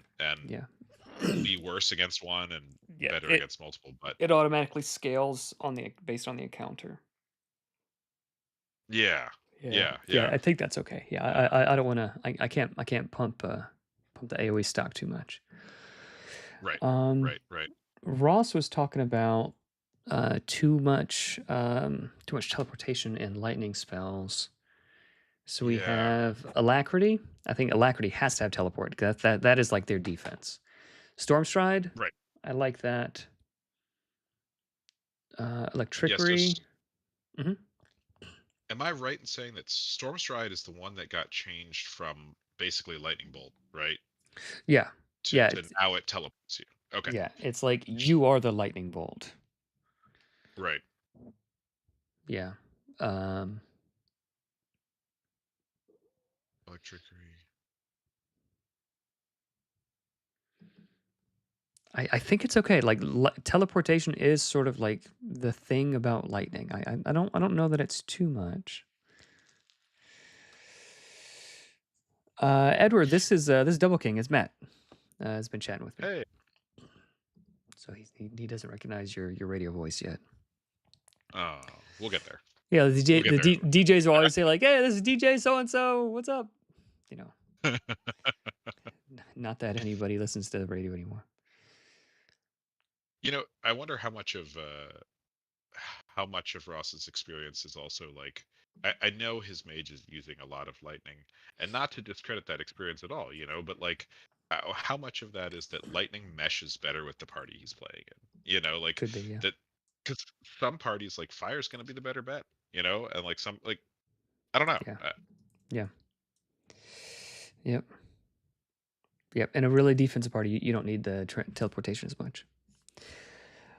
be worse against one and better against multiple, but it automatically scales based on the encounter. Yeah. I think that's okay. Yeah, I don't want to. I can't pump the AoE stock too much. Right. Ross was talking about too much teleportation and lightning spells. So we have Alacrity. I think Alacrity has to have teleport. That is like their defense. Stormstride. Right. I like that. Electricity. Am I right in saying that Stormstride is the one that got changed from basically Lightning Bolt, right? Yeah. To now it teleports you. Okay. Yeah, it's like you are the lightning bolt. Right. Yeah. Electricity. I think it's okay. Like teleportation is sort of like the thing about lightning. I don't know that it's too much. Edward, this is Double King. It's Matt. Has been chatting with me. Hey. So he doesn't recognize your radio voice yet. Oh, we'll get there. Yeah, DJs will always say like, "Hey, this is DJ so and so. What's up?" Not that anybody listens to the radio anymore. I wonder how much of Ross's experience is also like I know his mage is using a lot of lightning, and not to discredit that experience at all, but like how much of that is that lightning meshes better with the party he's playing in, like Could be, yeah. that because some parties like fire's going to be the better bet, and like some like I don't know. Yeah. Yeah. Yep. Yep. In a really defensive party, you don't need the teleportation as much.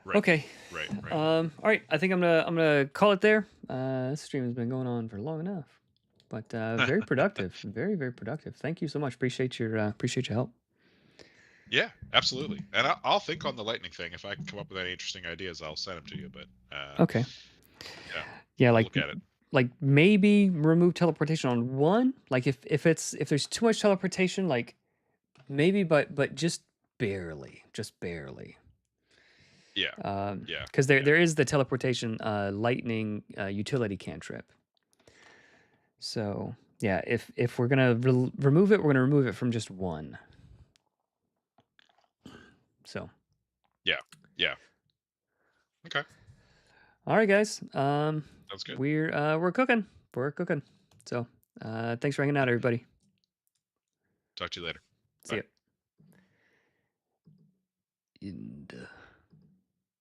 Right, Okay. right. All right. I think I'm gonna call it there. This stream has been going on for long enough, but very productive. Very, very productive. Thank you so much. Appreciate your help. Yeah, absolutely. And I'll think on the lightning thing. If I can come up with any interesting ideas, I'll send them to you. But Okay. yeah, Yeah, we'll look at it. like maybe remove teleportation on one. Like if there's too much teleportation, like maybe, but just barely. Yeah, yeah, Because yeah. there is the teleportation lightning utility cantrip. So yeah, if we're gonna remove it, we're gonna remove it from just one. So Yeah, yeah. Okay, all right, guys. sounds good. We're cooking. We're cooking. So thanks for hanging out, everybody. Talk to you later. See Bye. ya. And,